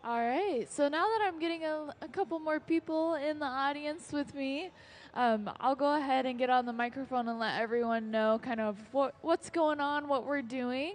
All right. So now that I'm getting a couple more people in the audience with me, I'll go ahead and get on the microphone and let everyone know kind of what's going on, what we're doing.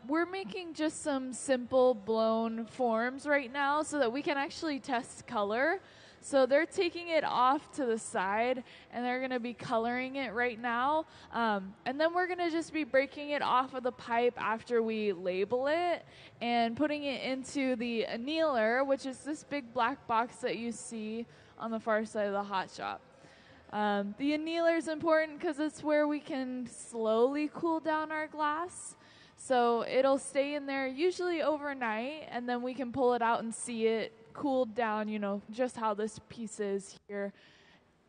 We're making just some simple blown forms right now so that we can actually test color. So they're taking it off to the side, and they're going to be coloring it right now. And then we're going to just be breaking it off of the pipe after we label it and putting it into the annealer, which is this big black box that you see on the far side of the hot shop. The annealer is important because it's where we can slowly cool down our glass. So it'll stay in there usually overnight, and then we can pull it out and see it cooled down, just how this piece is here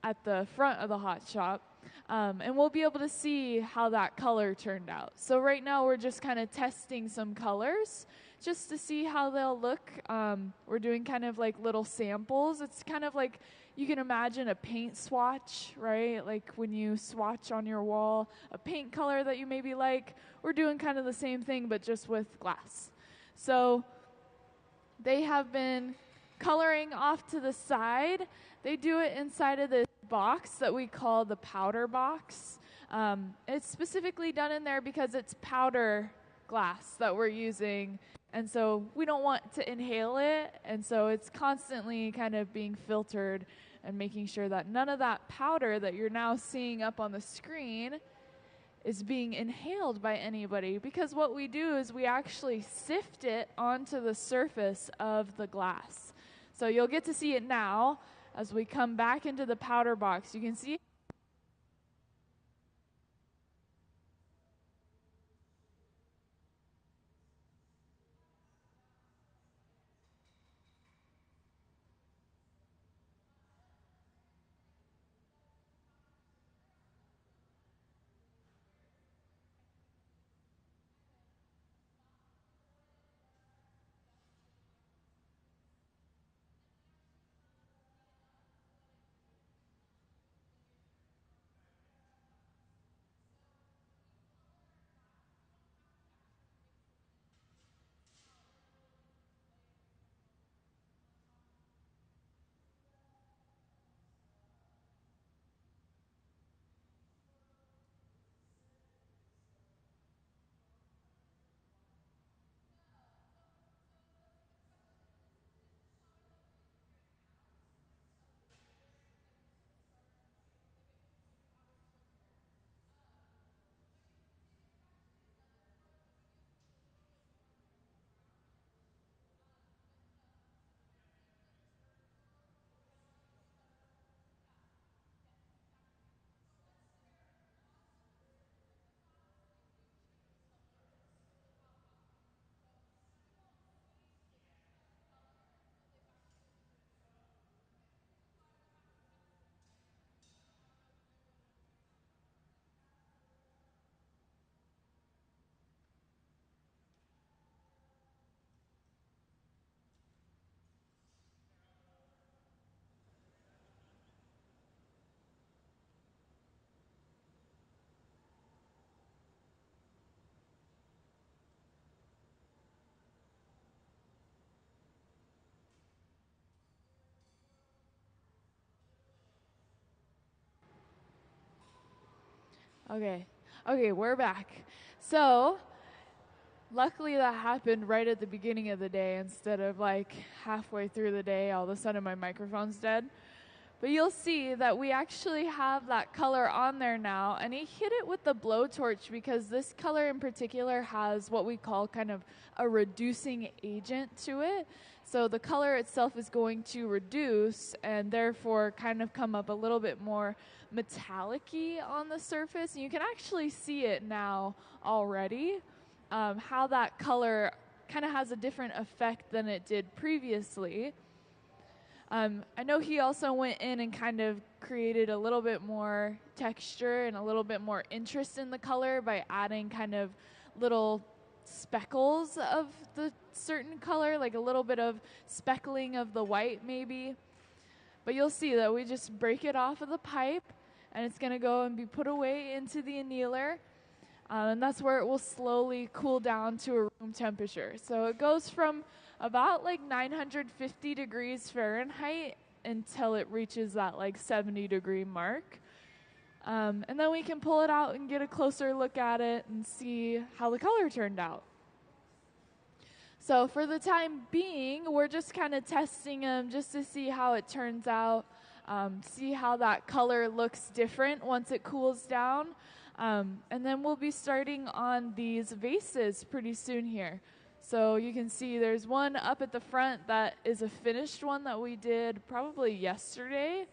at the front of the hot shop. And we'll be able to see how that color turned out. So right now we're just kind of testing some colors just to see how they'll look. We're doing kind of like little samples. It's kind of like you can imagine a paint swatch, right? Like when you swatch on your wall a paint color that you maybe like. We're doing kind of the same thing, but just with glass. So they have been coloring off to the side. They do it inside of this box that we call the powder box. It's specifically done in there because it's powder glass that we're using, and so we don't want to inhale it, and so it's constantly kind of being filtered and making sure that none of that powder that you're now seeing up on the screen is being inhaled by anybody, because what we do is we actually sift it onto the surface of the glass. So you'll get to see it now as we come back into the powder box. You can see Okay, we're back. So, luckily that happened right at the beginning of the day instead of like halfway through the day, all of a sudden my microphone's dead. But you'll see that we actually have that color on there now, and he hit it with the blowtorch because this color in particular has what we call kind of a reducing agent to it. So the color itself is going to reduce and therefore kind of come up a little bit more metallic-y on the surface. And you can actually see it now already, how that color kind of has a different effect than it did previously. I know he also went in and kind of created a little bit more texture and a little bit more interest in the color by adding kind of little speckles of the certain color, like a little bit of speckling of the white maybe. But you'll see that we just break it off of the pipe, and it's going to go and be put away into the annealer. And that's where it will slowly cool down to a room temperature. So it goes from about like 950 degrees Fahrenheit until it reaches that like 70-degree mark. And then we can pull it out and get a closer look at it and see how the color turned out. So for the time being, we're just kind of testing them just to see how it turns out, see how that color looks different once it cools down. And then we'll be starting on these vases pretty soon here. So you can see there's one up at the front that is a finished one that we did probably yesterday.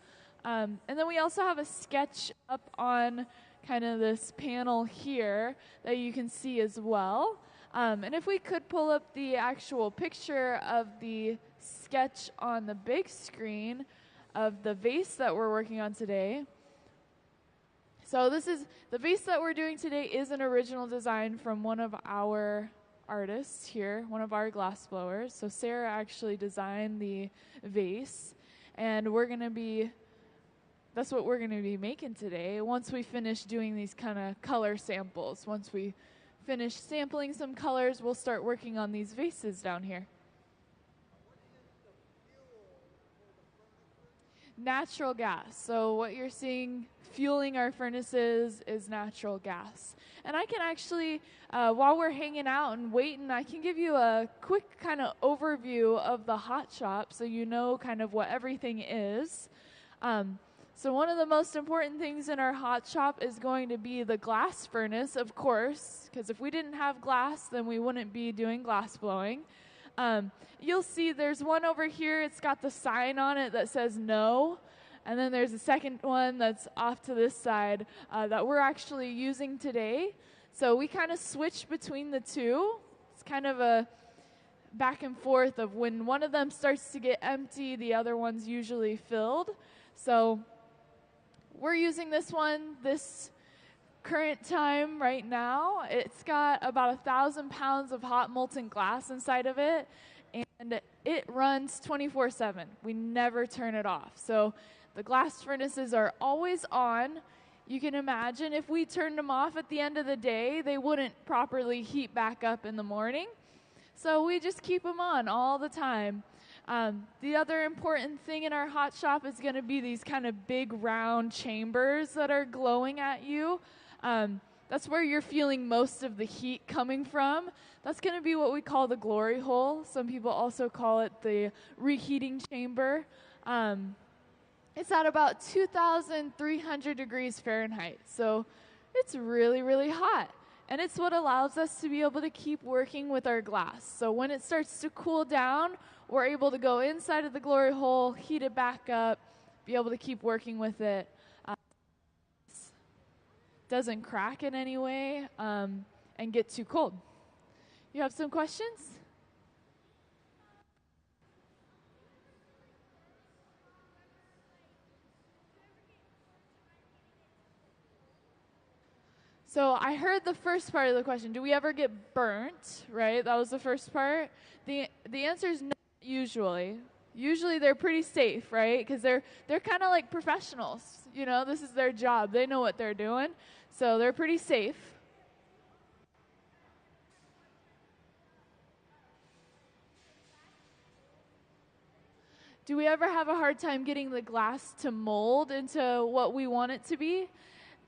And then we also have a sketch up on kind of this panel here that you can see as well. And if we could pull up the actual picture of the sketch on the big screen of the vase that we're working on today. So this is, the vase that we're doing today is an original design from one of our artists here, one of our glass blowers. So Sarah actually designed the vase, and that's what we're going to be making today once we finish doing these kind of color samples. Once we finish sampling some colors, we'll start working on these vases down here. Natural gas. So what you're seeing fueling our furnaces is natural gas. And I can actually, while we're hanging out and waiting, I can give you a quick kind of overview of the hot shop so you know kind of what everything is. So one of the most important things in our hot shop is going to be the glass furnace, of course, because if we didn't have glass, then we wouldn't be doing glass blowing. You'll see there's one over here. It's got the sign on it that says no. And then there's a second one that's off to this side that we're actually using today. So we kind of switch between the two. It's kind of a back and forth of when one of them starts to get empty, the other one's usually filled. So we're using this one this current time right now. It's got about 1,000 pounds of hot molten glass inside of it, and it runs 24/7. We never turn it off. So the glass furnaces are always on. You can imagine if we turned them off at the end of the day, they wouldn't properly heat back up in the morning. So we just keep them on all the time. The other important thing in our hot shop is going to be these kind of big round chambers that are glowing at you. That's where you're feeling most of the heat coming from. That's going to be what we call the glory hole. Some people also call it the reheating chamber. It's at about 2,300 degrees Fahrenheit. So it's really, really hot. And it's what allows us to be able to keep working with our glass. So when it starts to cool down, we're able to go inside of the glory hole, heat it back up, be able to keep working with it. Doesn't crack in any way and get too cold. You have some questions? So I heard the first part of the question. Do we ever get burnt? Right? That was the first part. The answer is no, usually. Usually they're pretty safe, right? Because they're kind of like professionals. You know, this is their job. They know what they're doing. So they're pretty safe. Do we ever have a hard time getting the glass to mold into what we want it to be?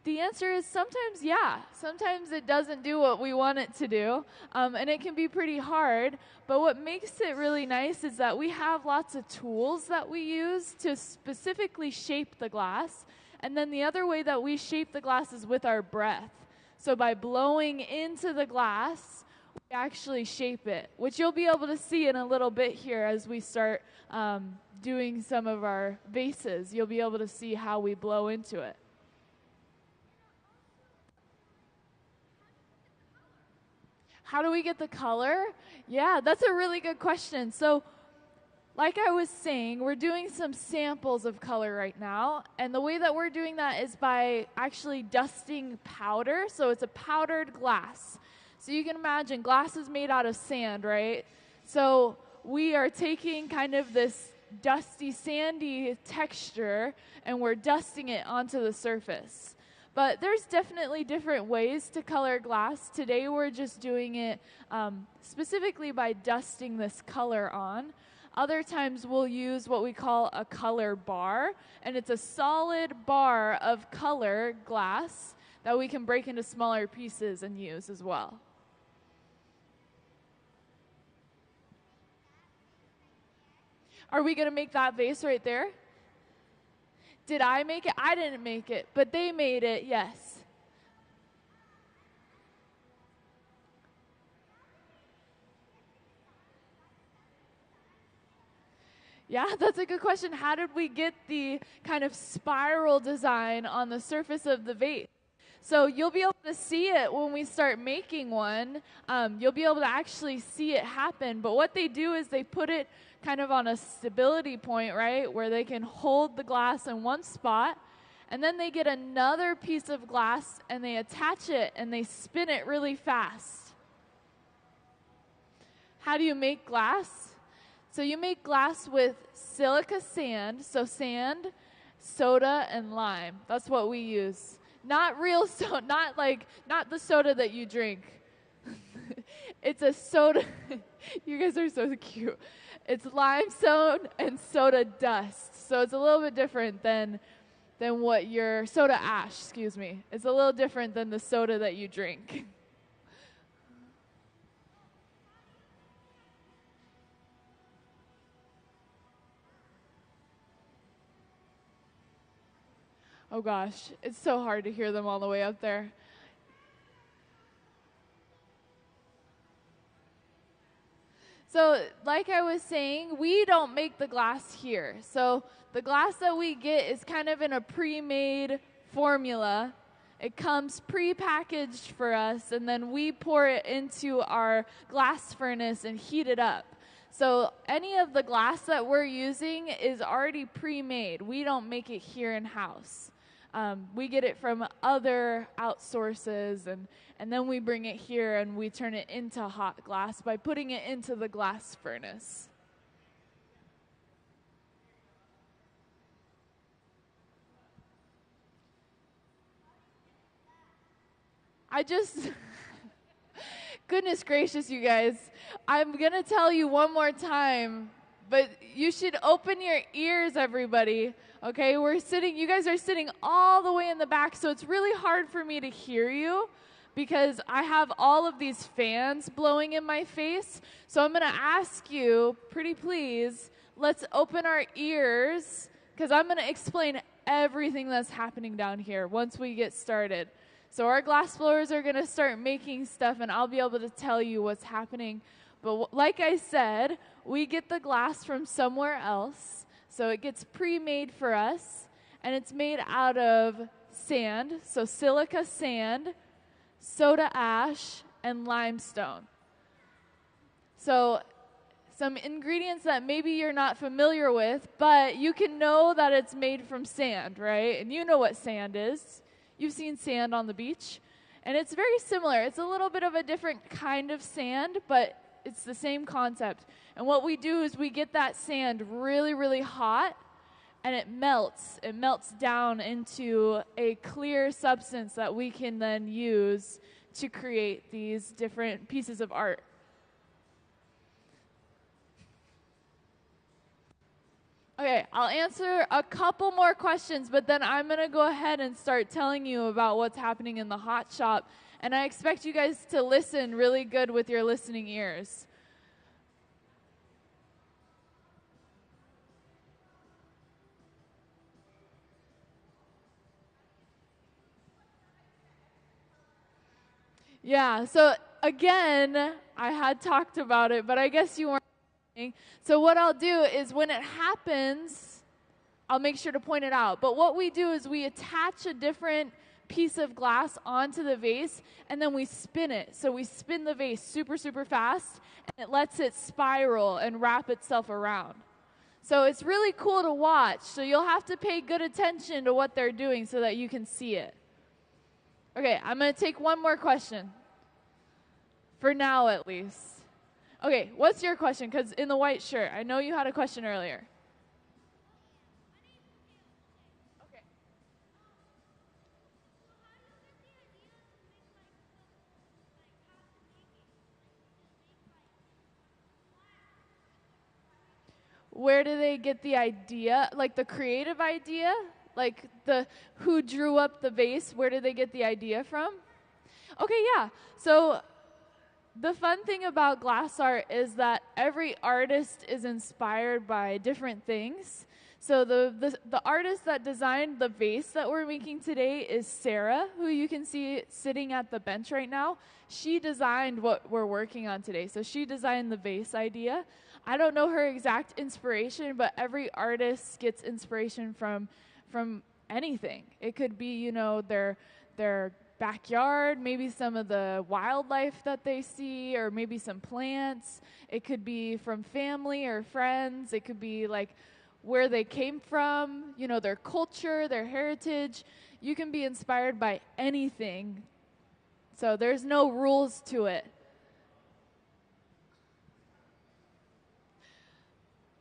The answer is sometimes, yeah. Sometimes it doesn't do what we want it to do, and it can be pretty hard. But what makes it really nice is that we have lots of tools that we use to specifically shape the glass. And then the other way that we shape the glass is with our breath. So by blowing into the glass, we actually shape it, which you'll be able to see in a little bit here as we start doing some of our vases. You'll be able to see how we blow into it. How do we get the color? Yeah, that's a really good question. So, like I was saying, we're doing some samples of color right now. And the way that we're doing that is by actually dusting powder. So it's a powdered glass. So you can imagine glass is made out of sand, right? So we are taking kind of this dusty, sandy texture, and we're dusting it onto the surface. But there's definitely different ways to color glass. Today we're just doing it specifically by dusting this color on. Other times we'll use what we call a color bar, and it's a solid bar of color glass that we can break into smaller pieces and use as well. Are we going to make that vase right there? Did I make it? I didn't make it, but they made it, yes. Yeah, that's a good question. How did we get the kind of spiral design on the surface of the vase? So you'll be able to see it when we start making one. You'll be able to actually see it happen. But what they do is they put it kind of on a stability point, right, where they can hold the glass in one spot. And then they get another piece of glass and they attach it and they spin it really fast. How do you make glass? So you make glass with silica sand, so sand, soda, and lime. That's what we use. Not real soda, not the soda that you drink. It's a soda. You guys are so cute. It's limestone and soda dust. So it's a little bit different than what your soda ash, excuse me. It's a little different than the soda that you drink. Oh gosh, it's so hard to hear them all the way up there. So like I was saying, we don't make the glass here. So the glass that we get is kind of in a pre-made formula. It comes pre-packaged for us, and then we pour it into our glass furnace and heat it up. So any of the glass that we're using is already pre-made. We don't make it here in-house. We get it from other outsources, and then we bring it here and we turn it into hot glass by putting it into the glass furnace. Goodness gracious, you guys. I'm going to tell you one more time, but you should open your ears, everybody. Okay, you guys are sitting all the way in the back, so it's really hard for me to hear you because I have all of these fans blowing in my face. So I'm going to ask you, pretty please, let's open our ears because I'm going to explain everything that's happening down here once we get started. So our glass blowers are going to start making stuff, and I'll be able to tell you what's happening. But like I said, we get the glass from somewhere else. So it gets pre-made for us, and it's made out of sand, so silica sand, soda ash, and limestone. So some ingredients that maybe you're not familiar with, but you can know that it's made from sand, right? And you know what sand is. You've seen sand on the beach, and it's very similar. It's a little bit of a different kind of sand, but it's the same concept. And what we do is we get that sand really, really hot, and it melts. It melts down into a clear substance that we can then use to create these different pieces of art. Okay, I'll answer a couple more questions, but then I'm going to go ahead and start telling you about what's happening in the hot shop. And I expect you guys to listen really good with your listening ears. Yeah, so again, I had talked about it, but I guess you weren't listening. So what I'll do is when it happens, I'll make sure to point it out. But what we do is we attach a different piece of glass onto the vase, and then we spin it. So we spin the vase super, super fast, and it lets it spiral and wrap itself around. So it's really cool to watch. So you'll have to pay good attention to what they're doing so that you can see it. Okay, I'm going to take one more question. For now, at least. Okay, what's your question? Because in the white shirt, I know you had a question earlier. Okay. where do they get the idea, like the creative idea? Like the who drew up the vase, where did they get the idea from? Okay, yeah. So the fun thing about glass art is that every artist is inspired by different things. So the artist that designed the vase that we're making today is Sarah, who you can see sitting at the bench right now. She designed what we're working on today. So she designed the vase idea. I don't know her exact inspiration, but every artist gets inspiration from anything. It could be, you know, their backyard, maybe some of the wildlife that they see, or maybe some plants. It could be from family or friends. It could be like where they came from, you know, their culture, their heritage. You can be inspired by anything. So there's no rules to it.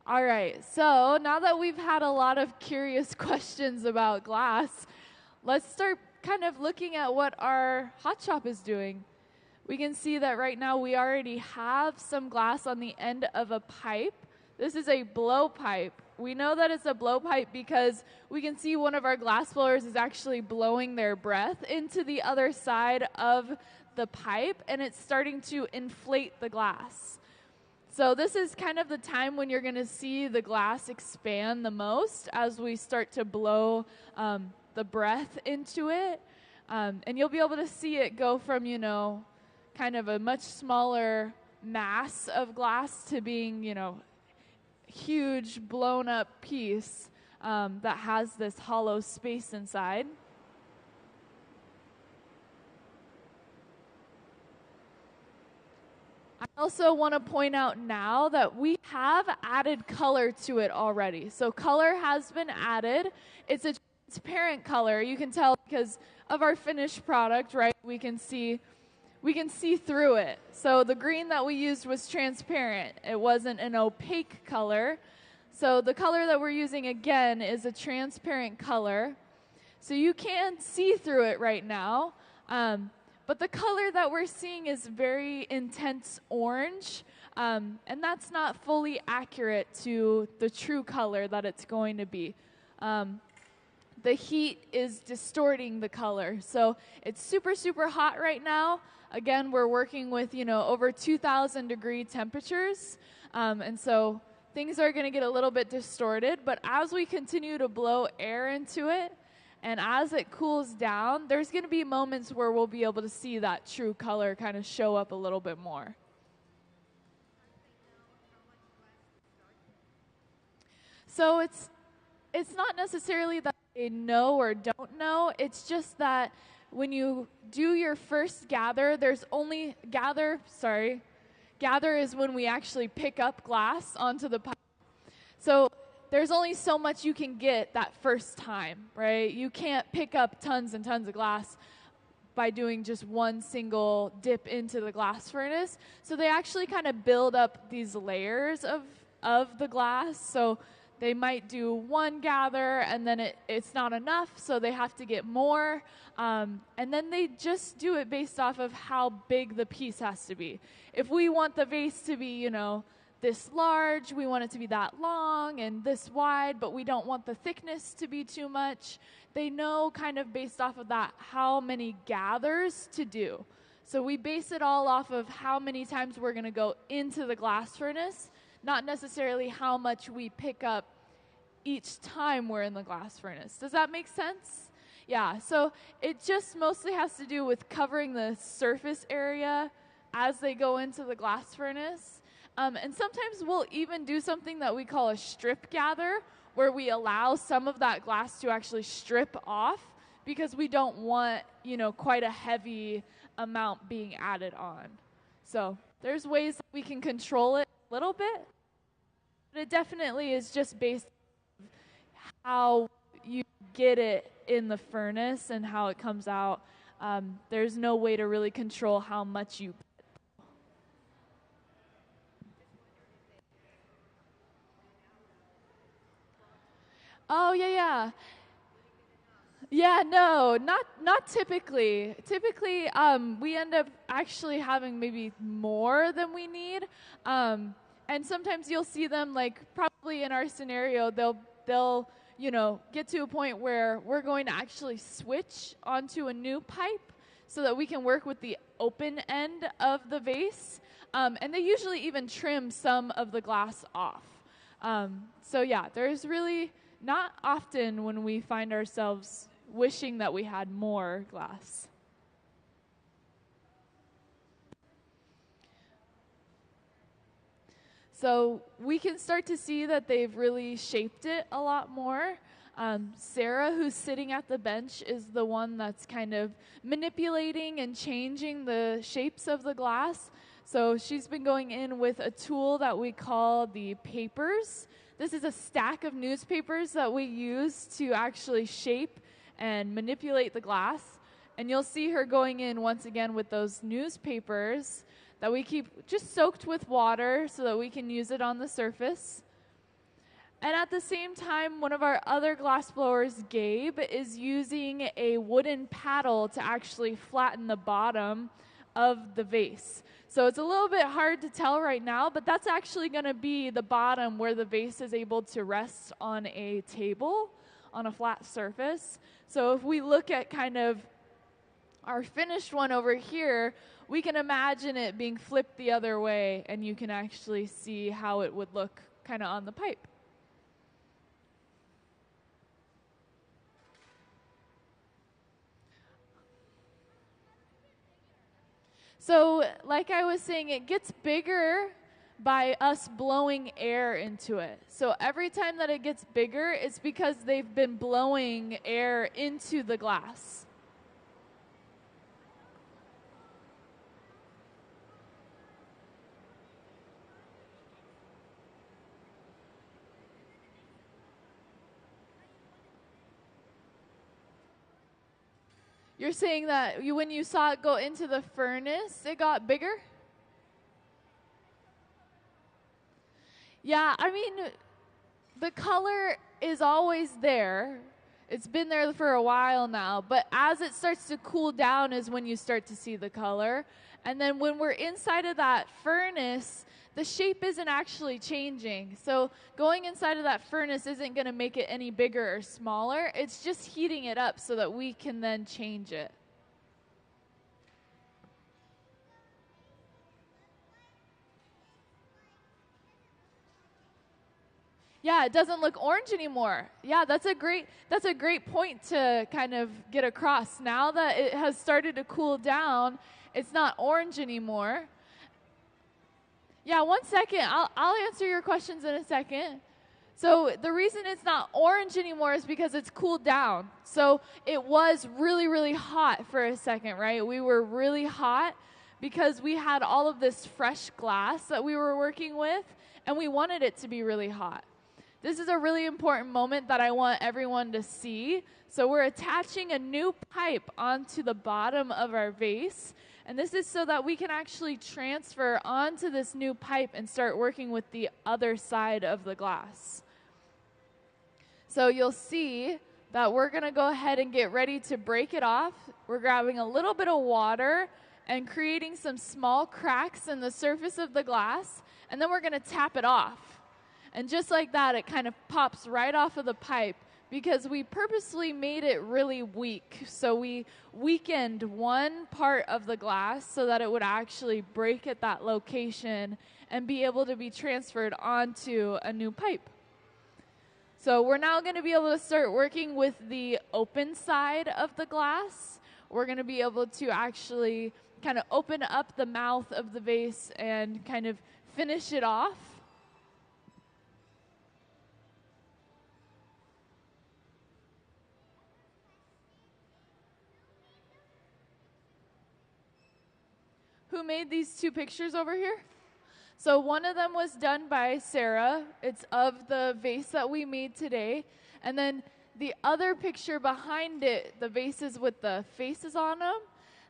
All right, so now that we've had a lot of curious questions about glass, let's start kind of looking at what our hot shop is doing. We can see that right now we already have some glass on the end of a pipe. This is a blowpipe. We know that it's a blowpipe because we can see one of our glass blowers is actually blowing their breath into the other side of the pipe, and it's starting to inflate the glass. So this is kind of the time when you're going to see the glass expand the most as we start to blow the breath into it. And you'll be able to see it go from, you know, kind of a much smaller mass of glass to being, you know, huge blown up piece that has this hollow space inside. I also want to point out now that we have added color to it already. So color has been added. It's a transparent color. You can tell because of our finished product, right? We can see through it. So the green that we used was transparent. It wasn't an opaque color. So the color that we're using again is a transparent color. So you can see through it right now. But the color that we're seeing is very intense orange, and that's not fully accurate to the true color that it's going to be. The heat is distorting the color. So it's super, super hot right now. Again, we're working with, you know, over 2,000 degree temperatures, and so things are going to get a little bit distorted. But as we continue to blow air into it, and as it cools down, there's going to be moments where we'll be able to see that true color kind of show up a little bit more. So it's not necessarily that they know or don't know. It's just that when you do your first gather, gather is when we actually pick up glass onto the pipe. So there's only so much you can get that first time, right? You can't pick up tons and tons of glass by doing just one single dip into the glass furnace. So they actually kind of build up these layers of the glass. So they might do one gather and then it's not enough, so they have to get more. And then they just do it based off of how big the piece has to be. If we want the vase to be, you know, this large, we want it to be that long and this wide, but we don't want the thickness to be too much. They know kind of based off of that how many gathers to do. So we base it all off of how many times we're going to go into the glass furnace, not necessarily how much we pick up each time we're in the glass furnace. Does that make sense? Yeah, so it just mostly has to do with covering the surface area as they go into the glass furnace. And sometimes we'll even do something that we call a strip gather, where we allow some of that glass to actually strip off because we don't want, you know, quite a heavy amount being added on. So there's ways that we can control it a little bit, but it definitely is just based on how you get it in the furnace and how it comes out. There's no way to really control how much you. Oh, yeah. Yeah, no, not typically. Typically, we end up actually having maybe more than we need. And sometimes you'll see them like probably in our scenario, they'll get to a point where we're going to actually switch onto a new pipe so that we can work with the open end of the vase. And they usually even trim some of the glass off. So yeah, there's really not often when we find ourselves wishing that we had more glass. So we can start to see that they've really shaped it a lot more. Sarah, who's sitting at the bench, is the one that's kind of manipulating and changing the shapes of the glass. So she's been going in with a tool that we call the papers. This is a stack of newspapers that we use to actually shape and manipulate the glass. And you'll see her going in once again with those newspapers that we keep just soaked with water so that we can use it on the surface. And at the same time, one of our other glass blowers, Gabe, is using a wooden paddle to actually flatten the bottom of the vase. So it's a little bit hard to tell right now, but that's actually going to be the bottom where the vase is able to rest on a table, on a flat surface. So if we look at kind of our finished one over here, we can imagine it being flipped the other way, and you can actually see how it would look kind of on the pipe. So, like I was saying, it gets bigger by us blowing air into it. So every time that it gets bigger, it's because they've been blowing air into the glass. You're saying that when you saw it go into the furnace, it got bigger? Yeah, I mean, the color is always there. It's been there for a while now, but as it starts to cool down is when you start to see the color. And then when we're inside of that furnace, the shape isn't actually changing. So going inside of that furnace isn't going to make it any bigger or smaller. It's just heating it up so that we can then change it. Yeah, it doesn't look orange anymore. Yeah, that's a great point to kind of get across. Now that it has started to cool down, it's not orange anymore. Yeah, 1 second. I'll answer your questions in a second. So the reason it's not orange anymore is because it's cooled down. So it was really, really hot for a second, right? We were really hot because we had all of this fresh glass that we were working with, and we wanted it to be really hot. This is a really important moment that I want everyone to see. So we're attaching a new pipe onto the bottom of our vase. And this is so that we can actually transfer onto this new pipe and start working with the other side of the glass. So you'll see that we're going to go ahead and get ready to break it off. We're grabbing a little bit of water and creating some small cracks in the surface of the glass. And then we're going to tap it off. And just like that, it kind of pops right off of the pipe because we purposely made it really weak. So we weakened one part of the glass so that it would actually break at that location and be able to be transferred onto a new pipe. So we're now going to be able to start working with the open side of the glass. We're going to be able to actually kind of open up the mouth of the vase and kind of finish it off. Who made these two pictures over here? So one of them was done by Sarah. It's of the vase that we made today. And then the other picture behind it, the vases with the faces on them,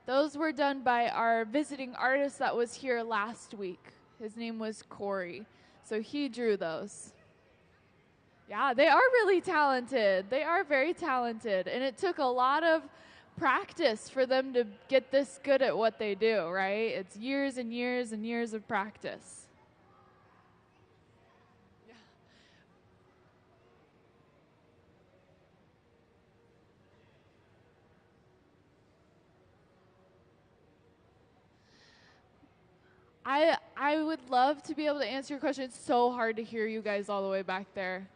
those were done by our visiting artist that was here last week. His name was Corey. So he drew those. Yeah, they are really talented. They are very talented. And it took a lot of practice for them to get this good at what they do, right? It's years and years and years of practice. Yeah. I would love to be able to answer your question. It's so hard to hear you guys all the way back there.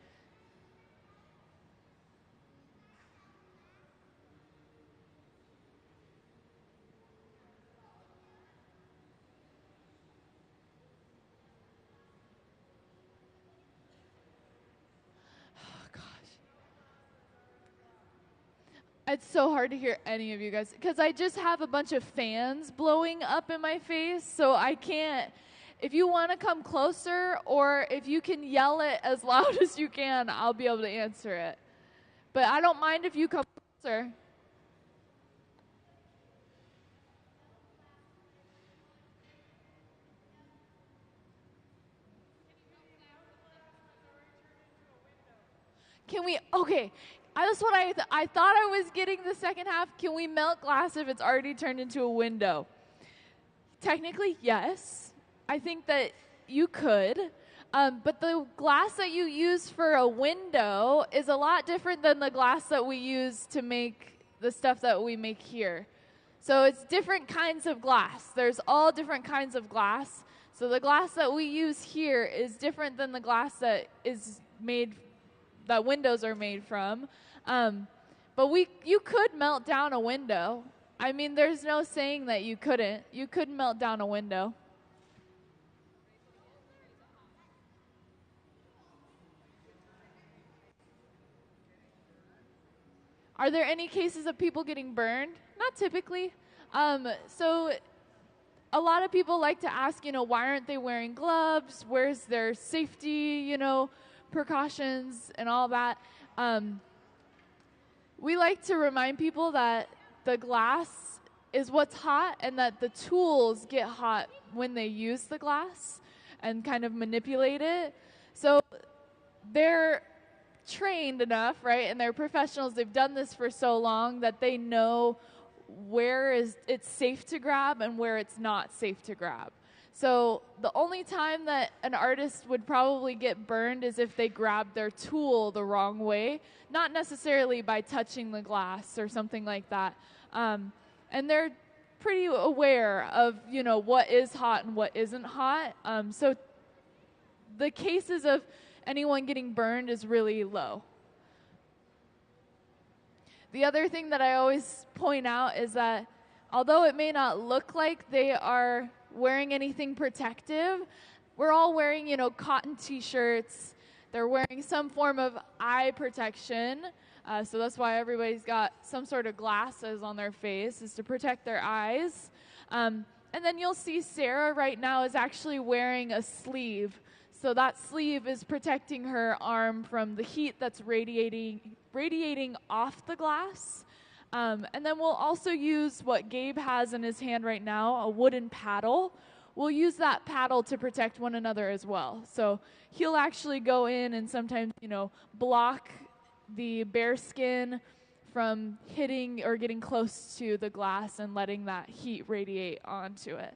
Oh gosh. It's so hard to hear any of you guys because I just have a bunch of fans blowing up in my face, so I can't. If you want to come closer or if you can yell it as loud as you can, I'll be able to answer it. But I don't mind if you come closer. Can we, okay, that's what I thought I was getting the second half. Can we melt glass if it's already turned into a window? Technically, yes. I think that you could. But the glass that you use for a window is a lot different than the glass that we use to make the stuff that we make here. So it's different kinds of glass. There's all different kinds of glass. So the glass that we use here is different than the glass that is made, that windows are made from. But you could melt down a window. I mean, there's no saying that you couldn't. You could melt down a window. Are there any cases of people getting burned? Not typically. So a lot of people like to ask, why aren't they wearing gloves? Where's their safety, precautions and all that? We like to remind people that the glass is what's hot and that the tools get hot when they use the glass and kind of manipulate it. So they're trained enough, right? And they're professionals. They've done this for so long that they know where it's safe to grab and where it's not safe to grab. So the only time that an artist would probably get burned is if they grab their tool the wrong way, not necessarily by touching the glass or something like that. And they're pretty aware of, what is hot and what isn't hot. So the cases of anyone getting burned is really low. The other thing that I always point out is that although it may not look like they are wearing anything protective, we're all wearing, cotton t-shirts. They're wearing some form of eye protection. So that's why everybody's got some sort of glasses on their face, is to protect their eyes. And then you'll see Sarah right now is actually wearing a sleeve. So that sleeve is protecting her arm from the heat that's radiating off the glass. And then we'll also use what Gabe has in his hand right now, a wooden paddle. We'll use that paddle to protect one another as well. So he'll actually go in and sometimes, block the bear skin from hitting or getting close to the glass and letting that heat radiate onto it.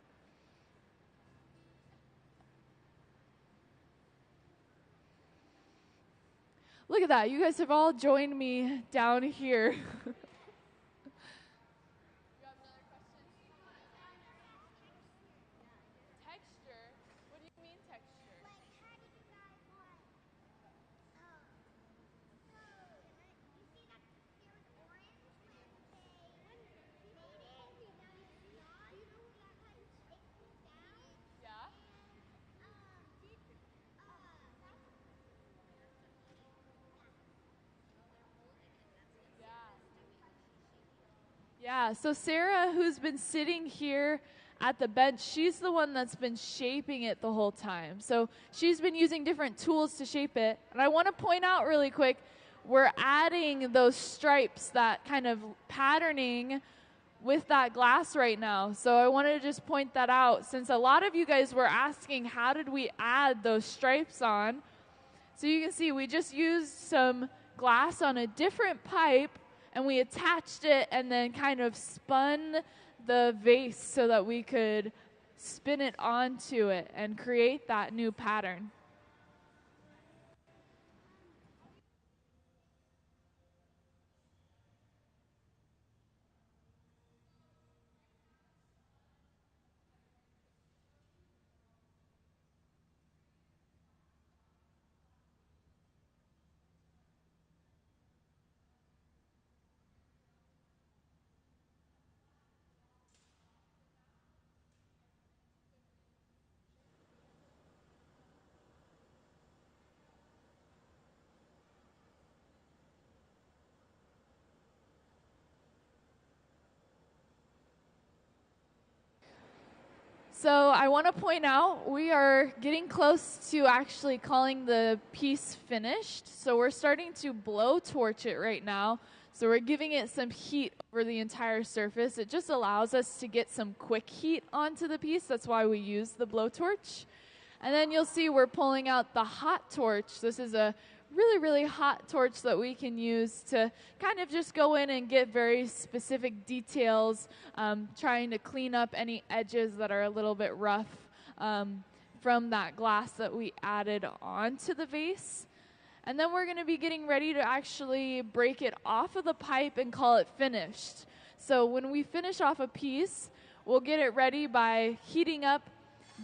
Look at that. You guys have all joined me down here. Yeah, so Sarah, who's been sitting here at the bench, she's the one that's been shaping it the whole time. So she's been using different tools to shape it. And I want to point out really quick, we're adding those stripes, that kind of patterning with that glass right now. So I wanted to just point that out, since a lot of you guys were asking, how did we add those stripes on? So you can see we just used some glass on a different pipe, and we attached it and then kind of spun the vase so that we could spin it onto it and create that new pattern. So I want to point out we are getting close to actually calling the piece finished. So we're starting to blow torch it right now. So we're giving it some heat over the entire surface. It just allows us to get some quick heat onto the piece. That's why we use the blowtorch. And then you'll see we're pulling out the hot torch. This is a really, really hot torch that we can use to kind of just go in and get very specific details, trying to clean up any edges that are a little bit rough from that glass that we added onto the vase. And then we're going to be getting ready to actually break it off of the pipe and call it finished. So when we finish off a piece, we'll get it ready by heating up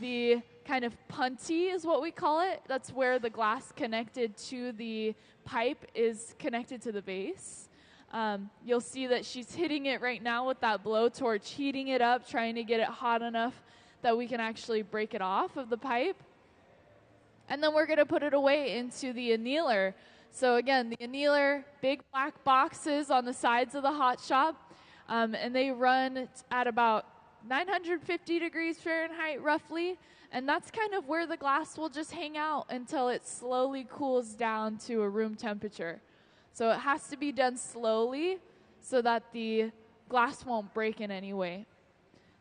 the kind of punty is what we call it. That's where the glass connected to the pipe is connected to the vase. You'll see that she's hitting it right now with that blowtorch, heating it up, trying to get it hot enough that we can actually break it off of the pipe. And then we're going to put it away into the annealer. So again, the annealer, big black boxes on the sides of the hot shop, and they run at about 950 degrees Fahrenheit roughly, and that's kind of where the glass will just hang out until it slowly cools down to a room temperature. So it has to be done slowly so that the glass won't break in any way.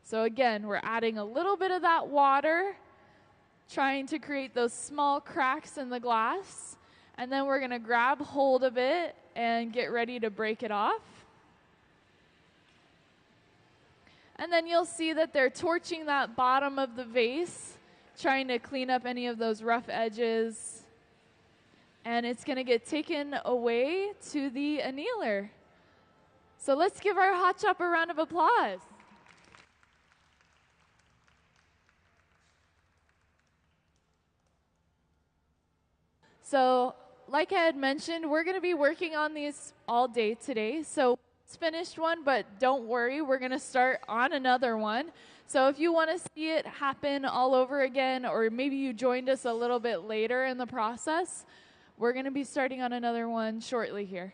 So again, we're adding a little bit of that water, trying to create those small cracks in the glass, and then we're going to grab hold of it and get ready to break it off. And then you'll see that they're torching that bottom of the vase, trying to clean up any of those rough edges. And it's going to get taken away to the annealer. So let's give our hot shop a round of applause. So, like I had mentioned, we're going to be working on these all day today. So it's finished one, but don't worry, we're going to start on another one. So if you want to see it happen all over again, or maybe you joined us a little bit later in the process, we're going to be starting on another one shortly here.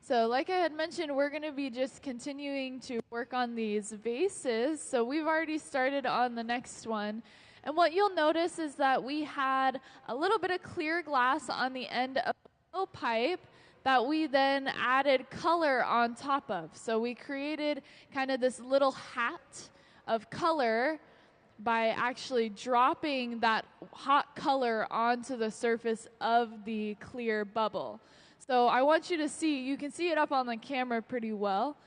So like I had mentioned, we're going to be just continuing to work on these vases. So we've already started on the next one. And what you'll notice is that we had a little bit of clear glass on the end of the little pipe that we then added color on top of. So we created kind of this little hat of color by actually dropping that hot color onto the surface of the clear bubble. So I want you to see, you can see it up on the camera pretty well.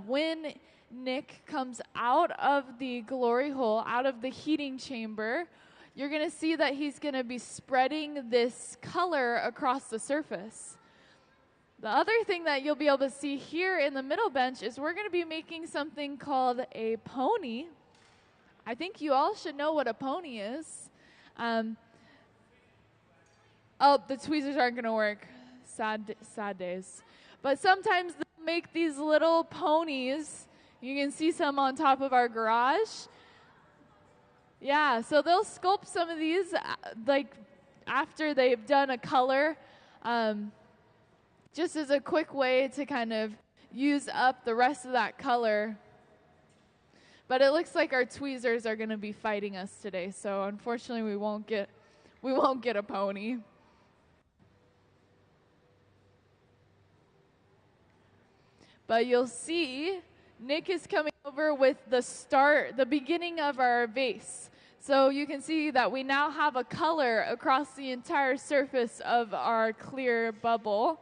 When Nick comes out of the glory hole, out of the heating chamber, you're going to see that he's going to be spreading this color across the surface. The other thing that you'll be able to see here in the middle bench is we're going to be making something called a pony. I think you all should know what a pony is. Oh, the tweezers aren't going to work. Sad days. But sometimes they'll make these little ponies. You can see some on top of our garage. Yeah, so they'll sculpt some of these like after they've done a color, just as a quick way to kind of use up the rest of that color. But it looks like our tweezers are going to be fighting us today, so unfortunately we won't get a pony. But you'll see Nick is coming over with the beginning of our vase. So you can see that we now have a color across the entire surface of our clear bubble.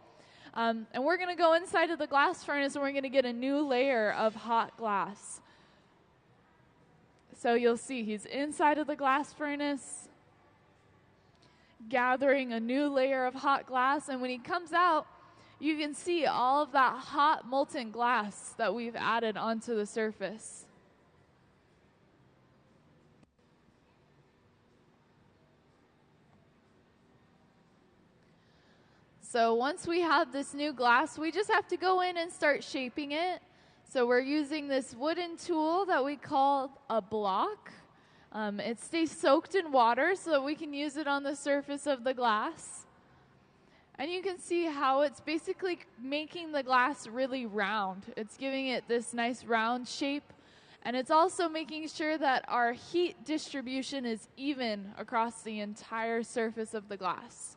And we're going to go inside of the glass furnace and we're going to get a new layer of hot glass. So you'll see he's inside of the glass furnace, gathering a new layer of hot glass. And when he comes out, you can see all of that hot molten glass that we've added onto the surface. So once we have this new glass, we just have to go in and start shaping it. So we're using this wooden tool that we call a block. It stays soaked in water so that we can use it on the surface of the glass. And you can see how it's basically making the glass really round. It's giving it this nice round shape. And it's also making sure that our heat distribution is even across the entire surface of the glass.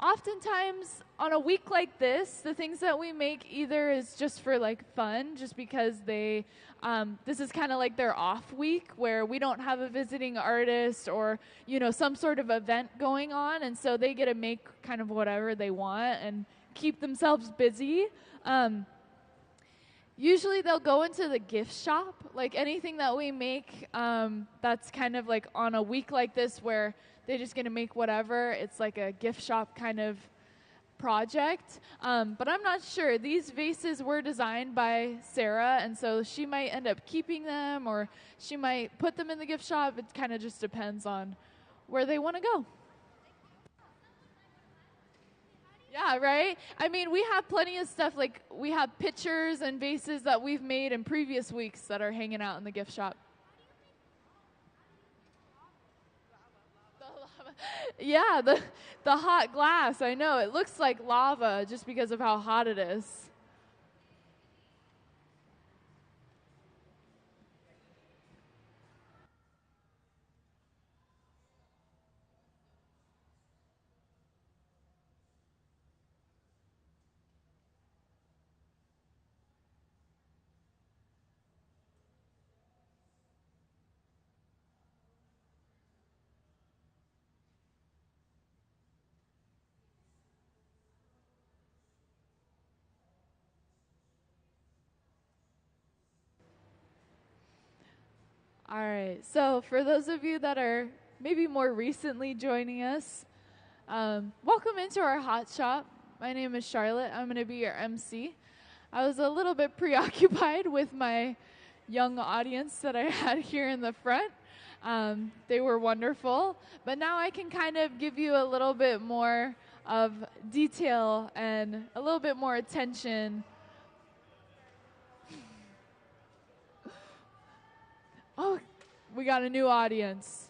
Oftentimes, on a week like this, the things that we make either is just for like fun, just because this is kind of like their off week where we don't have a visiting artist or, some sort of event going on. And so they get to make kind of whatever they want and keep themselves busy. Usually they'll go into the gift shop, like anything that we make that's kind of like on a week like this where they're just going to make whatever. It's like a gift shop kind of project. But I'm not sure. These vases were designed by Sarah, and so she might end up keeping them or she might put them in the gift shop. It kind of just depends on where they want to go. Yeah, right? I mean, we have plenty of stuff. Like, we have pictures and vases that we've made in previous weeks that are hanging out in the gift shop. Yeah, the hot glass, I know. It looks like lava just because of how hot it is. All right, so for those of you that are maybe more recently joining us, welcome into our hot shop. My name is Charlotte. I'm going to be your MC. I was a little bit preoccupied with my young audience that I had here in the front. They were wonderful, but now I can kind of give you a little bit more of detail and a little bit more attention. we got a new audience.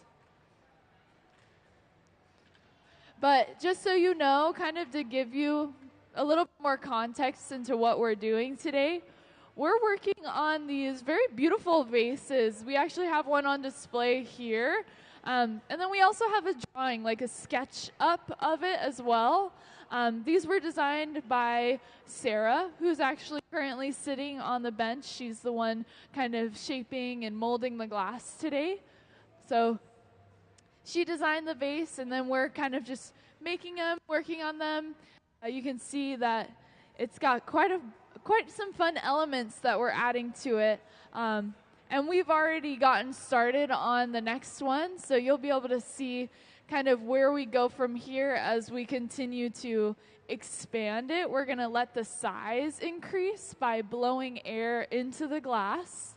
But just so you know, kind of to give you a little more context into what we're doing today, we're working on these very beautiful vases. We actually have one on display here. And then we also have a drawing, like a sketch up of it as well. These were designed by Sarah, who's actually currently sitting on the bench. She's the one kind of shaping and molding the glass today. So she designed the vase, and then we're kind of just making them, working on them. You can see that it's got quite some fun elements that we're adding to it. And we've already gotten started on the next one, so you'll be able to see kind of where we go from here as we continue to expand it. We're going to let the size increase by blowing air into the glass.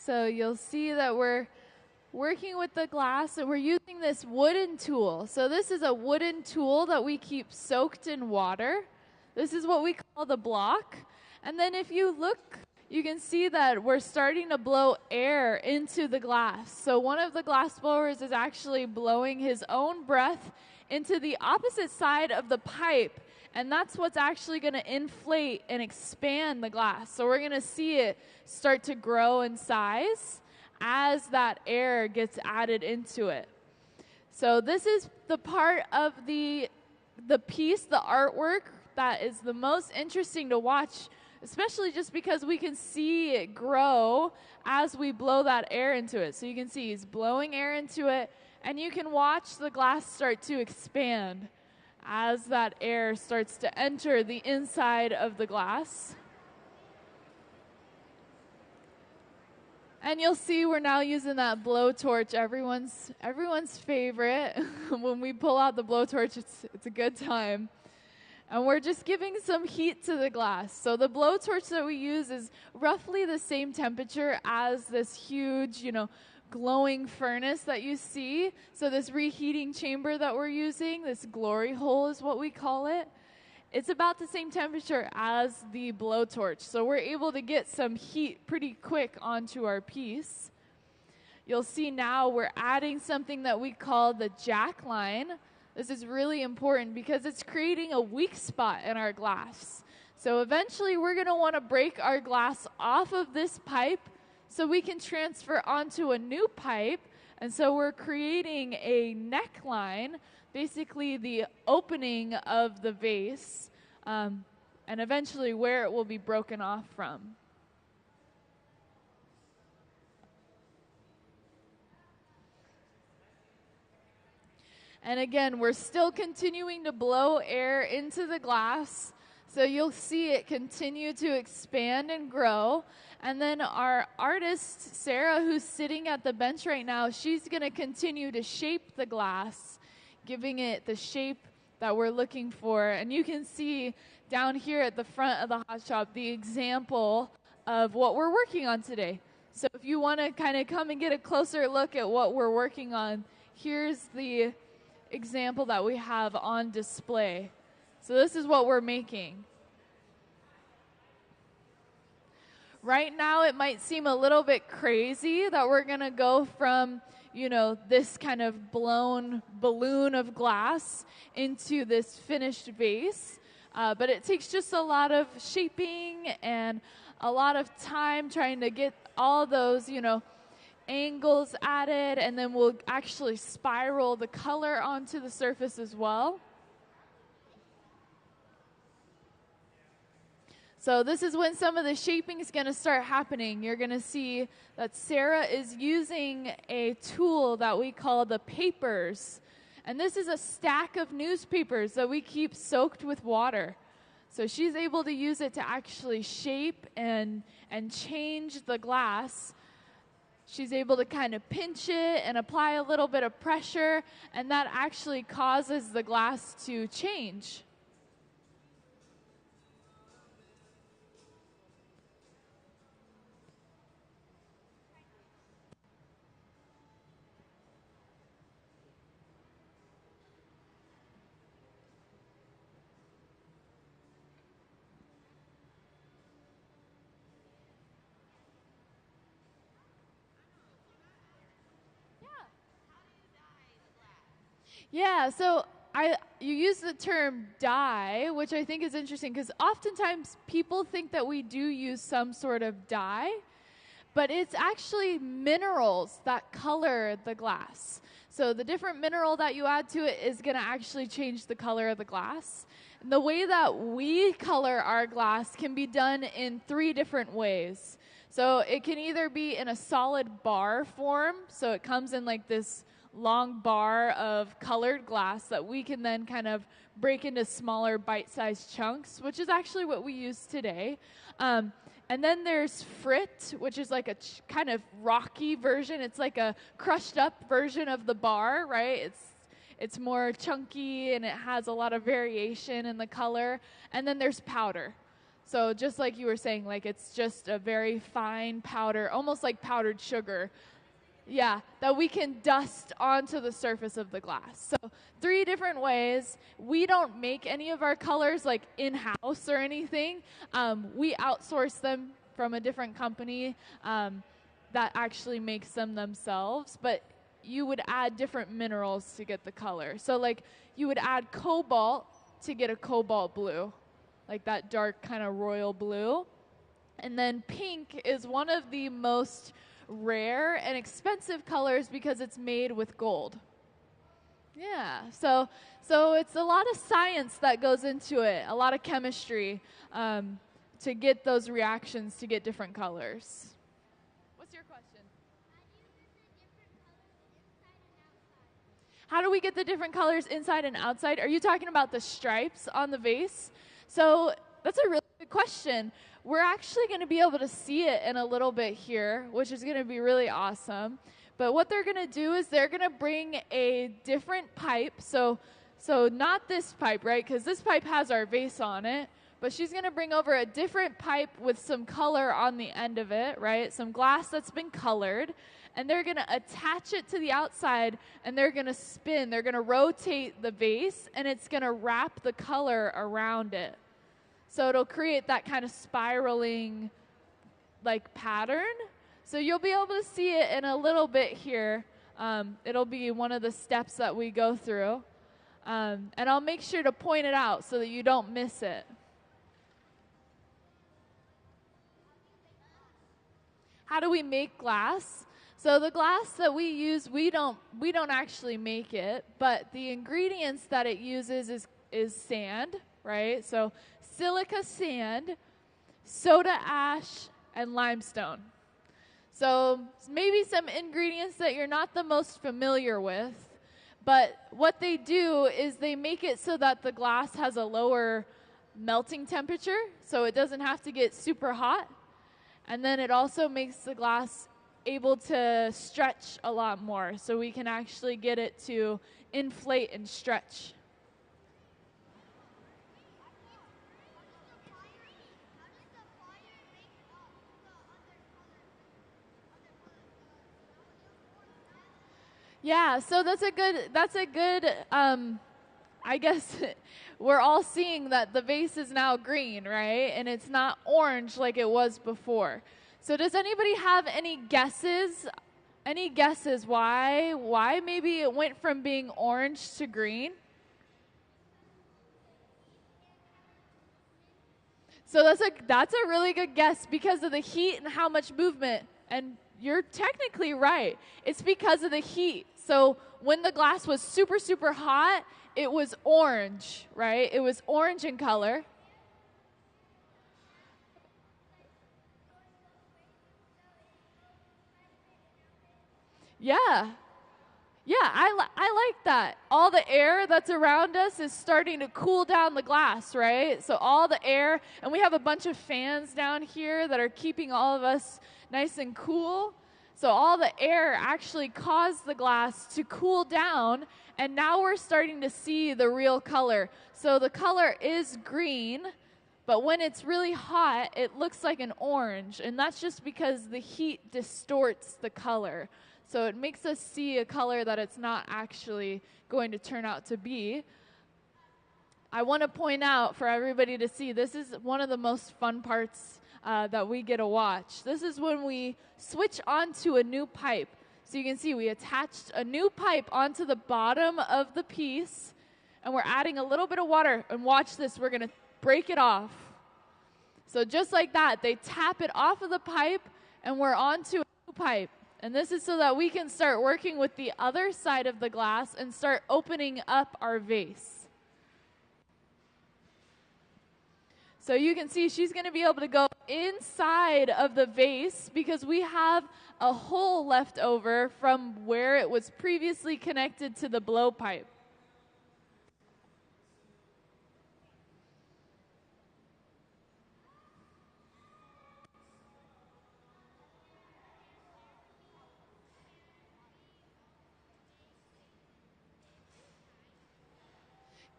So you'll see that we're working with the glass, and we're using this wooden tool. So this is a wooden tool that we keep soaked in water. This is what we call the block. And then if you look, you can see that we're starting to blow air into the glass. So one of the glass blowers is actually blowing his own breath into the opposite side of the pipe. And that's what's actually going to inflate and expand the glass. So we're going to see it start to grow in size as that air gets added into it. So this is the part of the piece, the artwork, that is the most interesting to watch, especially just because we can see it grow as we blow that air into it. So you can see he's blowing air into it, and you can watch the glass start to expand as that air starts to enter the inside of the glass. And you'll see we're now using that blowtorch, everyone's favorite. When we pull out the blowtorch, it's a good time. And we're just giving some heat to the glass. So the blowtorch that we use is roughly the same temperature as this huge, glowing furnace that you see. So this reheating chamber that we're using, this glory hole is what we call it. It's about the same temperature as the blowtorch. So we're able to get some heat pretty quick onto our piece. You'll see now we're adding something that we call the jack line. This is really important because it's creating a weak spot in our glass. So eventually we're going to want to break our glass off of this pipe so we can transfer onto a new pipe. And so we're creating a neckline, basically the opening of the vase, and eventually where it will be broken off from. And again, we're still continuing to blow air into the glass, so you'll see it continue to expand and grow. And then our artist, Sarah, who's sitting at the bench right now, she's going to continue to shape the glass, giving it the shape that we're looking for. And you can see down here at the front of the hot shop the example of what we're working on today. So if you want to kind of come and get a closer look at what we're working on, here's the example that we have on display. So this is what we're making. Right now it might seem a little bit crazy that we're going to go from, this kind of blown balloon of glass into this finished vase. But it takes just a lot of shaping and a lot of time trying to get all those, angles added, and then we'll actually spiral the color onto the surface as well. So this is when some of the shaping is going to start happening. You're going to see that Sarah is using a tool that we call the papers. And this is a stack of newspapers that we keep soaked with water. So she's able to use it to actually shape and change the glass. She's able to kind of pinch it and apply a little bit of pressure, and that actually causes the glass to change. Yeah, so you use the term dye, which I think is interesting because oftentimes people think that we do use some sort of dye, but it's actually minerals that color the glass. So the different mineral that you add to it is going to actually change the color of the glass. And the way that we color our glass can be done in 3 different ways. So it can either be in a solid bar form, so it comes in like this long bar of colored glass that we can then kind of break into smaller bite-sized chunks, which is actually what we use today. And then there's frit, which is like a kind of rocky version. It's like a crushed up version of the bar, right? It's more chunky and it has a lot of variation in the color. And then there's powder. So just like you were saying, like it's just a very fine powder, almost like powdered sugar. Yeah, that we can dust onto the surface of the glass. So 3 different ways. We don't make any of our colors like in-house or anything. We outsource them from a different company that actually makes them themselves. But you would add different minerals to get the color. So like you would add cobalt to get a cobalt blue, like that dark kind of royal blue. And then pink is one of the most rare and expensive colors because it's made with gold. Yeah, so it's a lot of science that goes into it, a lot of chemistry to get those reactions to get different colors. What's your question? How do we get the different colors inside and outside? Are you talking about the stripes on the vase? So that's a really good question. We're actually going to be able to see it in a little bit here, which is going to be really awesome. But what they're going to do is they're going to bring a different pipe. So not this pipe, right? Because this pipe has our vase on it. But she's going to bring over a different pipe with some color on the end of it, right? Some glass that's been colored. And they're going to attach it to the outside, and they're going to spin. They're going to rotate the vase, and it's going to wrap the color around it. So it'll create that kind of spiraling like pattern. So you'll be able to see it in a little bit here. It'll be one of the steps that we go through. And I'll make sure to point it out so that you don't miss it. How do we make glass? So the glass that we use, we don't actually make it, but the ingredients that it uses is sand, right? So silica sand, soda ash, and limestone. So maybe some ingredients that you're not the most familiar with, but what they do is they make it so that the glass has a lower melting temperature, so it doesn't have to get super hot. And then it also makes the glass able to stretch a lot more, so we can actually get it to inflate and stretch. Yeah, so that's a good, I guess we're all seeing that the vase is now green, right? And it's not orange like it was before. So does anybody have any guesses? Any guesses why maybe it went from being orange to green? So that's a really good guess because of the heat and how much movement. And you're technically right. It's because of the heat. So when the glass was super, super hot, it was orange, right? It was orange in color. Yeah. Yeah, I like that. All the air that's around us is starting to cool down the glass, right? So all the air, and we have a bunch of fans down here that are keeping all of us nice and cool. So all the air actually caused the glass to cool down, and now we're starting to see the real color. So the color is green, but when it's really hot, it looks like an orange, and that's just because the heat distorts the color. So it makes us see a color that it's not actually going to turn out to be. I want to point out for everybody to see, this is one of the most fun parts that we get to watch. This is when we switch onto a new pipe. So you can see we attached a new pipe onto the bottom of the piece, and we're adding a little bit of water. And watch this, we're going to break it off. So just like that, they tap it off of the pipe, and we're onto a new pipe. And this is so that we can start working with the other side of the glass and start opening up our vase. So you can see she's going to be able to go inside of the vase because we have a hole left over from where it was previously connected to the blowpipe.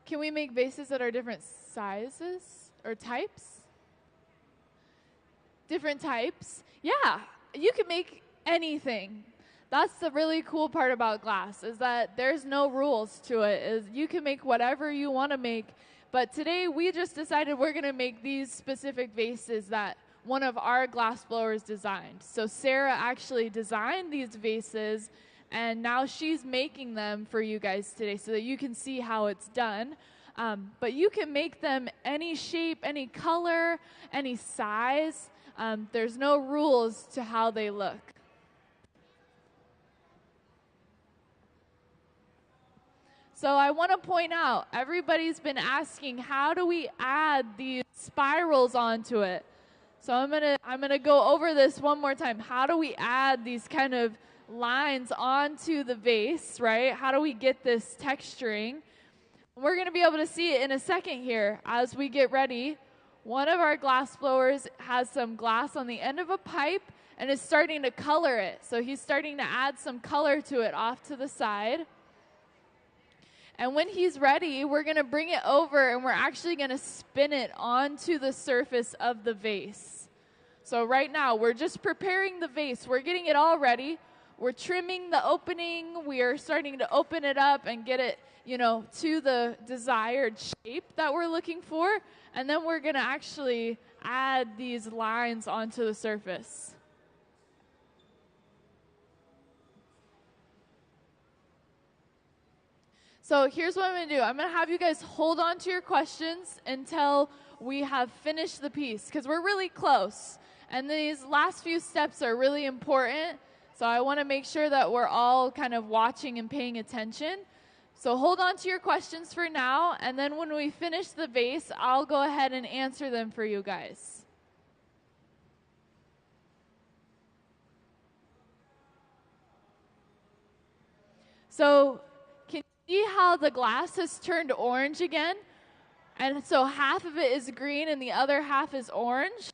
Can we make vases that are different sizes or types? Different types? Yeah, you can make anything. That's the really cool part about glass, is that there's no rules to it. Is you can make whatever you want to make. But today we just decided we're going to make these specific vases that one of our glass blowers designed. So Sarah actually designed these vases, and now she's making them for you guys today so that you can see how it's done. But you can make them any shape, any color, any size. There's no rules to how they look. So I want to point out, everybody's been asking, how do we add these spirals onto it? So I'm gonna go over this one more time. How do we add these kind of lines onto the vase, right? How do we get this texturing? We're going to be able to see it in a second here as we get ready. One of our glass blowers has some glass on the end of a pipe and is starting to color it. So he's starting to add some color to it off to the side. And when he's ready, we're going to bring it over and we're actually going to spin it onto the surface of the vase. So right now, we're just preparing the vase. We're getting it all ready. We're trimming the opening. We are starting to open it up and get it, to the desired shape that we're looking for. And then we're going to actually add these lines onto the surface. So here's what I'm going to do. I'm going to have you guys hold on to your questions until we have finished the piece, because we're really close. And these last few steps are really important. So I want to make sure that we're all kind of watching and paying attention. So hold on to your questions for now, and then when we finish the vase, I'll go ahead and answer them for you guys. So can you see how the glass has turned orange again? And so half of it is green and the other half is orange.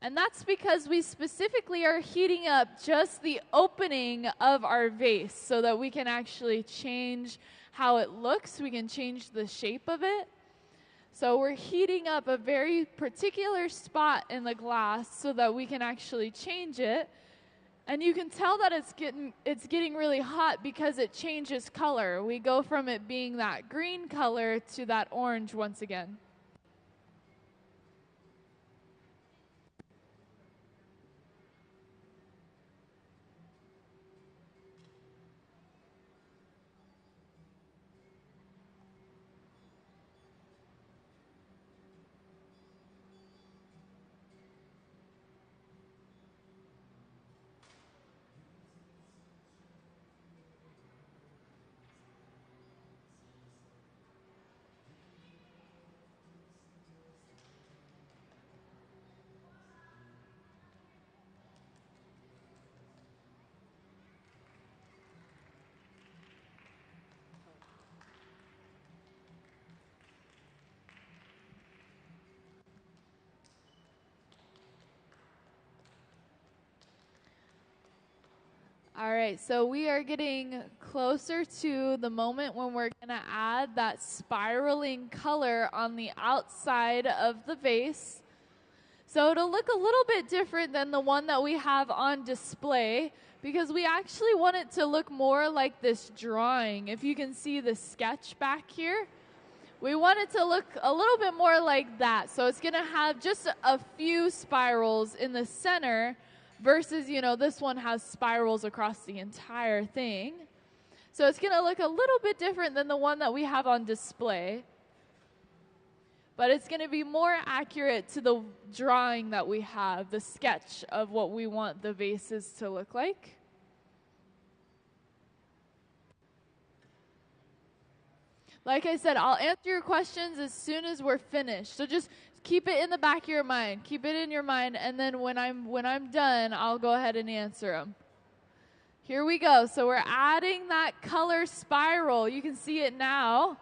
And that's because we specifically are heating up just the opening of our vase so that we can actually change how it looks. We can change the shape of it. So we're heating up a very particular spot in the glass so that we can actually change it. And you can tell that it's getting really hot because it changes color. We go from it being that green color to that orange once again. All right, so we are getting closer to the moment when we're going to add that spiraling color on the outside of the vase. So it'll look a little bit different than the one that we have on display because we actually want it to look more like this drawing. If you can see the sketch back here, we want it to look a little bit more like that. So it's going to have just a few spirals in the center versus, this one has spirals across the entire thing. So it's going to look a little bit different than the one that we have on display. But it's going to be more accurate to the drawing that we have, the sketch of what we want the vases to look like. Like I said, I'll answer your questions as soon as we're finished. So just keep it in the back of your mind. Keep it in your mind, and then when I'm done, I'll go ahead and answer them. Here we go. So we're adding that color spiral. You can see it now,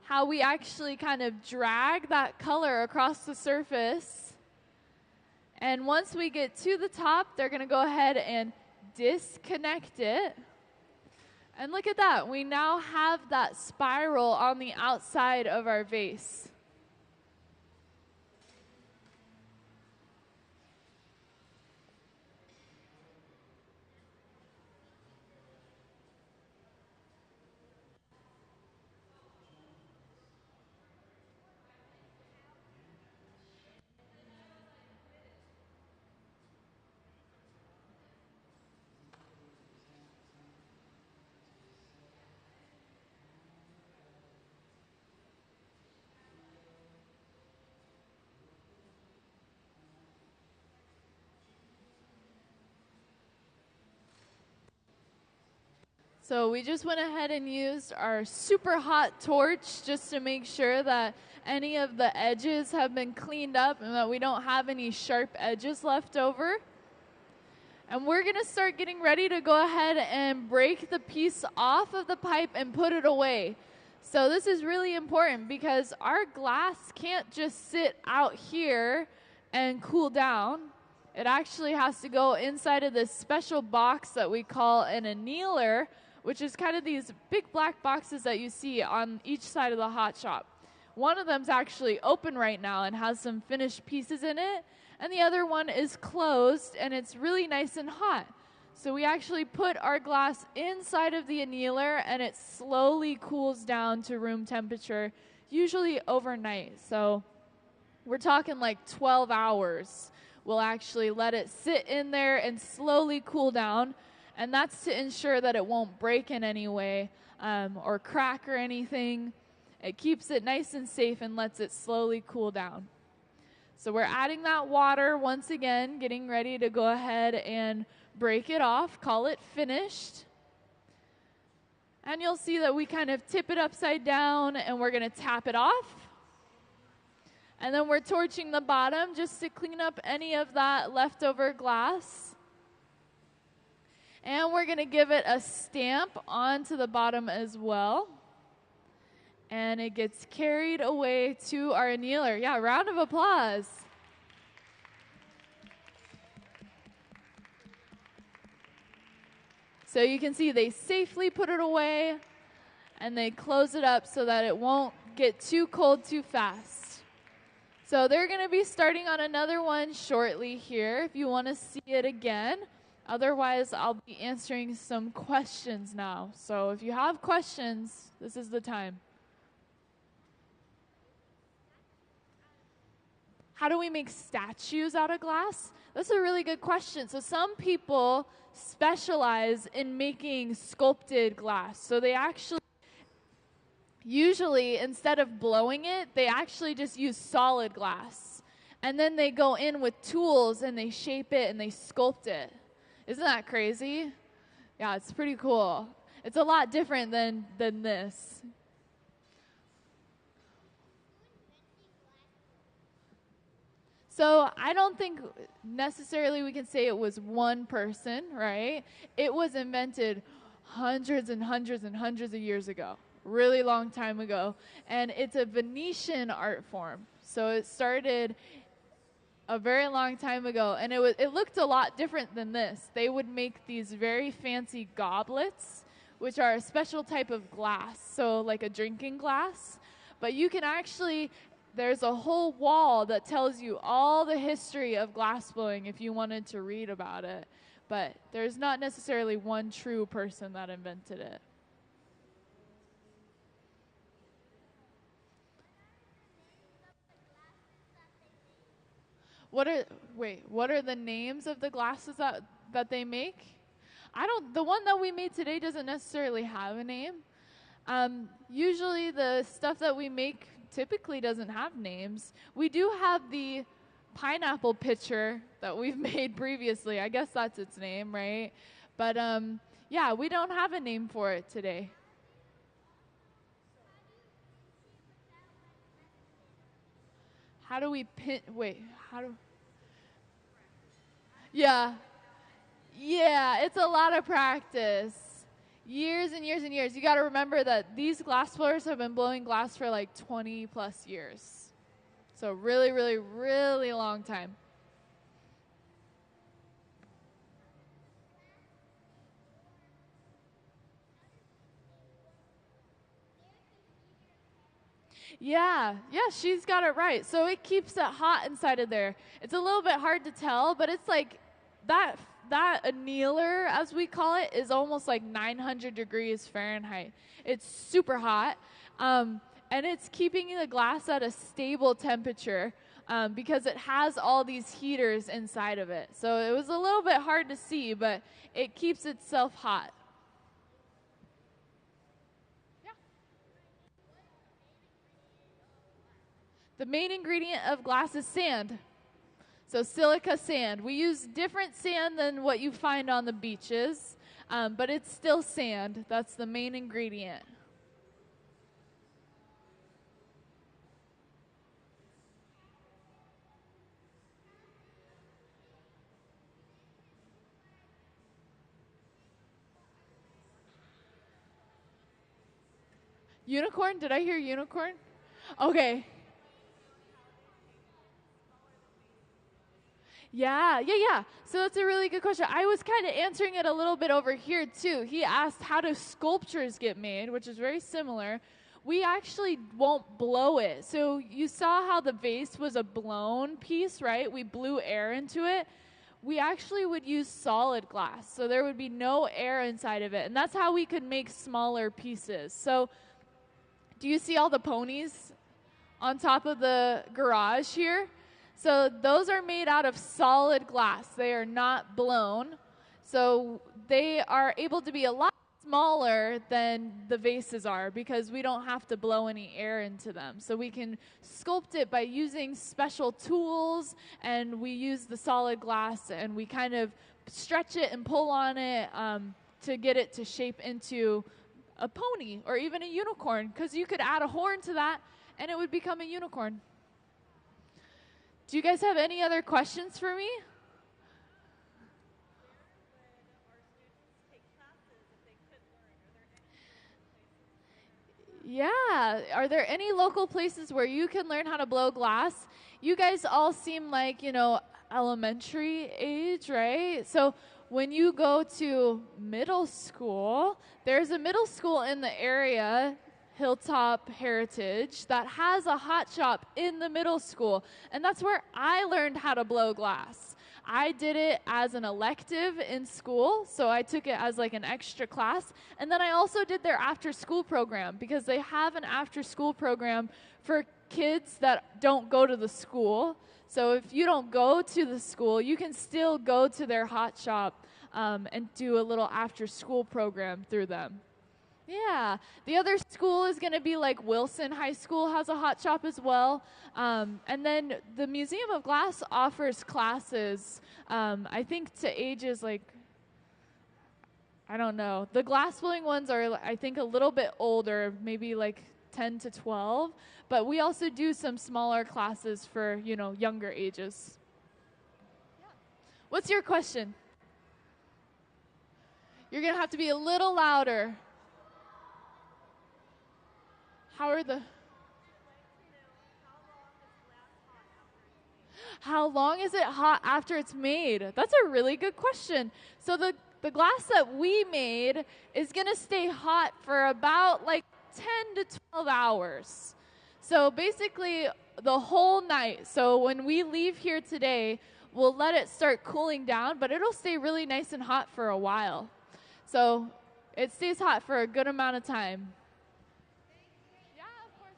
how we actually kind of drag that color across the surface. And once we get to the top, they're going to go ahead and disconnect it. And look at that. We now have that spiral on the outside of our vase. So we just went ahead and used our super hot torch just to make sure that any of the edges have been cleaned up and that we don't have any sharp edges left over. And we're going to start getting ready to go ahead and break the piece off of the pipe and put it away. So this is really important because our glass can't just sit out here and cool down. It actually has to go inside of this special box that we call an annealer, which is kind of these big black boxes that you see on each side of the hot shop. One of them's actually open right now and has some finished pieces in it, and the other one is closed, and it's really nice and hot. So we actually put our glass inside of the annealer, and it slowly cools down to room temperature, usually overnight. So we're talking like 12 hours. We'll actually let it sit in there and slowly cool down. And that's to ensure that it won't break in any way or crack or anything. It keeps it nice and safe and lets it slowly cool down. So we're adding that water once again, getting ready to go ahead and break it off, call it finished. And you'll see that we kind of tip it upside down and we're going to tap it off. And then we're torching the bottom just to clean up any of that leftover glass. And we're going to give it a stamp onto the bottom as well. And it gets carried away to our annealer. Yeah, round of applause. So you can see they safely put it away and they close it up so that it won't get too cold too fast. So they're going to be starting on another one shortly here if you want to see it again. Otherwise, I'll be answering some questions now. So if you have questions, this is the time. How do we make statues out of glass? That's a really good question. So some people specialize in making sculpted glass. So they actually, usually instead of blowing it, they actually just use solid glass. And then they go in with tools and they shape it and they sculpt it. Isn't that crazy? Yeah, it's pretty cool. It's a lot different than this. So I don't think necessarily we can say it was one person, right? It was invented hundreds and hundreds and hundreds of years ago, really long time ago. And it's a Venetian art form. So it started a very long time ago, and it looked a lot different than this. They would make these very fancy goblets, which are a special type of glass, so like a drinking glass. But you can actually, there's a whole wall that tells you all the history of glass blowing if you wanted to read about it. But there's not necessarily one true person that invented it. What are the names of the glasses that they make? The one that we made today doesn't necessarily have a name. Usually the stuff that we make typically doesn't have names. We do have the pineapple pitcher that we've made previously. I guess that's its name, right? But yeah, we don't have a name for it today. How do we pin? Wait, how do? Yeah, yeah, it's a lot of practice. Years and years and years. You got to remember that these glass blowers have been blowing glass for like 20 plus years. So really, really, really long time. Yeah, she's got it right. So it keeps it hot inside of there. It's a little bit hard to tell, but it's like that annealer, as we call it, is almost like 900 degrees Fahrenheit. It's super hot, and it's keeping the glass at a stable temperature because it has all these heaters inside of it. So it was a little bit hard to see, but it keeps itself hot. The main ingredient of glass is sand. So silica sand. We use different sand than what you find on the beaches, but it's still sand. That's the main ingredient. Unicorn? Did I hear unicorn? Okay. Yeah. So that's a really good question. I was kind of answering it a little bit over here, too. He asked, how do sculptures get made, which is very similar. We actually won't blow it. So you saw how the vase was a blown piece, right? We blew air into it. We actually would use solid glass. So there would be no air inside of it. And that's how we could make smaller pieces. So do you see all the ponies on top of the garage here? So those are made out of solid glass. They are not blown. So they are able to be a lot smaller than the vases are because we don't have to blow any air into them. So we can sculpt it by using special tools, and we use the solid glass, and we kind of stretch it and pull on it to get it to shape into a pony or even a unicorn, because you could add a horn to that and it would become a unicorn. Do you guys have any other questions for me? Yeah. Are there any local places where you can learn how to blow glass? You guys all seem like, elementary age, right? So when you go to middle school, there's a middle school in the area, Hilltop Heritage, that has a hot shop in the middle school. And that's where I learned how to blow glass. I did it as an elective in school, so I took it as like an extra class. And then I also did their after school program, because they have an after school program for kids that don't go to the school. So if you don't go to the school, you can still go to their hot shop and do a little after school program through them. Yeah. The other school is going to be like Wilson High School has a hot shop as well. And then the Museum of Glass offers classes, I think to ages like, I don't know. The glass blowing ones are, I think, a little bit older, maybe like 10 to 12. But we also do some smaller classes for, younger ages. What's your question? You're going to have to be a little louder. How long is it hot after it's made? That's a really good question. So the glass that we made is going to stay hot for about like 10 to 12 hours. So basically the whole night. So when we leave here today, we'll let it start cooling down, but it'll stay really nice and hot for a while. So it stays hot for a good amount of time. Yeah, of course.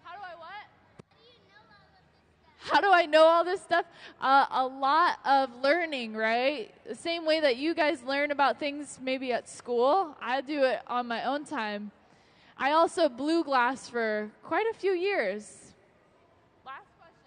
How do I what? How do I know all this stuff? A lot of learning, right? The same way that you guys learn about things maybe at school, I do it on my own time. I also blew glass for quite a few years. Last question.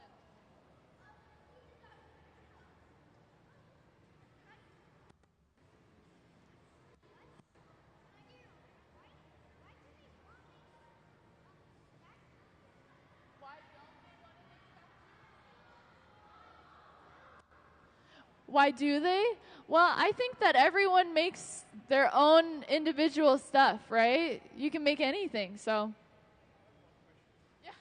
Why do they? Well, I think that everyone makes their own individual stuff, right? You can make anything, so. Yeah.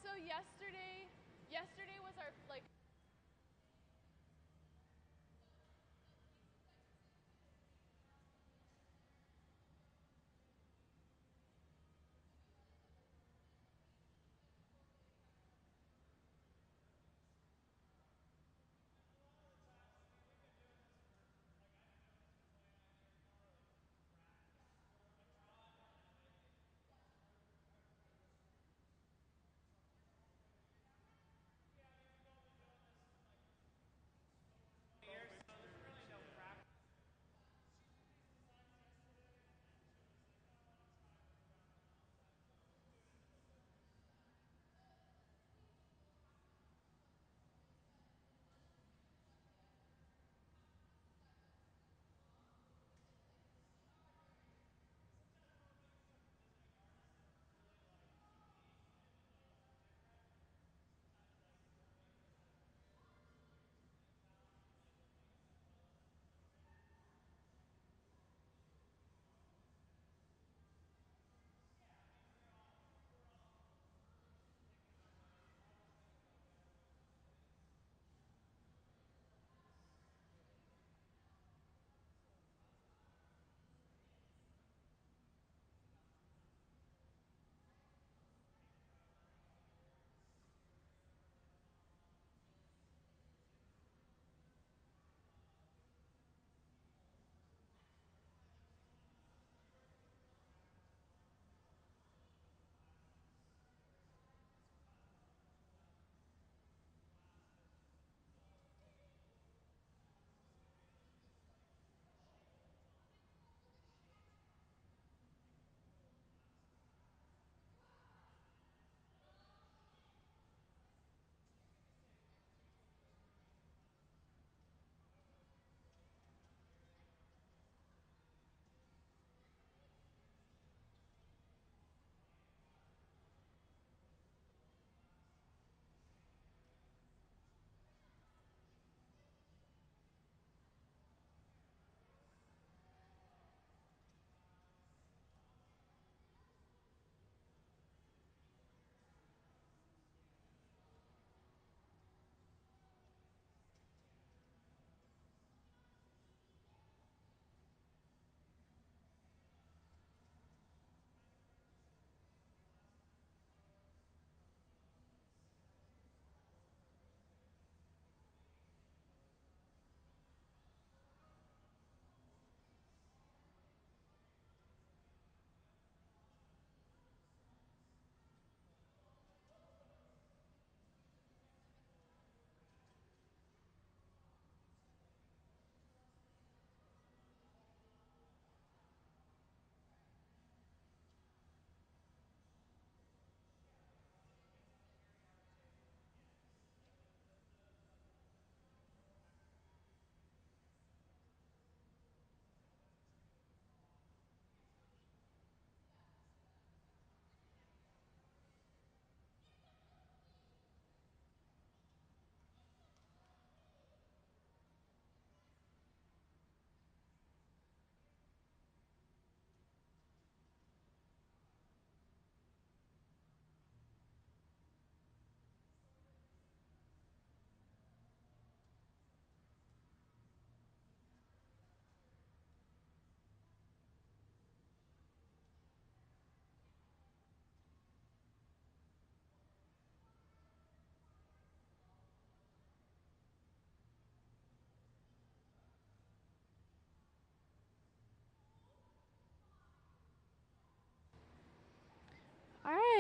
So yesterday was our like.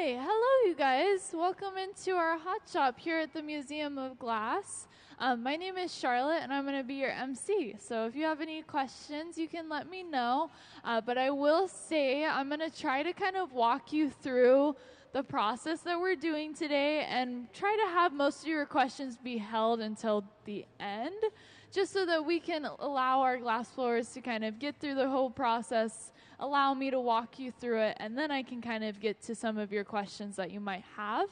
right, hello you guys. Welcome into our hot shop here at the Museum of Glass. My name is Charlotte and I'm going to be your MC. So if you have any questions, you can let me know. But I will say I'm going to try to kind of walk you through the process that we're doing today and try to have most of your questions be held until the end, just so that we can allow our glass blowers to kind of get through the whole process, allow me to walk you through it, and then I can kind of get to some of your questions that you might have.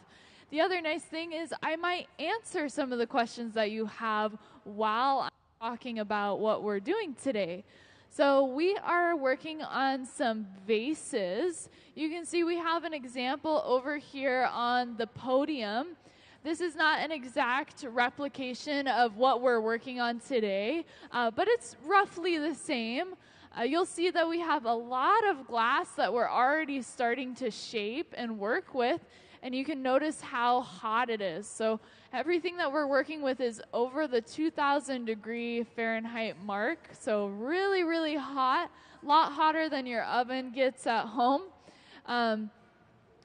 The other nice thing is I might answer some of the questions that you have while I'm talking about what we're doing today. So we are working on some vases. You can see we have an example over here on the podium. This is not an exact replication of what we're working on today, but it's roughly the same. You'll see that we have a lot of glass that we're already starting to shape and work with, and you can notice how hot it is. So everything that we're working with is over the 2,000 degree Fahrenheit mark, so really, really hot, a lot hotter than your oven gets at home.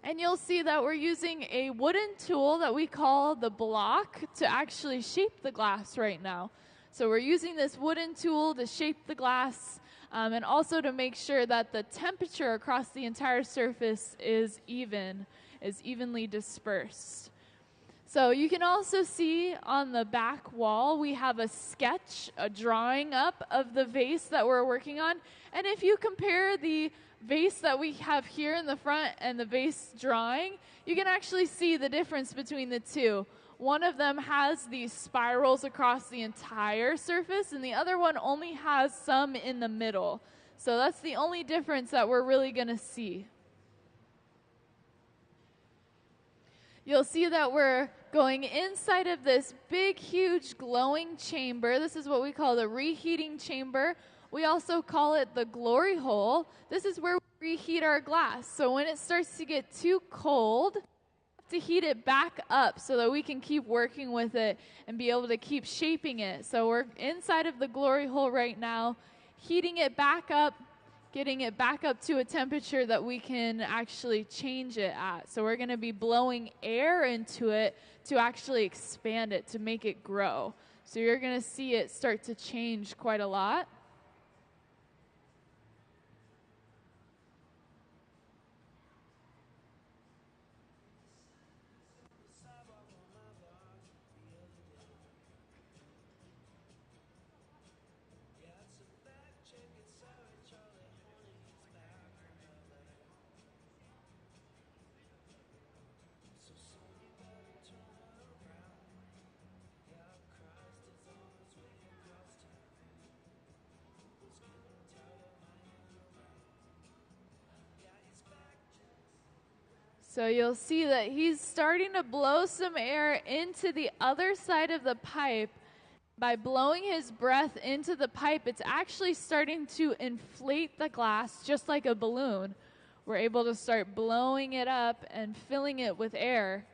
And you'll see that we're using a wooden tool that we call the block to actually shape the glass right now. So we're using this wooden tool to shape the glass and also to make sure that the temperature across the entire surface is evenly dispersed. So you can also see on the back wall we have a sketch, a drawing up of the vase that we're working on. And if you compare the vase that we have here in the front and the vase drawing, you can actually see the difference between the two. One of them has these spirals across the entire surface, and the other one only has some in the middle. So that's the only difference that we're really going to see. You'll see that we're going inside of this big, huge glowing chamber. This is what we call the reheating chamber. We also call it the glory hole. This is where we reheat our glass. So when it starts to get too cold, to heat it back up so that we can keep working with it and be able to keep shaping it. So we're inside of the glory hole right now, heating it back up, getting it back up to a temperature that we can actually change it at. So we're going to be blowing air into it to actually expand it, to make it grow. So you're going to see it start to change quite a lot. So you'll see that he's starting to blow some air into the other side of the pipe. By blowing his breath into the pipe, it's actually starting to inflate the glass just like a balloon. We're able to start blowing it up and filling it with air.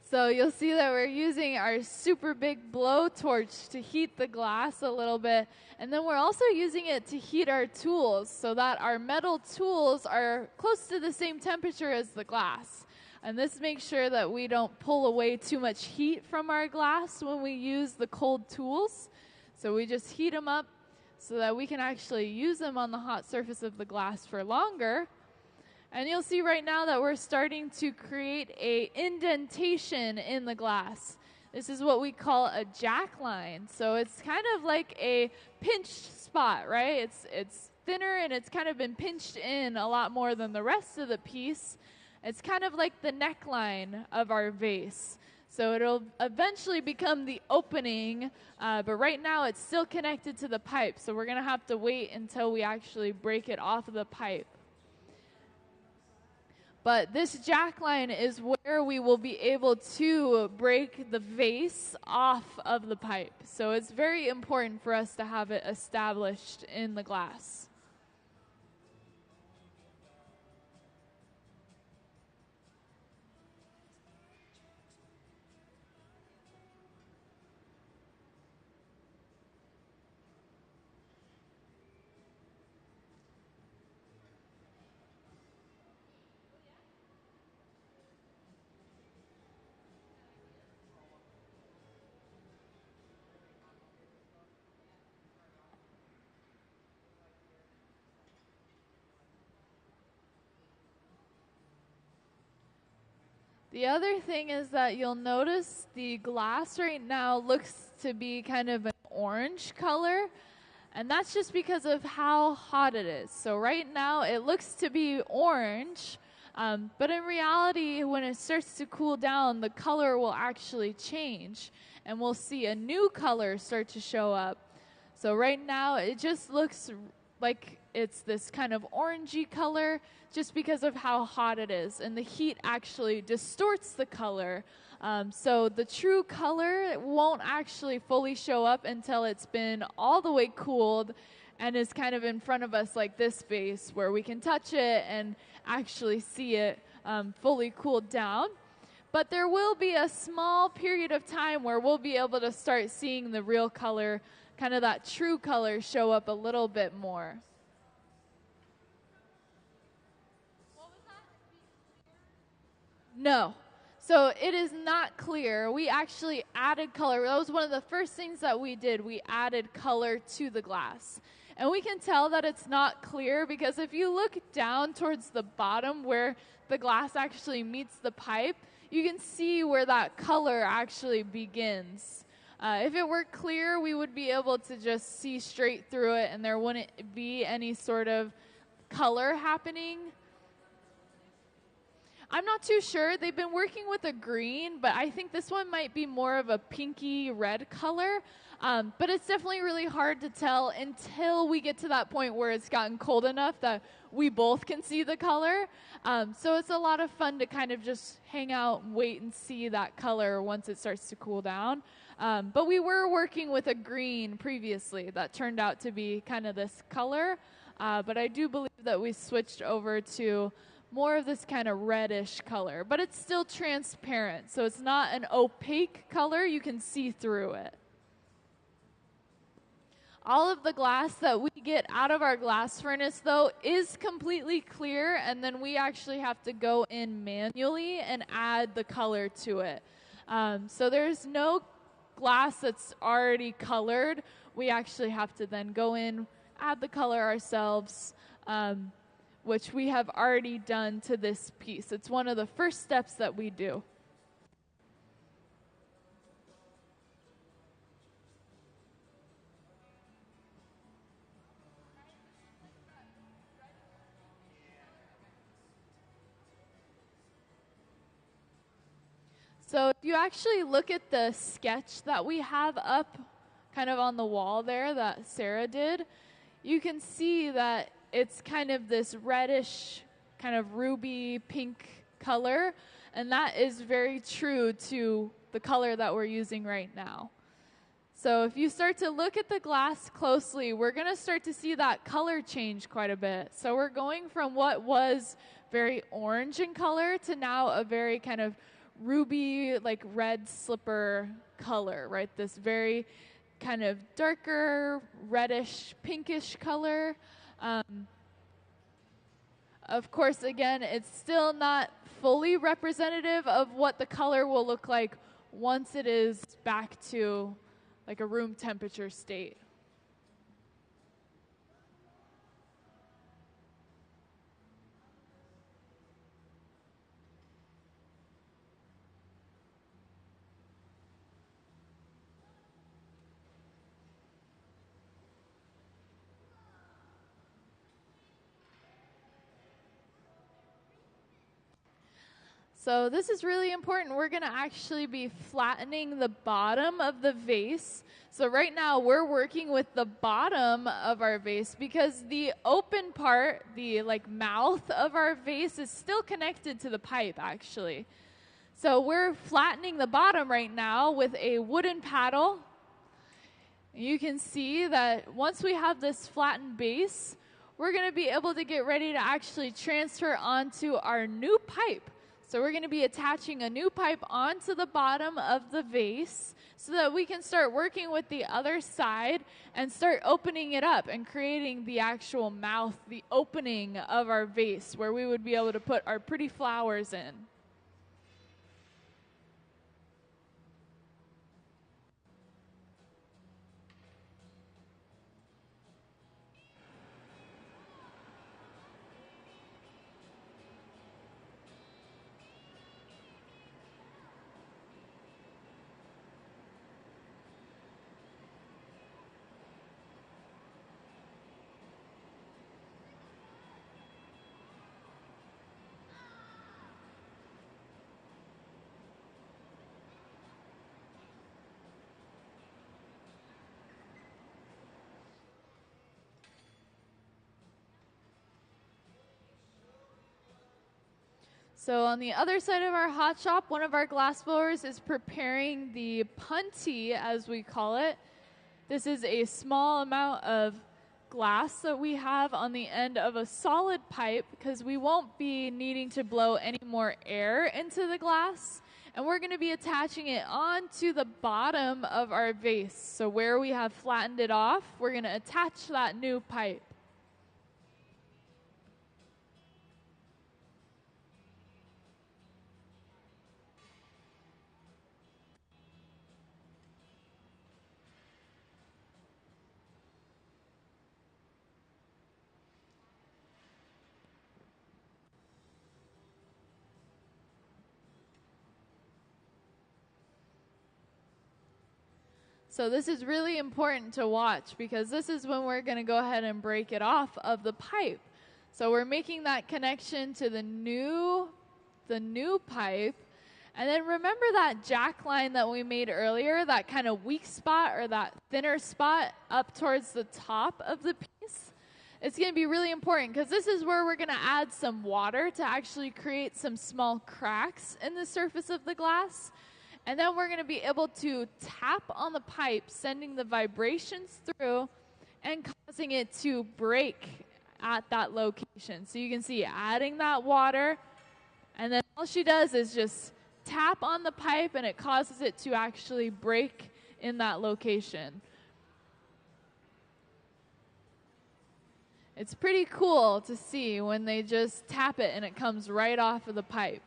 So you'll see that we're using our super big blowtorch to heat the glass a little bit. And then we're also using it to heat our tools so that our metal tools are close to the same temperature as the glass. And this makes sure that we don't pull away too much heat from our glass when we use the cold tools. So we just heat them up so that we can actually use them on the hot surface of the glass for longer. And you'll see right now that we're starting to create a indentation in the glass. This is what we call a jack line. So it's kind of like a pinched spot, right? It's thinner and it's kind of been pinched in a lot more than the rest of the piece. It's kind of like the neckline of our vase. So it'll eventually become the opening, but right now it's still connected to the pipe. So we're going to have to wait until we actually break it off of the pipe. But this jack line is where we will be able to break the vase off of the pipe. So it's very important for us to have it established in the glass. The other thing is that you'll notice the glass right now looks to be kind of an orange color, and that's just because of how hot it is. So right now it looks to be orange, but in reality, when it starts to cool down, the color will actually change, and we'll see a new color start to show up. So right now it just looks like it's this kind of orangey color just because of how hot it is, and the heat actually distorts the color. So the true color won't actually fully show up until it's been all the way cooled and is kind of in front of us like this vase where we can touch it and actually see it fully cooled down. But there will be a small period of time where we'll be able to start seeing the real color, kind of that true color, show up a little bit more. No. So it is not clear. We actually added color. That was one of the first things that we did. We added color to the glass. And we can tell that it's not clear because if you look down towards the bottom where the glass actually meets the pipe, you can see where that color actually begins. If it were clear, we would be able to just see straight through it and there wouldn't be any sort of color happening. I'm not too sure. They've been working with a green, but I think this one might be more of a pinky red color. But it's definitely really hard to tell until we get to that point where it's gotten cold enough that we both can see the color. So it's a lot of fun to kind of just hang out and wait and see that color once it starts to cool down. But we were working with a green previously that turned out to be kind of this color. But I do believe that we switched over to more of this kind of reddish color, but it's still transparent, so it's not an opaque color. You can see through it. All of the glass that we get out of our glass furnace, though, is completely clear, and then we actually have to go in manually and add the color to it. So there's no glass that's already colored. We actually have to then go in, add the color ourselves, which we have already done to this piece. It's one of the first steps that we do. So if you actually look at the sketch that we have up kind of on the wall there that Sarah did, you can see that it's kind of this reddish, kind of ruby pink color, and that is very true to the color that we're using right now. So if you start to look at the glass closely, we're going to start to see that color change quite a bit. So we're going from what was very orange in color to now a very kind of ruby, like red slipper color, right? This very kind of darker, reddish, pinkish color. Of course, again, it's still not fully representative of what the color will look like once it is back to like a room temperature state. So this is really important. We're going to actually be flattening the bottom of the vase. So right now we're working with the bottom of our vase because the open part, the mouth of our vase, is still connected to the pipe actually. So we're flattening the bottom right now with a wooden paddle. You can see that once we have this flattened base, we're going to be able to get ready to actually transfer onto our new pipe. So we're going to be attaching a new pipe onto the bottom of the vase so that we can start working with the other side and start opening it up and creating the actual mouth, the opening of our vase where we would be able to put our pretty flowers in. So on the other side of our hot shop, one of our glass blowers is preparing the punty, as we call it. This is a small amount of glass that we have on the end of a solid pipe because we won't be needing to blow any more air into the glass. And we're going to be attaching it onto the bottom of our vase. So where we have flattened it off, we're going to attach that new pipe. So this is really important to watch because this is when we're going to go ahead and break it off of the pipe. So we're making that connection to the new pipe. And then remember that jack line that we made earlier, that kind of weak spot or that thinner spot up towards the top of the piece? It's going to be really important because this is where we're going to add some water to actually create some small cracks in the surface of the glass. And then we're going to be able to tap on the pipe, sending the vibrations through and causing it to break at that location. So you can see adding that water, and then all she does is just tap on the pipe, and it causes it to actually break in that location. It's pretty cool to see when they just tap it and it comes right off of the pipe.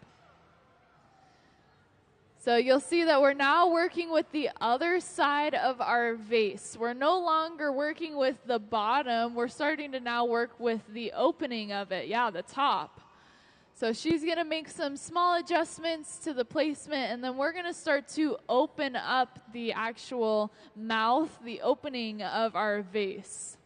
So you'll see that we're now working with the other side of our vase. We're no longer working with the bottom. We're starting to now work with the opening of it. Yeah, the top. So she's going to make some small adjustments to the placement, and then we're going to start to open up the actual mouth, the opening of our vase.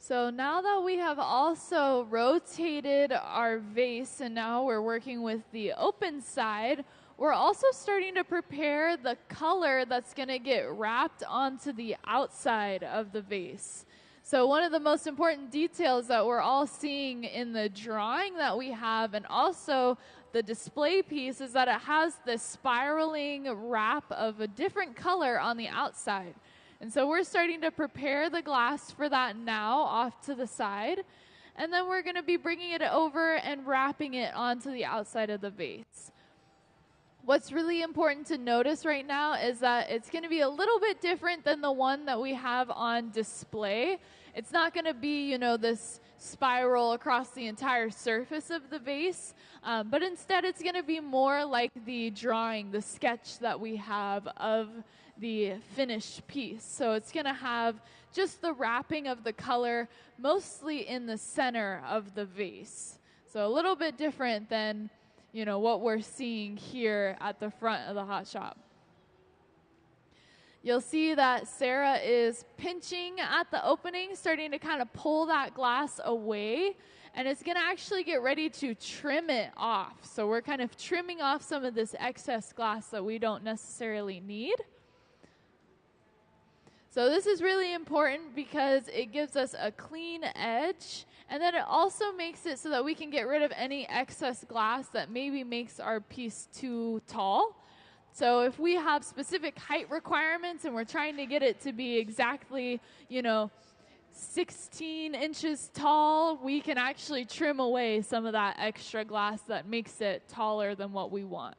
So now that we have also rotated our vase and now we're working with the open side, we're also starting to prepare the color that's going to get wrapped onto the outside of the vase. So one of the most important details that we're all seeing in the drawing that we have and also the display piece is that it has this spiraling wrap of a different color on the outside. And so we're starting to prepare the glass for that now off to the side. And then we're going to be bringing it over and wrapping it onto the outside of the vase. What's really important to notice right now is that it's going to be a little bit different than the one that we have on display. It's not going to be, this spiral across the entire surface of the vase, but instead it's going to be more like the drawing, the sketch that we have of the finished piece. So it's going to have just the wrapping of the color mostly in the center of the vase. So a little bit different than what we're seeing here at the front of the hot shop. You'll see that Sarah is pinching at the opening, starting to kind of pull that glass away, and it's going to actually get ready to trim it off. So we're kind of trimming off some of this excess glass that we don't necessarily need. So this is really important because it gives us a clean edge, and then it also makes it so that we can get rid of any excess glass that maybe makes our piece too tall. So if we have specific height requirements and we're trying to get it to be exactly, 16 inches tall, we can actually trim away some of that extra glass that makes it taller than what we want.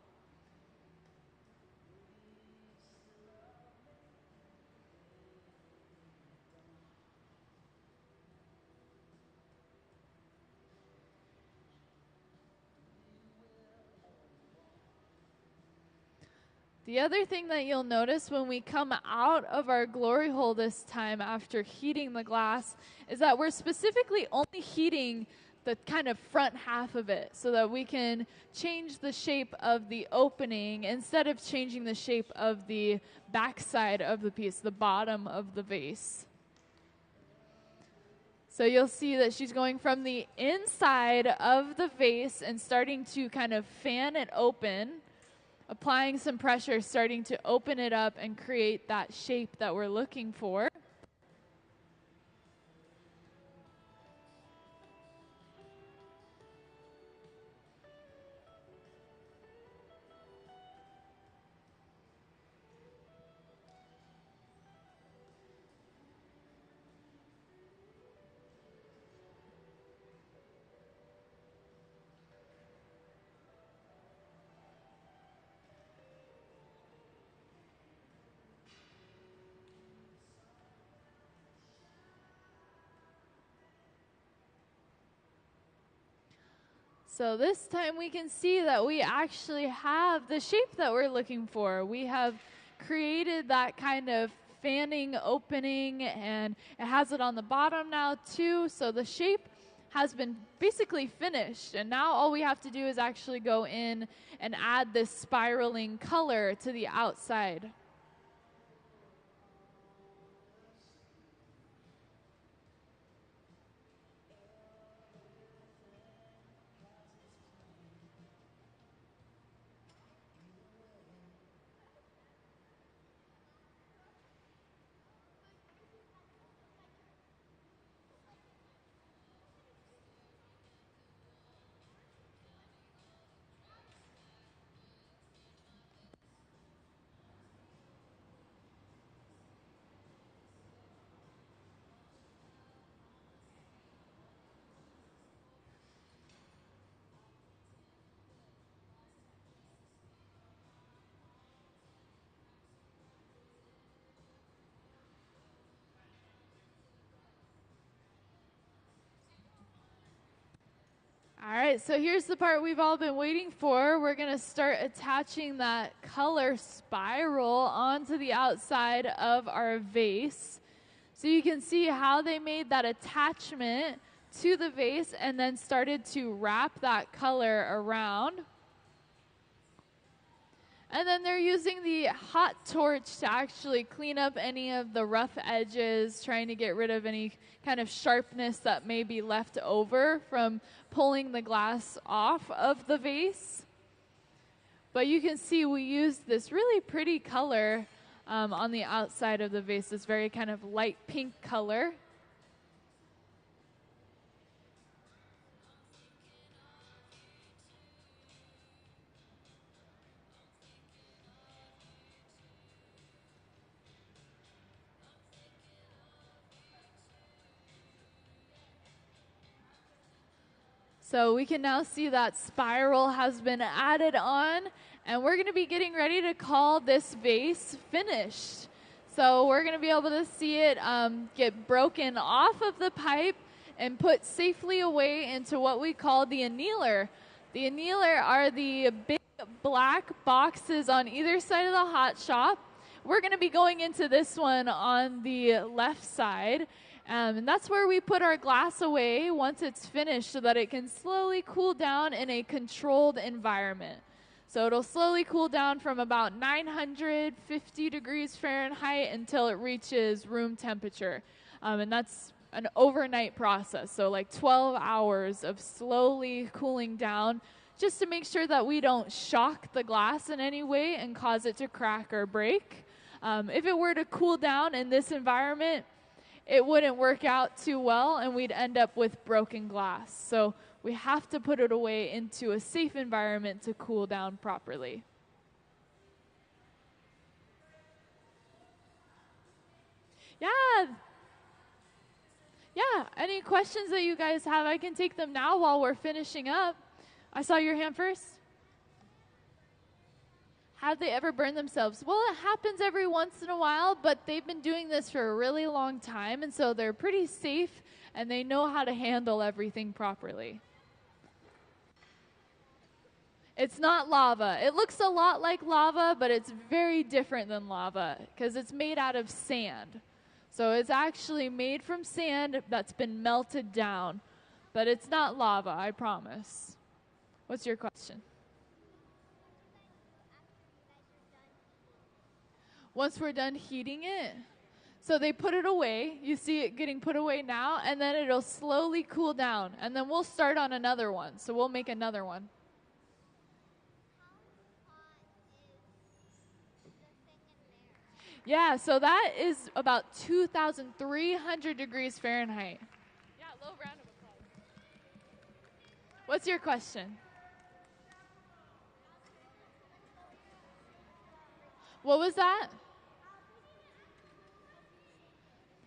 The other thing that you'll notice when we come out of our glory hole this time after heating the glass is that we're specifically only heating the kind of front half of it so that we can change the shape of the opening instead of changing the shape of the backside of the piece, the bottom of the vase. So you'll see that she's going from the inside of the vase and starting to kind of fan it open, applying some pressure, starting to open it up and create that shape that we're looking for. So this time we can see that we actually have the shape that we're looking for. We have created that kind of fanning opening, and it has it on the bottom now too. So the shape has been basically finished, and now all we have to do is actually go in and add this spiraling color to the outside. All right, so here's the part we've all been waiting for. We're going to start attaching that color spiral onto the outside of our vase. So you can see how they made that attachment to the vase and then started to wrap that color around. And then they're using the hot torch to actually clean up any of the rough edges, trying to get rid of any kind of sharpness that may be left over from pulling the glass off of the vase. But you can see we used this really pretty color on the outside of the vase, this very kind of light pink color. So we can now see that spiral has been added on, and we're going to be getting ready to call this vase finished. So we're going to be able to see it get broken off of the pipe and put safely away into what we call the annealer. The annealer are the big black boxes on either side of the hot shop. We're going to be going into this one on the left side. And that's where we put our glass away once it's finished so that it can slowly cool down in a controlled environment. So it'll slowly cool down from about 950 degrees Fahrenheit until it reaches room temperature. And that's an overnight process, so like 12 hours of slowly cooling down just to make sure that we don't shock the glass in any way and cause it to crack or break. If it were to cool down in this environment, it wouldn't work out too well, and we'd end up with broken glass. So we have to put it away into a safe environment to cool down properly. Yeah, any questions that you guys have, I can take them now while we're finishing up. I saw your hand first. Have they ever burned themselves? Well, it happens every once in a while, but they've been doing this for a really long time, and so they're pretty safe, and they know how to handle everything properly. It's not lava. It looks a lot like lava, but it's very different than lava because it's made out of sand. So it's actually made from sand that's been melted down, but it's not lava, I promise. What's your question? Once we're done heating it, so they put it away. You see it getting put away now, and then it'll slowly cool down, and then we'll start on another one. So we'll make another one. Yeah, so that is about 2,300 degrees Fahrenheit. Yeah, low round of applause. What's your question? What was that?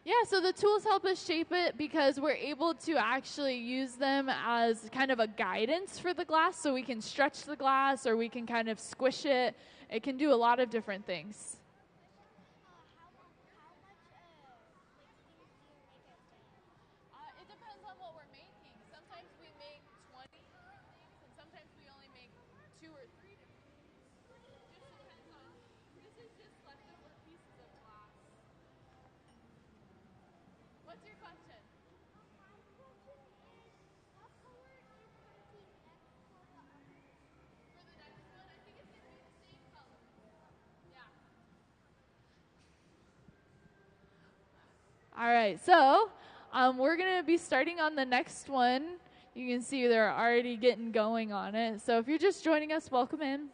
Yeah, so the tools help us shape it because we're able to actually use them as kind of a guidance for the glass, so we can stretch the glass or we can kind of squish it. It can do a lot of different things. It depends on what we're making. Sometimes we make 20 different things, and sometimes we only make 2 or 3 different things. Just depends on. This is just leftover pieces of glass. What's your question? My question is, what color is the next for the next one? I think it's going to be the same color. Yeah. All right, so we're going to be starting on the next one. You can see they're already getting going on it. So if you're just joining us, welcome in.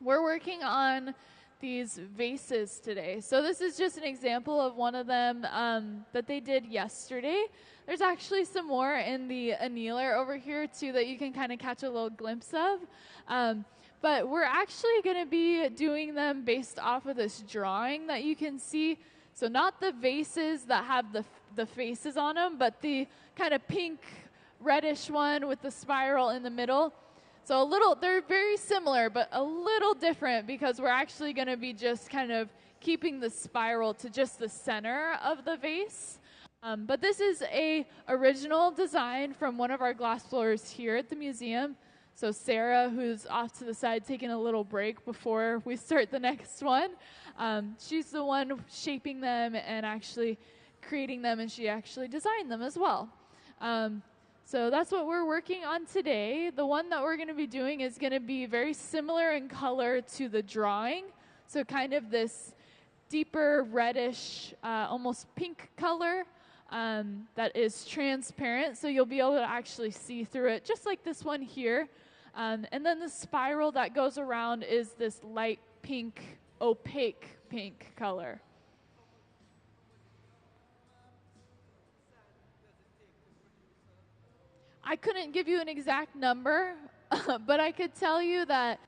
We're working on these vases today. So this is just an example of one of them that they did yesterday. There's actually some more in the annealer over here too that you can kind of catch a little glimpse of. But we're actually going to be doing them based off of this drawing that you can see. So not the vases that have the faces on them, but the kind of pink reddish one with the spiral in the middle. So they're very similar, but a little different because we're actually going to be just kind of keeping the spiral to just the center of the vase. But this is a original design from one of our glass blowers here at the museum. So Sarah, who's off to the side taking a little break before we start the next one, she's the one shaping them and actually creating them, and she actually designed them as well. So that's what we're working on today. The one that we're going to be doing is going to be very similar in color to the drawing. So kind of this deeper reddish, almost pink color that is transparent. So you'll be able to actually see through it, just like this one here. And then the spiral that goes around is this light pink, opaque pink color. I couldn't give you an exact number, but I could tell you that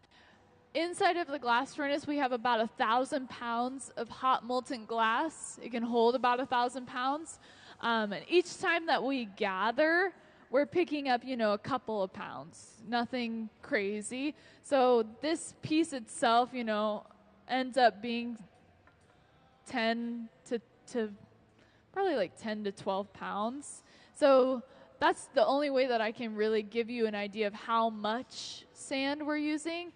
inside of the glass furnace, we have about 1,000 pounds of hot molten glass. It can hold about 1,000 pounds. And each time that we gather, we're picking up, a couple of pounds, nothing crazy. So this piece itself, ends up being 10 to probably like 10 to 12 pounds. So that's the only way that I can really give you an idea of how much sand we're using,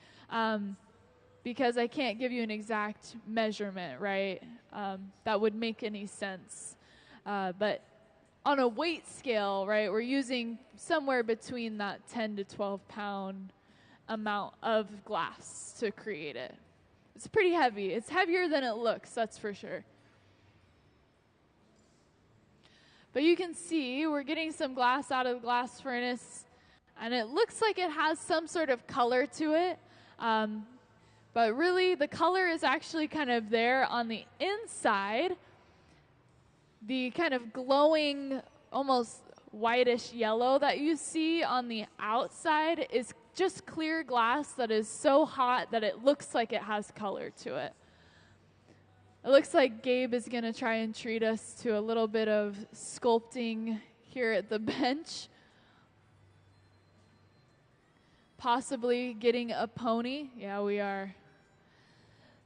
because I can't give you an exact measurement, right? That would make any sense. But on a weight scale, right, we're using somewhere between that 10 to 12 pound amount of glass to create it. It's pretty heavy. It's heavier than it looks, that's for sure. But you can see we're getting some glass out of the glass furnace, and it looks like it has some sort of color to it. But really, the color is actually kind of there on the inside. The kind of glowing, almost whitish yellow that you see on the outside is just clear glass that is so hot that it looks like it has color to it. It looks like Gabe is going to try and treat us to a little bit of sculpting here at the bench. Possibly getting a pony. Yeah, we are.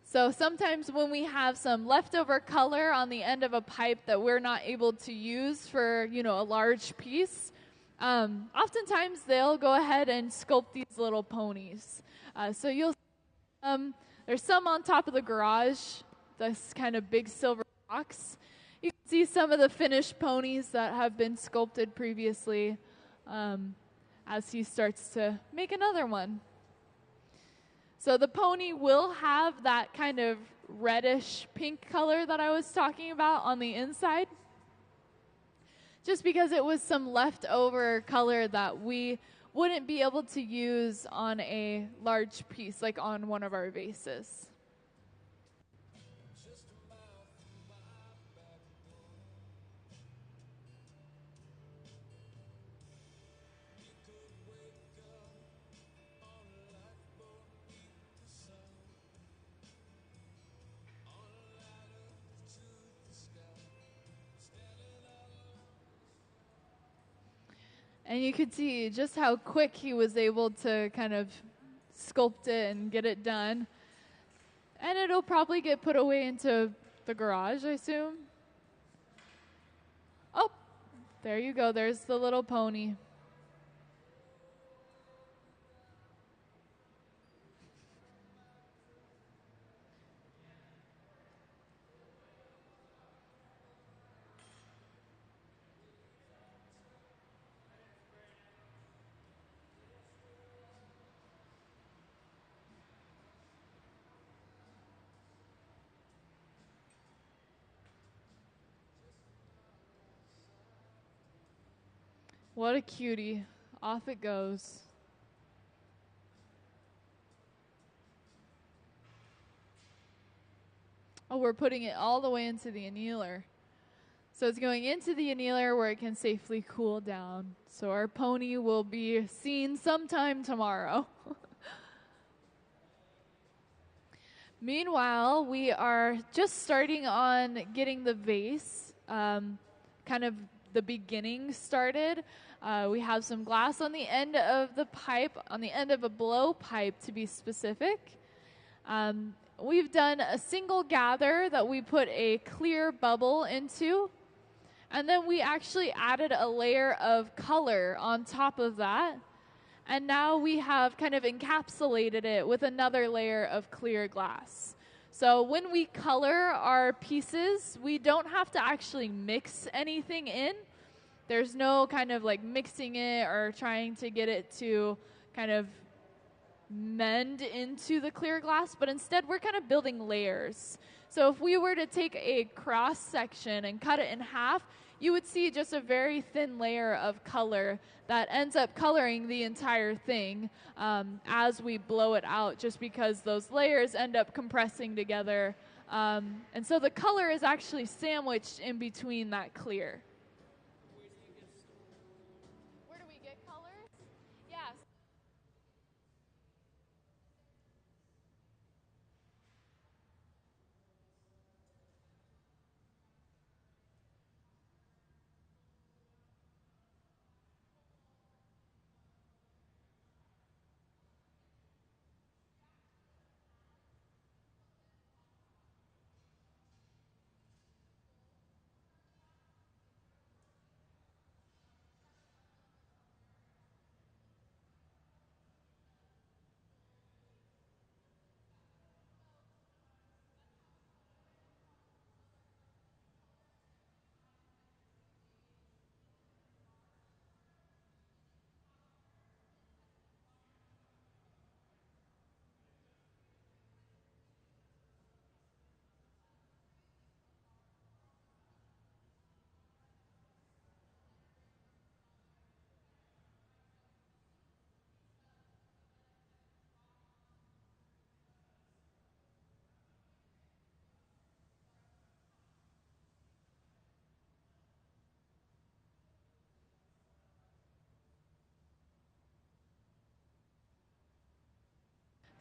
So sometimes when we have some leftover color on the end of a pipe that we're not able to use for, a large piece, oftentimes they'll go ahead and sculpt these little ponies. So you'll there's some on top of the garage, this kind of big silver box. You can see some of the finished ponies that have been sculpted previously, as he starts to make another one. So the pony will have that kind of reddish pink color that I was talking about on the inside, just because it was some leftover color that we wouldn't be able to use on a large piece, like on one of our vases. And you could see just how quick he was able to kind of sculpt it and get it done. And it'll probably get put away into the garage, I assume. Oh, there you go. There's the little pony. What a cutie. Off it goes. Oh, we're putting it all the way into the annealer. So it's going into the annealer where it can safely cool down. So our pony will be seen sometime tomorrow. Meanwhile, we are just starting on getting the vase, kind of the beginning started. We have some glass on the end of the pipe, on the end of a blowpipe to be specific. We've done a single gather that we put a clear bubble into, and then we actually added a layer of color on top of that. And now we have kind of encapsulated it with another layer of clear glass. So when we color our pieces, we don't have to actually mix anything in. There's no kind of like mixing it or trying to get it to kind of mend into the clear glass, but instead we're kind of building layers. So if we were to take a cross section and cut it in half, you would see just a very thin layer of color that ends up coloring the entire thing as we blow it out, just because those layers end up compressing together. And so the color is actually sandwiched in between that clear. Where do we get colors? Yes.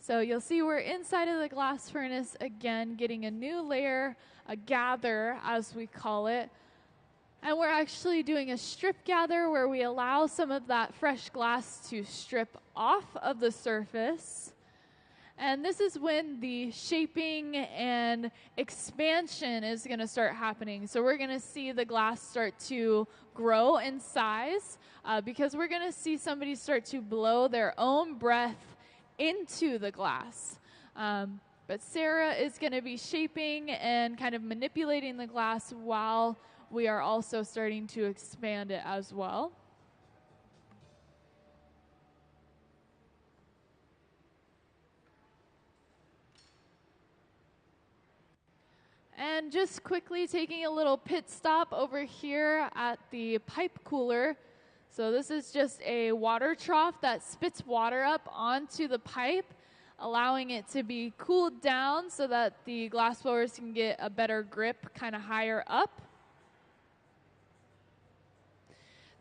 So you'll see we're inside of the glass furnace again, getting a new layer, a gather as we call it. And we're actually doing a strip gather where we allow some of that fresh glass to strip off of the surface. And this is when the shaping and expansion is going to start happening. So we're going to see the glass start to grow in size because we're going to see somebody start to blow their own breath into the glass. But Sarah is going to be shaping and kind of manipulating the glass while we are also starting to expand it as well. And just quickly taking a little pit stop over here at the pipe cooler. So this is just a water trough that spits water up onto the pipe, allowing it to be cooled down so that the glass blowers can get a better grip kind of higher up.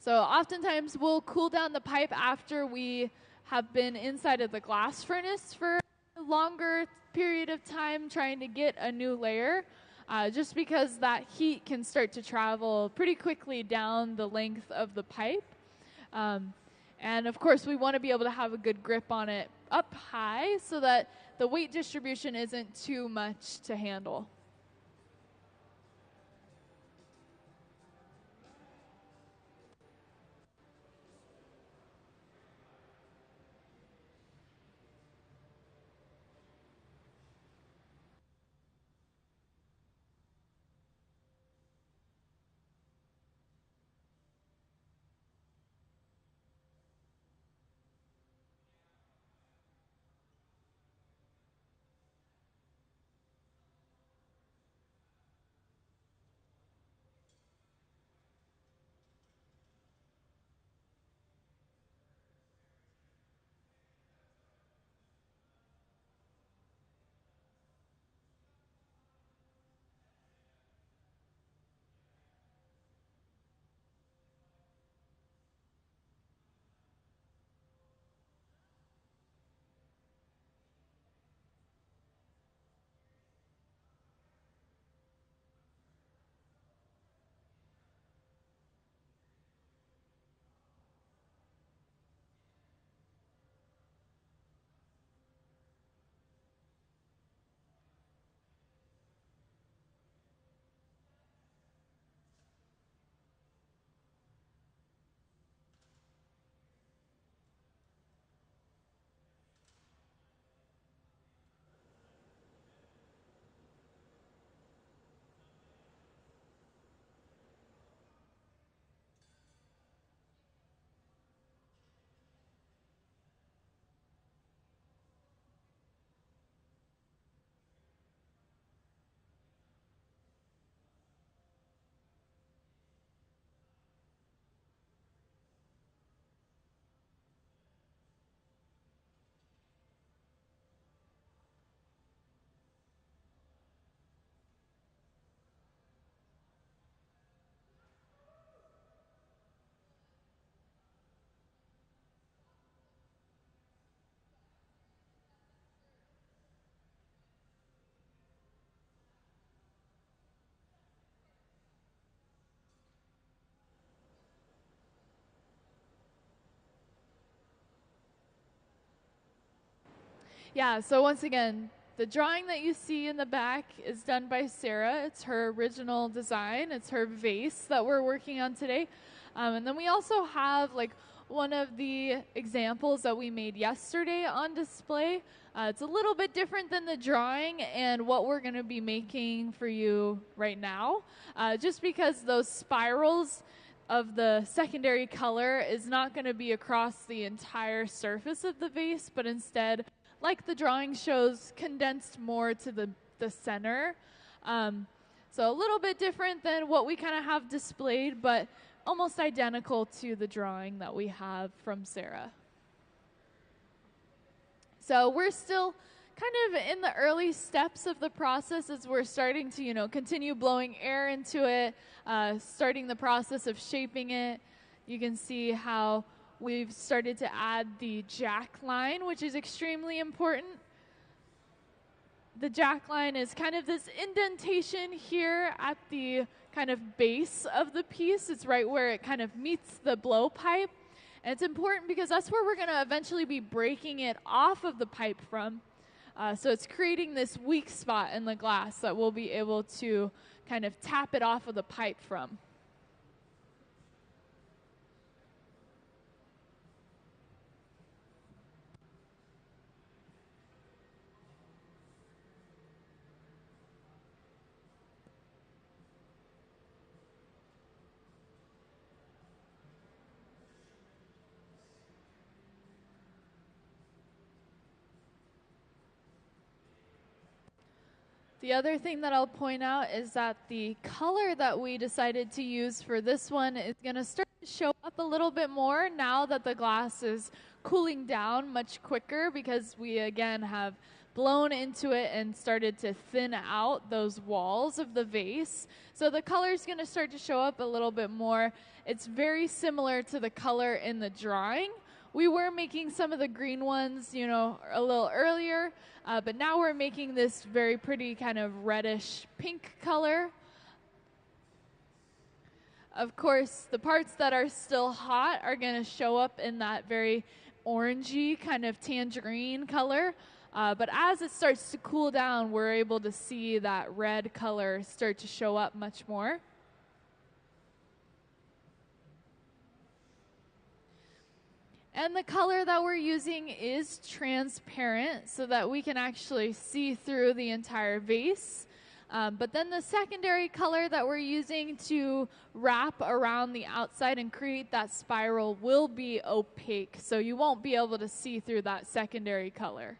So oftentimes we'll cool down the pipe after we have been inside of the glass furnace for a longer period of time trying to get a new layer, just because that heat can start to travel pretty quickly down the length of the pipe. And of course we want to be able to have a good grip on it up high so that the weight distribution isn't too much to handle. Yeah, so once again, the drawing that you see in the back is done by Sarah. It's her original design. It's her vase that we're working on today. And then we also have like one of the examples that we made yesterday on display. It's a little bit different than the drawing and what we're going to be making for you right now, just because those spirals of the secondary color is not going to be across the entire surface of the vase, but instead, like the drawing shows, condensed more to the center. So a little bit different than what we kind of have displayed, but almost identical to the drawing that we have from Sarah. So we're still kind of in the early steps of the process as we're starting to, continue blowing air into it, starting the process of shaping it. You can see how we've started to add the jack line, which is extremely important. the jack line is kind of this indentation here at the kind of base of the piece. It's right where it kind of meets the blowpipe. And it's important because that's where we're going to eventually be breaking it off of the pipe from. So it's creating this weak spot in the glass that we'll be able to kind of tap it off of the pipe from. The other thing that I'll point out is that the color that we decided to use for this one is going to start to show up a little bit more now that the glass is cooling down much quicker, because we again have blown into it and started to thin out those walls of the vase. So the color is going to start to show up a little bit more. It's very similar to the color in the drawing. We were making some of the green ones, a little earlier, but now we're making this very pretty kind of reddish pink color. Of course, the parts that are still hot are going to show up in that very orangey kind of tangerine color. But as it starts to cool down, we're able to see that red color start to show up much more. And the color that we're using is transparent so that we can actually see through the entire vase. But then the secondary color that we're using to wrap around the outside and create that spiral will be opaque, so you won't be able to see through that secondary color.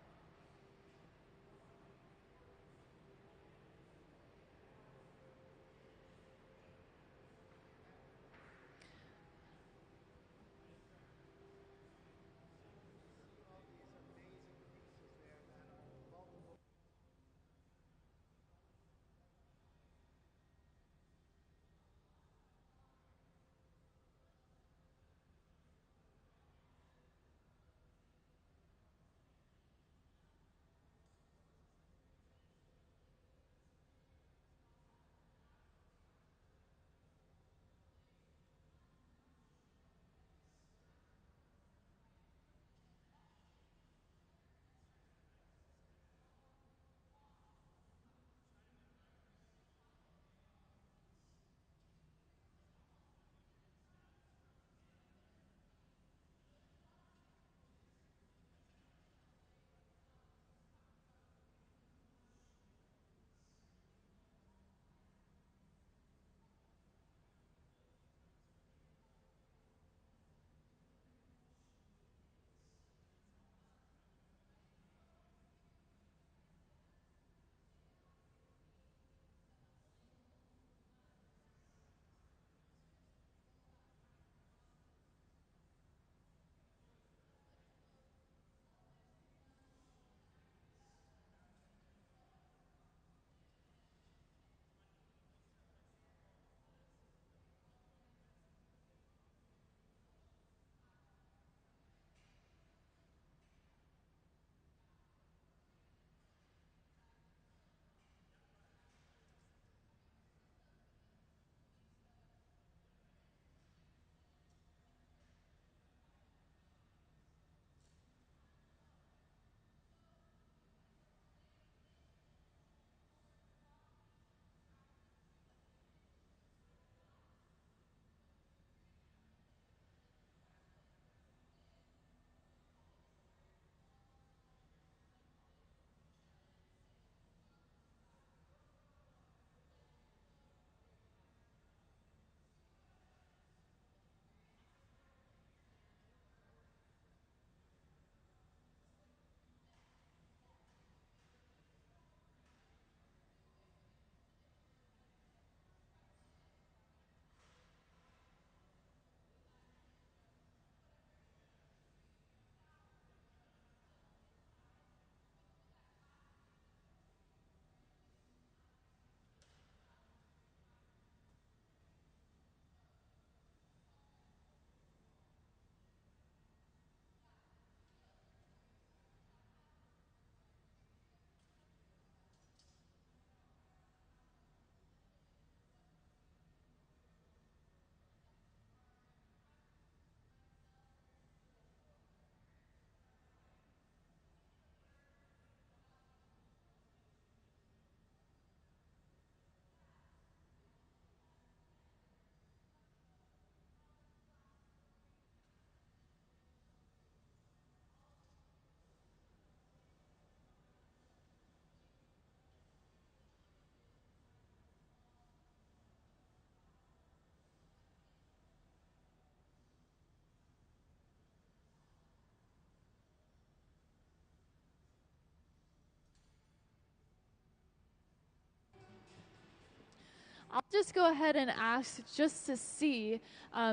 I'll just go ahead and ask just to see,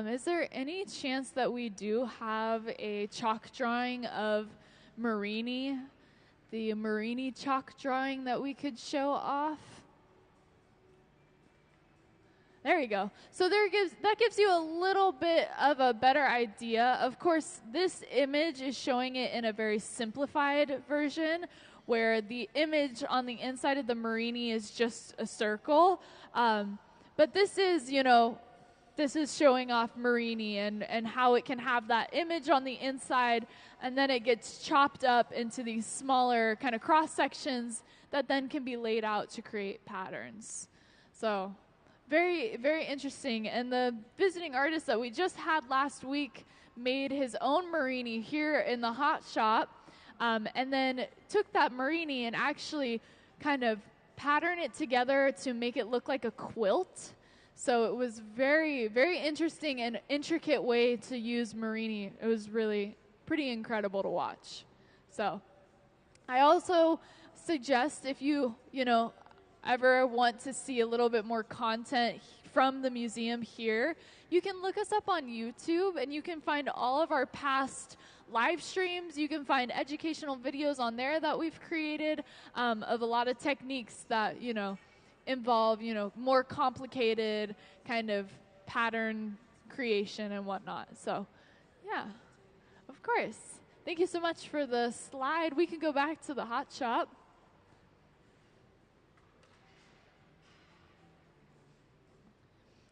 is there any chance that we do have a chalk drawing of Marini, the Marini chalk drawing that we could show off? There you go. So that gives you a little bit of a better idea. Of course, this image is showing it in a very simplified version, where the image on the inside of the Marini is just a circle. But this is, this is showing off Marini and how it can have that image on the inside, and then it gets chopped up into these smaller kind of cross sections that then can be laid out to create patterns. So very, very interesting. And the visiting artist that we just had last week made his own Marini here in the hot shop, and then took that Marini and actually kind of patterned it together to make it look like a quilt. So it was very, very interesting and intricate way to use Marini. It was really pretty incredible to watch. So I also suggest, if you ever want to see a little bit more content from the museum here, you can look us up on YouTube and you can find all of our past live streams. You can find educational videos on there that we've created, of a lot of techniques that, involve, more complicated kind of pattern creation and whatnot. So, yeah, of course. Thank you so much for the slide. We can go back to the hot shop.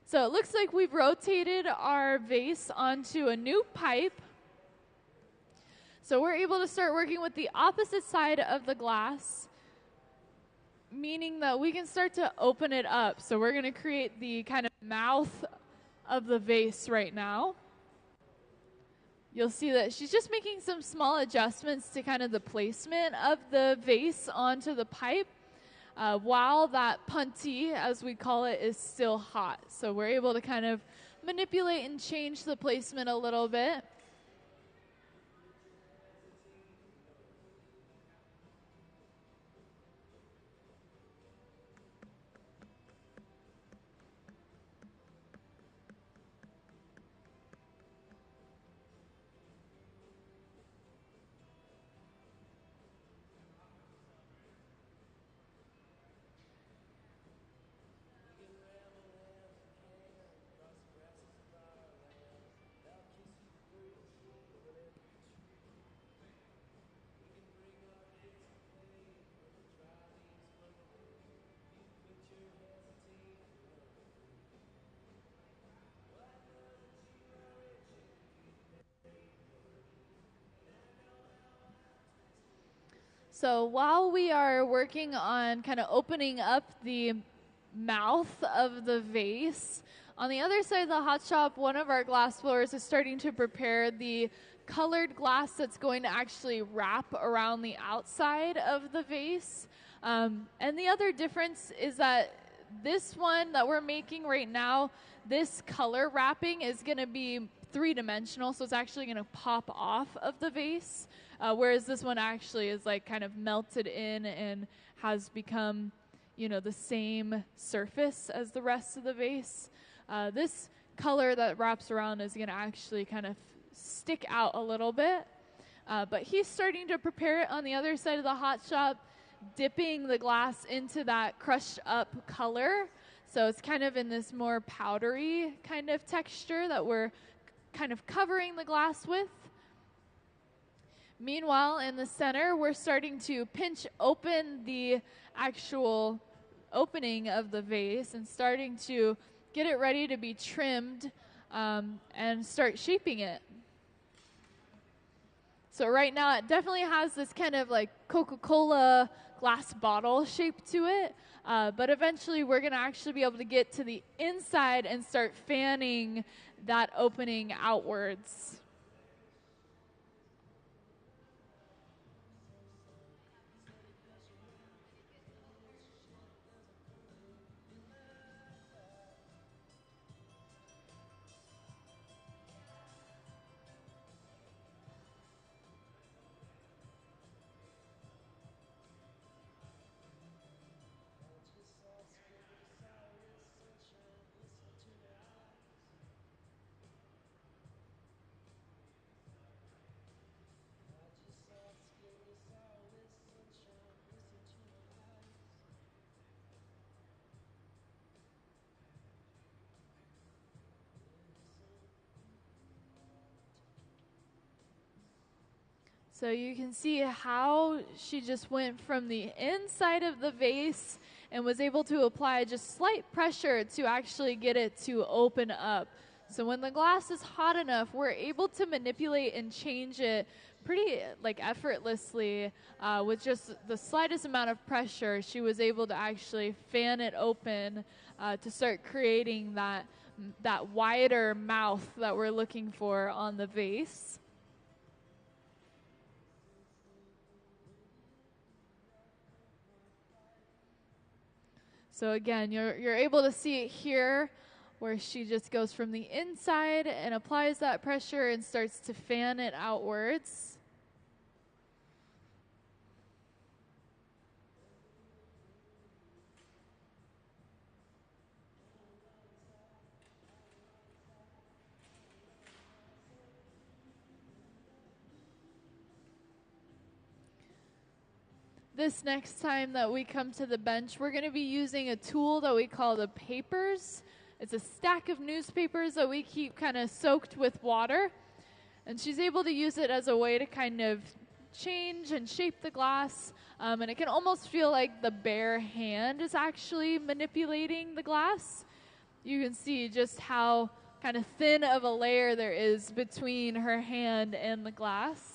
So it looks like we've rotated our vase onto a new pipe. So we're able to start working with the opposite side of the glass, meaning that we can start to open it up. So we're going to create the kind of mouth of the vase right now. You'll see that she's just making some small adjustments to kind of the placement of the vase onto the pipe, while that punty, as we call it, is still hot. So we're able to kind of manipulate and change the placement a little bit. So while we are working on kind of opening up the mouth of the vase, on the other side of the hot shop, one of our glass blowers is starting to prepare the colored glass that's going to actually wrap around the outside of the vase. And the other difference is that this one that we're making right now, this color wrapping is going to be three-dimensional, so it's actually going to pop off of the vase. Whereas this one actually is like kind of melted in and has become, the same surface as the rest of the vase. This color that wraps around is going to actually kind of stick out a little bit. But he's starting to prepare it on the other side of the hot shop, dipping the glass into that crushed up color. So it's kind of in this more powdery kind of texture that we're kind of covering the glass with. Meanwhile, in the center, we're starting to pinch open the actual opening of the vase and starting to get it ready to be trimmed, and start shaping it. So right now, it definitely has this kind of like Coca-Cola glass bottle shape to it, but eventually we're going to actually be able to get to the inside and start fanning that opening outwards. So you can see how she just went from the inside of the vase and was able to apply just slight pressure to actually get it to open up. So when the glass is hot enough, we're able to manipulate and change it pretty effortlessly with just the slightest amount of pressure. She was able to actually fan it open to start creating that wider mouth that we're looking for on the vase. So again, you're able to see it here where she just goes from the inside and applies that pressure and starts to fan it outwards. This next time that we come to the bench, we're going to be using a tool that we call the papers. It's a stack of newspapers that we keep kind of soaked with water. And she's able to use it as a way to kind of change and shape the glass. And it can almost feel like the bare hand is actually manipulating the glass. You can see just how kind of thin of a layer there is between her hand and the glass.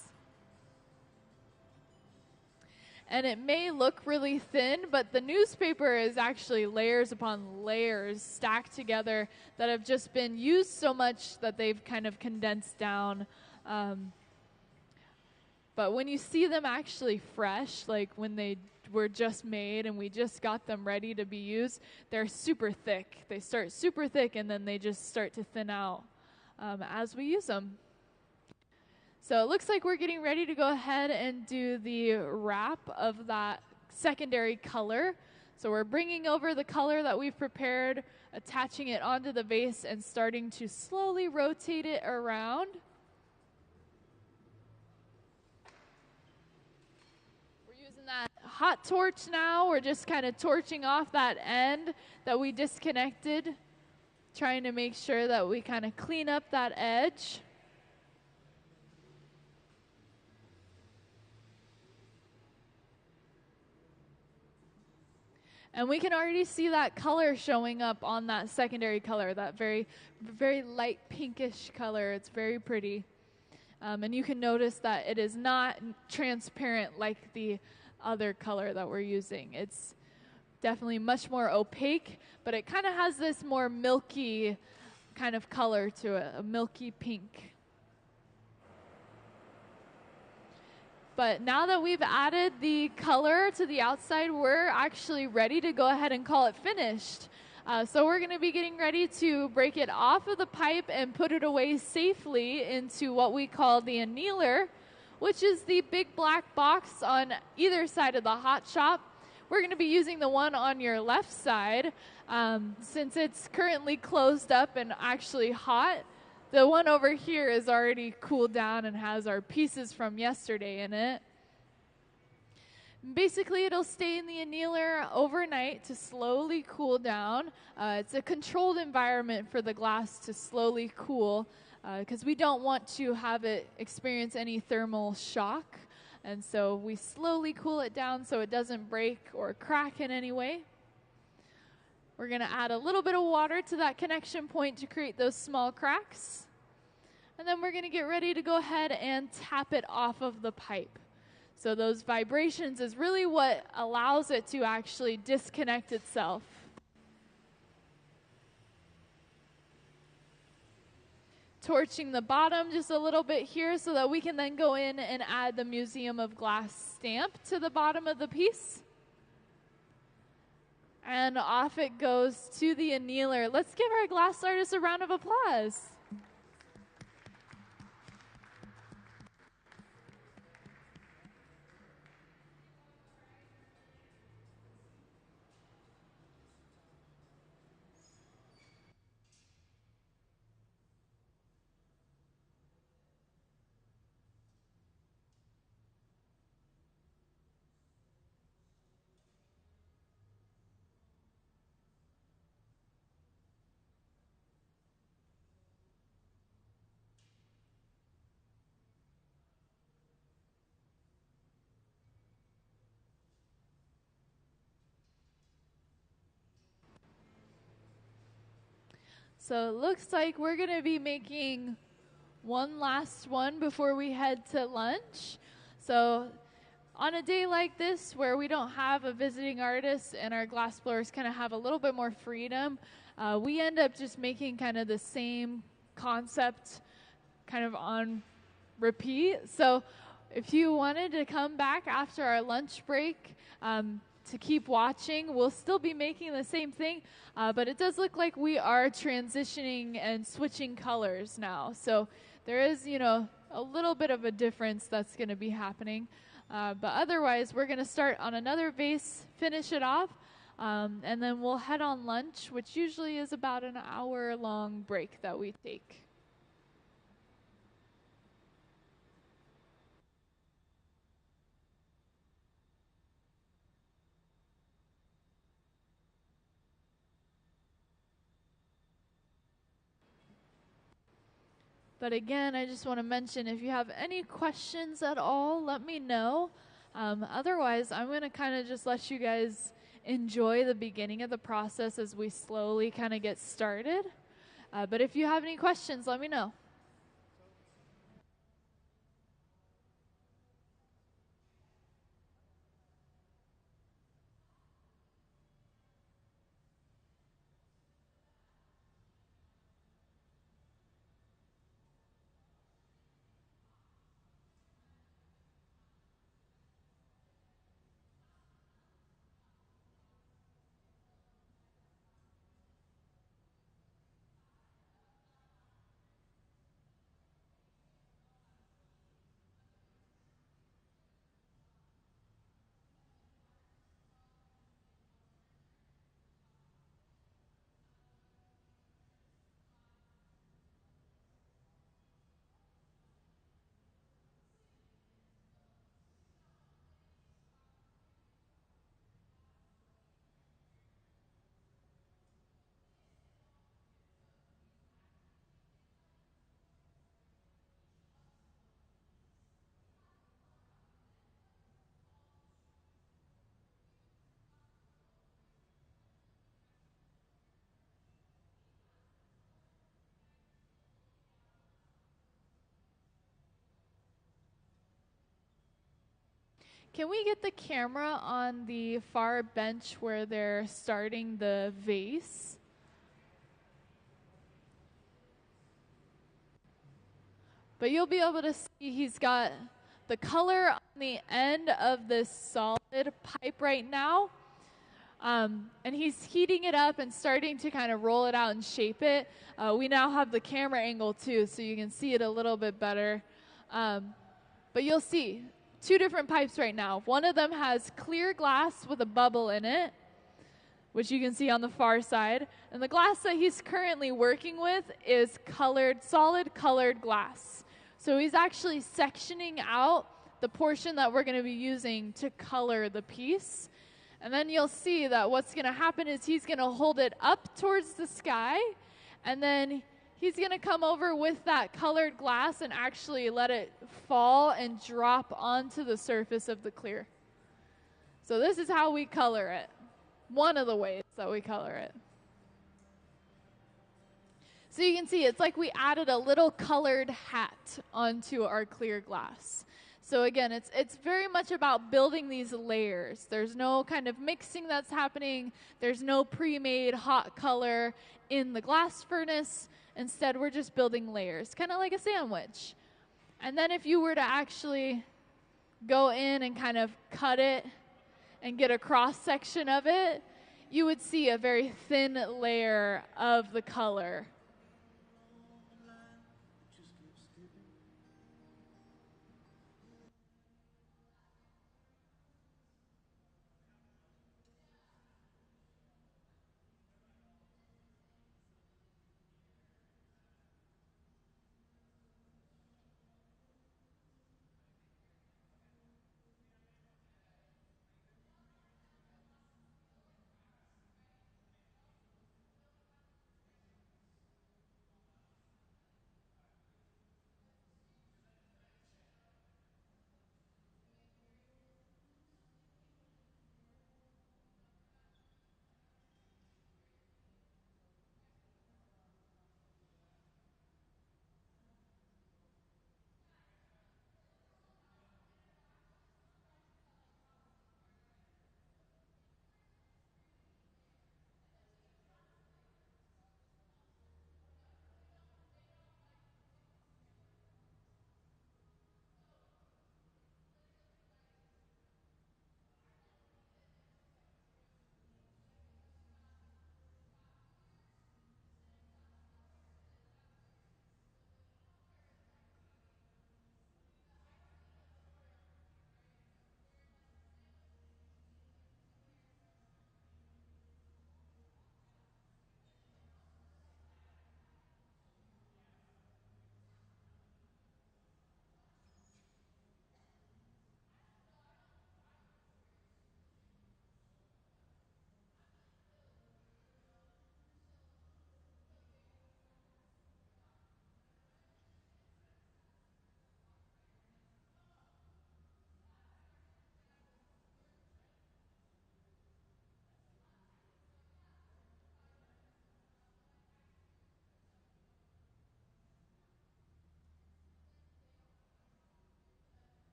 And it may look really thin, but the newspaper is actually layers upon layers stacked together that have just been used so much that they've kind of condensed down. But when you see them actually fresh, like when they were just made and we just got them ready to be used, they're super thick. They start super thick and then they just start to thin out as we use them. So it looks like we're getting ready to go ahead and do the wrap of that secondary color. So we're bringing over the color that we've prepared, attaching it onto the vase, and starting to slowly rotate it around. We're using that hot torch now. We're just kind of torching off that end that we disconnected, trying to make sure that we kind of clean up that edge. And we can already see that color showing up on that secondary color, that very, very light pinkish color. It's very pretty. And you can notice that it is not transparent like the other color that we're using. It's definitely much more opaque, but it kind of has this more milky kind of color to it, a milky pink. But now that we've added the color to the outside, we're actually ready to go ahead and call it finished. So we're going to be getting ready to break it off of the pipe and put it away safely into what we call the annealer, which is the big black box on either side of the hot shop. We're going to be using the one on your left side since it's currently closed up and actually hot. The one over here is already cooled down and has our pieces from yesterday in it. Basically, it'll stay in the annealer overnight to slowly cool down. It's a controlled environment for the glass to slowly cool because we don't want to have it experience any thermal shock. And so we slowly cool it down so it doesn't break or crack in any way. We're going to add a little bit of water to that connection point to create those small cracks. And then we're going to get ready to go ahead and tap it off of the pipe. So those vibrations is really what allows it to actually disconnect itself. Torching the bottom just a little bit here so that we can then go in and add the Museum of Glass stamp to the bottom of the piece. And off it goes to the annealer. Let's give our glass artist a round of applause. So it looks like we're going to be making one last one before we head to lunch. So on a day like this where we don't have a visiting artist and our glass blowers kind of have a little bit more freedom, we end up just making kind of the same concept kind of on repeat. So if you wanted to come back after our lunch break to keep watching, we'll still be making the same thing, but it does look like we are transitioning and switching colors now. So there is, a little bit of a difference that's going to be happening. But otherwise, we're going to start on another vase, finish it off, and then we'll head on lunch, which usually is about an hour-long break that we take. But again, I just want to mention, if you have any questions at all, let me know. Otherwise, I'm going to kind of just let you guys enjoy the beginning of the process as we slowly kind of get started. But if you have any questions, let me know. Can we get the camera on the far bench where they're starting the vase? But you'll be able to see he's got the color on the end of this solid pipe right now. And he's heating it up and starting to kind of roll it out and shape it. We now have the camera angle too, so you can see it a little bit better. But you'll see two different pipes right now. One of them has clear glass with a bubble in it, which you can see on the far side. And the glass that he's currently working with is solid colored glass. So he's actually sectioning out the portion that we're going to be using to color the piece. And then you'll see that what's going to happen is he's going to hold it up towards the sky, and then he's going to come over with that colored glass and actually let it fall and drop onto the surface of the clear. So this is how we color it. One of the ways that we color it. So you can see it's like we added a little colored hat onto our clear glass. So again, it's very much about building these layers. There's no kind of mixing that's happening. There's no pre-made hot color in the glass furnace. Instead, we're just building layers, kind of like a sandwich. And then if you were to actually go in and kind of cut it and get a cross section of it, you would see a very thin layer of the color.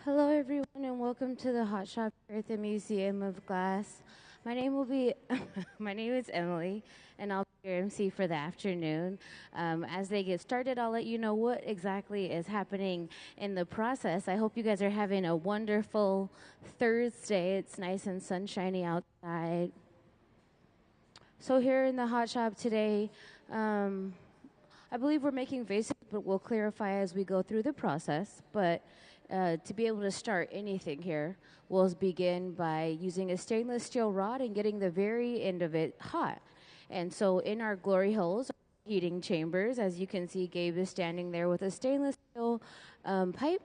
Hello, everyone, and welcome to the Hot Shop here at the Museum of Glass. My name will be, my name is Emily, and I'll be your MC for the afternoon. As they get started, I'll let you know what exactly is happening in the process. I hope you guys are having a wonderful Thursday. It's nice and sunshiny outside. So here in the Hot Shop today, I believe we're making vases, but we'll clarify as we go through the process. But to be able to start anything here, we'll begin by using a stainless steel rod and getting the very end of it hot. And so in our glory holes, heating chambers, as you can see, Gabe is standing there with a stainless steel pipe.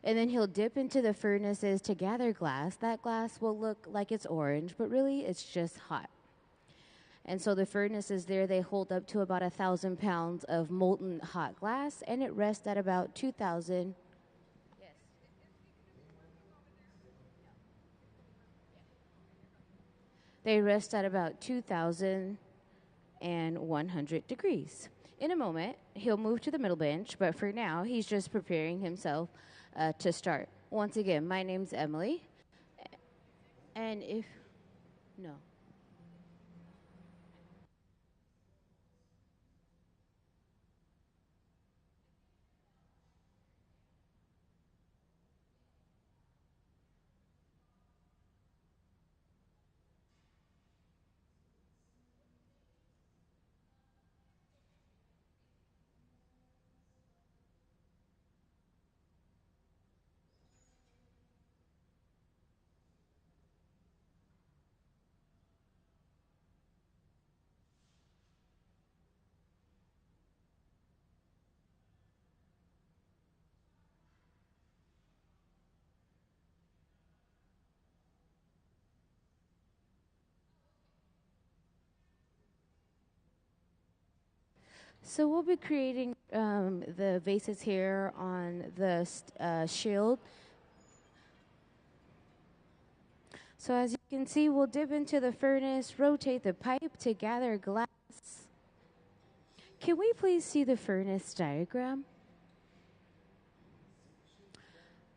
And then he'll dip into the furnaces to gather glass. That glass will look like it's orange, but really it's just hot. And so the furnaces there, they hold up to about 1,000 pounds of molten hot glass, and it rests at about 2,000. Yes. They rest at about 2,100 degrees. In a moment, he'll move to the middle bench, but for now, he's just preparing himself to start. Once again, my name's Emily, and if, no. So we'll be creating the vases here on the shield. So as you can see, we'll dip into the furnace, rotate the pipe to gather glass. Can we please see the furnace diagram?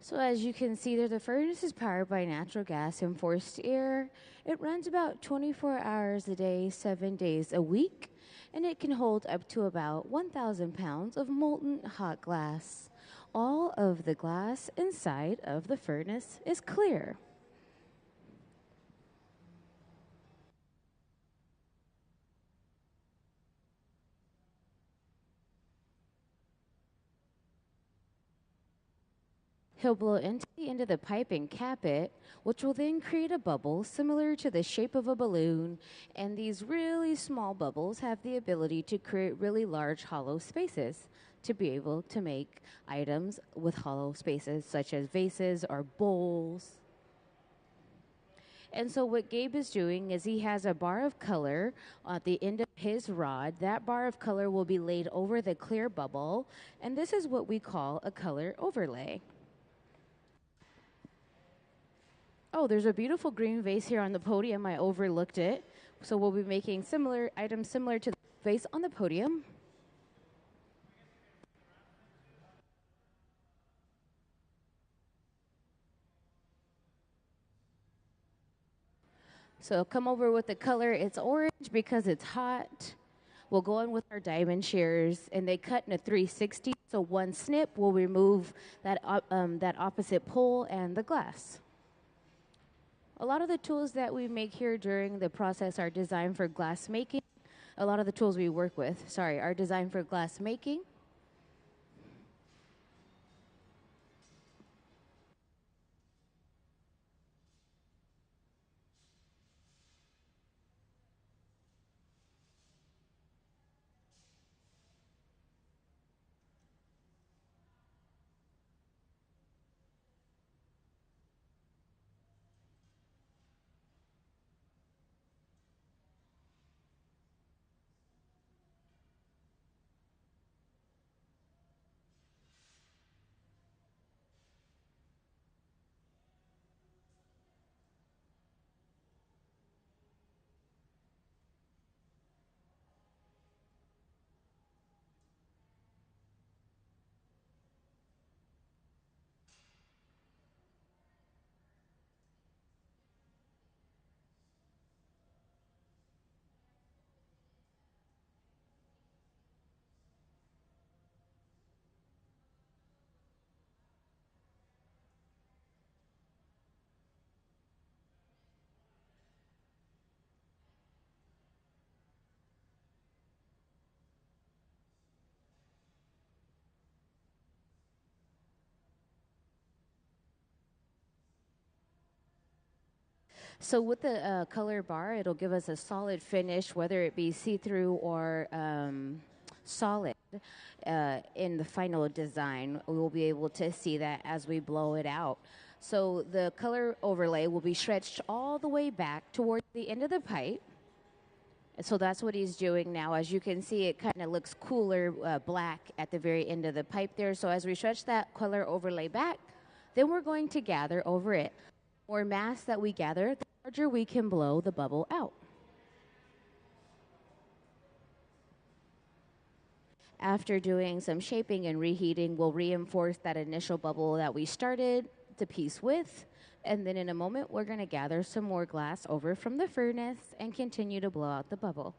So as you can see there, the furnace is powered by natural gas and forced air. It runs about 24 hours a day, 7 days a week, and it can hold up to about 1,000 pounds of molten hot glass. All of the glass inside of the furnace is clear. He'll blow into the end of the pipe and cap it, which will then create a bubble similar to the shape of a balloon. And these really small bubbles have the ability to create really large hollow spaces to be able to make items with hollow spaces, such as vases or bowls. And so what Gabe is doing is he has a bar of color at the end of his rod. That bar of color will be laid over the clear bubble, and this is what we call a color overlay. Oh, there's a beautiful green vase here on the podium. I overlooked it. So we'll be making similar items similar to the vase on the podium. So come over with the color. It's orange because it's hot. We'll go in with our diamond shears, and they cut in a 360. So one snip will remove that opposite pole and the glass. A lot of the tools that we make here during the process are designed for glass making. A lot of the tools we work with, are designed for glass making. So with the color bar, it'll give us a solid finish, whether it be see-through or solid. In the final design, we will be able to see that as we blow it out. So the color overlay will be stretched all the way back towards the end of the pipe. So that's what he's doing now. As you can see, it kind of looks cooler black at the very end of the pipe there. So as we stretch that color overlay back, then we're going to gather over it. The more mass that we gather, the larger we can blow the bubble out. After doing some shaping and reheating, we'll reinforce that initial bubble that we started the piece with. And then in a moment, we're going to gather some more glass over from the furnace and continue to blow out the bubble.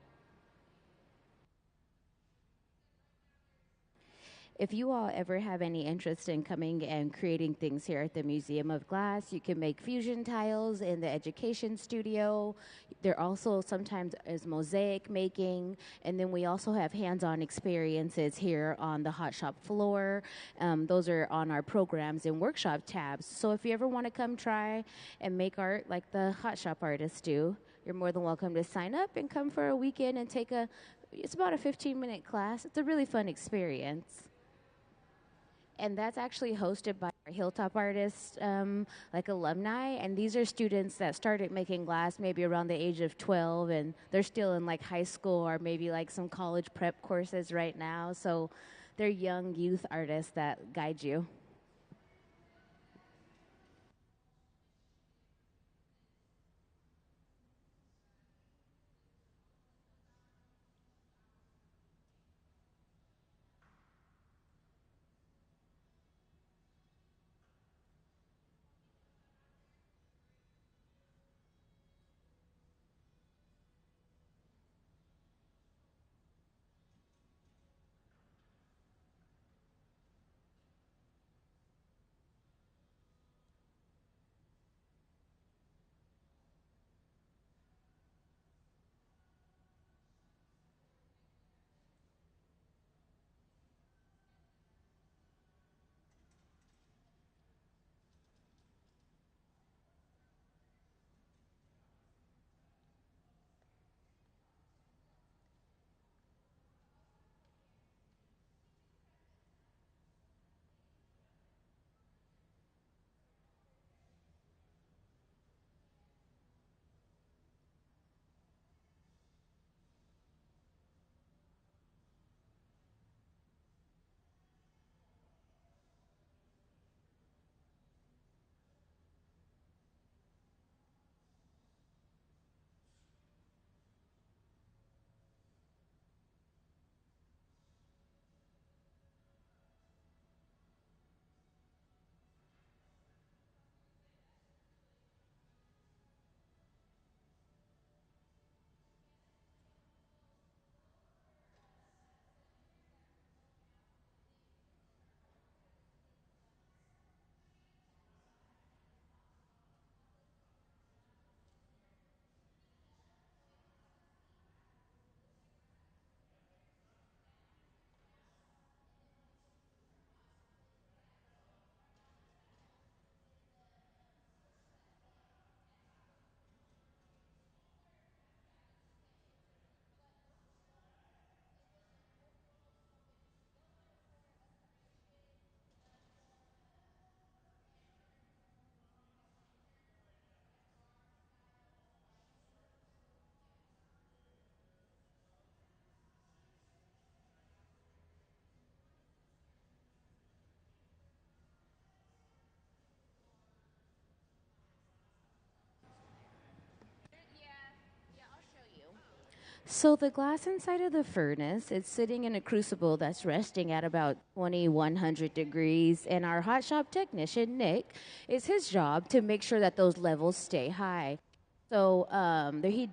If you all ever have any interest in coming and creating things here at the Museum of Glass, you can make fusion tiles in the education studio. There also sometimes is mosaic making, and then we also have hands-on experiences here on the hot shop floor. Those are on our programs and workshop tabs. So if you ever want to come try and make art like the hot shop artists do, you're more than welcome to sign up and come for a weekend and take it's about a 15-minute class. It's a really fun experience. And that's actually hosted by our Hilltop artists, like alumni. And these are students that started making glass maybe around the age of 12, and they're still in like high school or maybe like some college prep courses right now. So they're young youth artists that guide you. So the glass inside of the furnace, it's sitting in a crucible that's resting at about 2100 degrees, and our hot shop technician, Nick, it's his job to make sure that those levels stay high. So he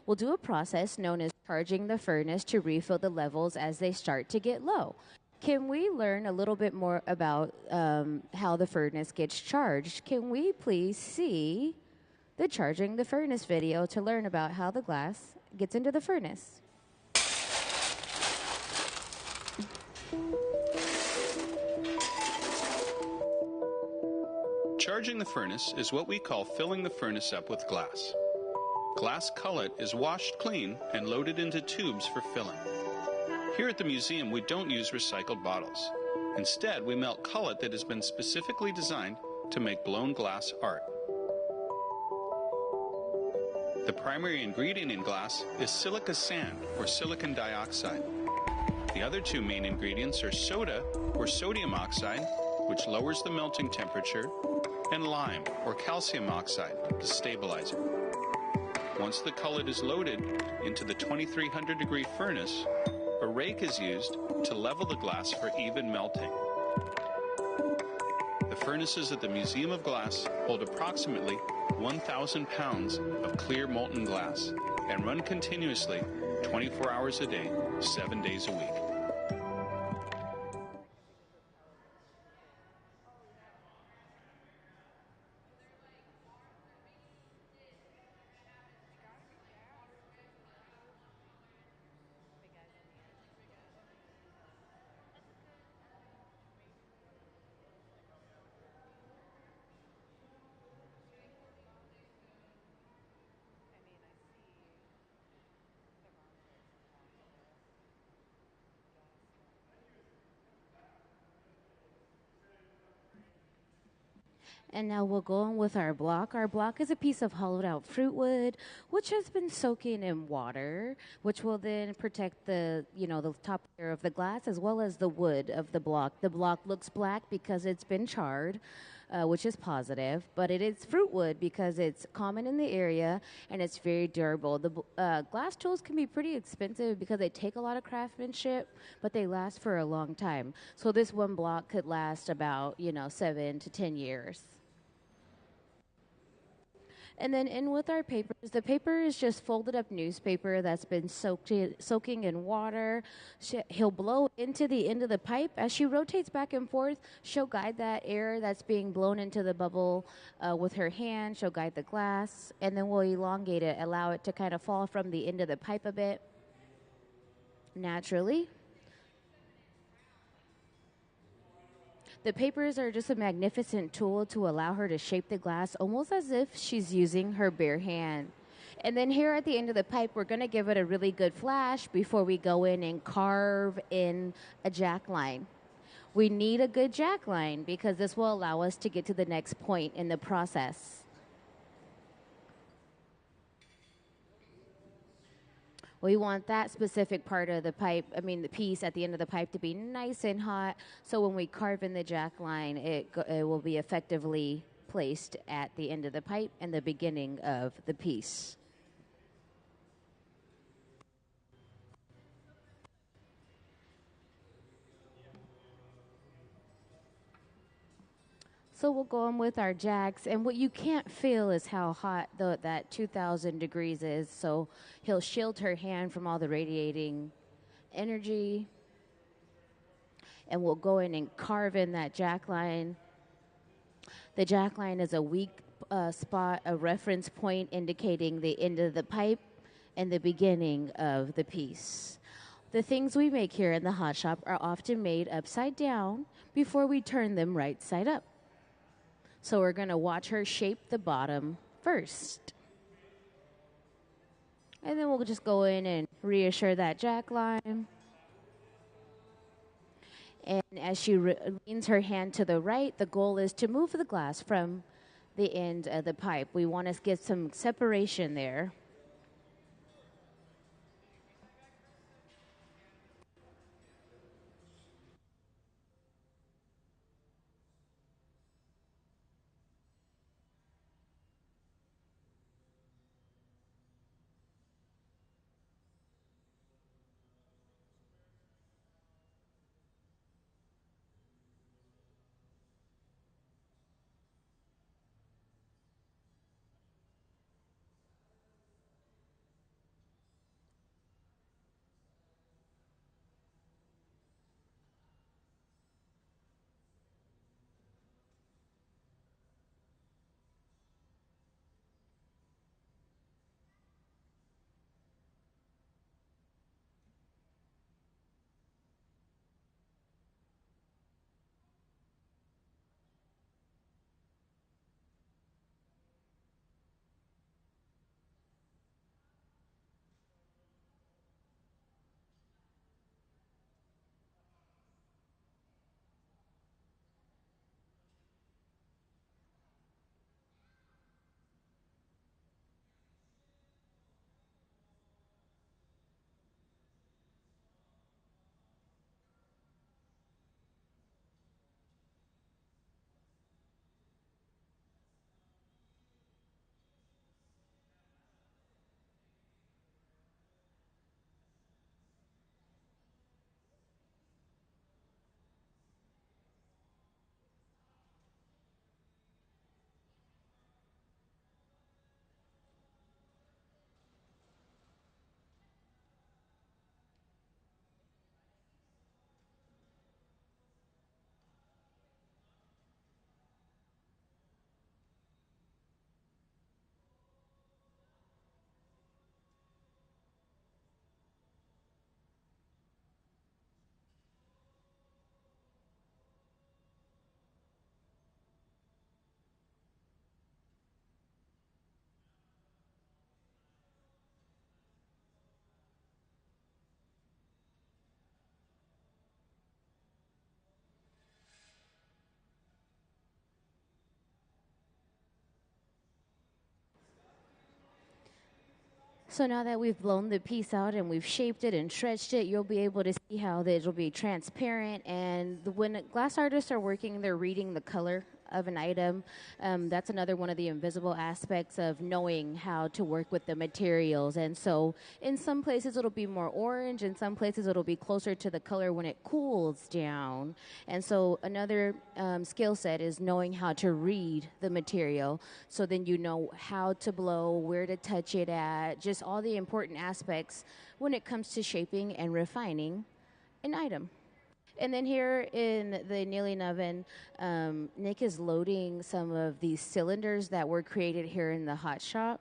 will do a process known as charging the furnace to refill the levels as they start to get low. Can we learn a little bit more about how the furnace gets charged? Can we please see the charging the furnace video to learn about how the glass gets into the furnace? Charging Charging the furnace is what we call filling the furnace up with glass. Glass cullet is washed clean and loaded into tubes for filling. Here at the museum, we don't use recycled bottles. Instead, we melt cullet that has been specifically designed to make blown glass art. The primary ingredient in glass is silica sand, or silicon dioxide. The other two main ingredients are soda, or sodium oxide, which lowers the melting temperature, and lime, or calcium oxide, the stabilizer. Once the cullet is loaded into the 2300-degree furnace, a rake is used to level the glass for even melting. The furnaces at the Museum of Glass hold approximately 1,000 pounds of clear molten glass and run continuously 24 hours a day, 7 days a week. And now we'll go on with our block. Our block is a piece of hollowed out fruit wood, which has been soaking in water, which will then protect the top layer of the glass as well as the wood of the block. The block looks black because it's been charred, which is positive, but it is fruit wood because it's common in the area and it's very durable. The glass tools can be pretty expensive because they take a lot of craftsmanship, but they last for a long time. So this one block could last about, 7 to 10 years. And then in with our papers, the paper is just folded up newspaper that's been soaking in water. He'll blow into the end of the pipe. As she rotates back and forth, she'll guide that air that's being blown into the bubble with her hand. She'll guide the glass, and then we'll elongate it, allow it to kind of fall from the end of the pipe a bit naturally. The papers are just a magnificent tool to allow her to shape the glass almost as if she's using her bare hand. And then here at the end of the pipe, we're going to give it a really good flash before we go in and carve in a jack line. We need a good jack line because this will allow us to get to the next point in the process. We want that specific part of the pipe, the piece at the end of the pipe to be nice and hot. So when we carve in the jack line, it will be effectively placed at the end of the pipe and the beginning of the piece. So we'll go on with our jacks, and what you can't feel is how hot that 2,000 degrees is. So he'll shield her hand from all the radiating energy, and we'll go in and carve in that jack line. The jack line is a weak spot, a reference point indicating the end of the pipe and the beginning of the piece. The things we make here in the hot shop are often made upside down before we turn them right side up. So we're going to watch her shape the bottom first. And then we'll just go in and reassure that jack line. And as she leans her hand to the right, the goal is to move the glass from the end of the pipe. We want to get some separation there. So now that we've blown the piece out and we've shaped it and stretched it, you'll be able to see how it'll be transparent. And when glass artists are working, they're reading the color of an item. That's another one of the invisible aspects of knowing how to work with the materials. And so in some places it'll be more orange, in some places it'll be closer to the color when it cools down. And so another skill set is knowing how to read the material. So then you know how to blow, where to touch it at, just all the important aspects when it comes to shaping and refining an item. And then here in the annealing oven, Nick is loading some of these cylinders that were created here in the hot shop.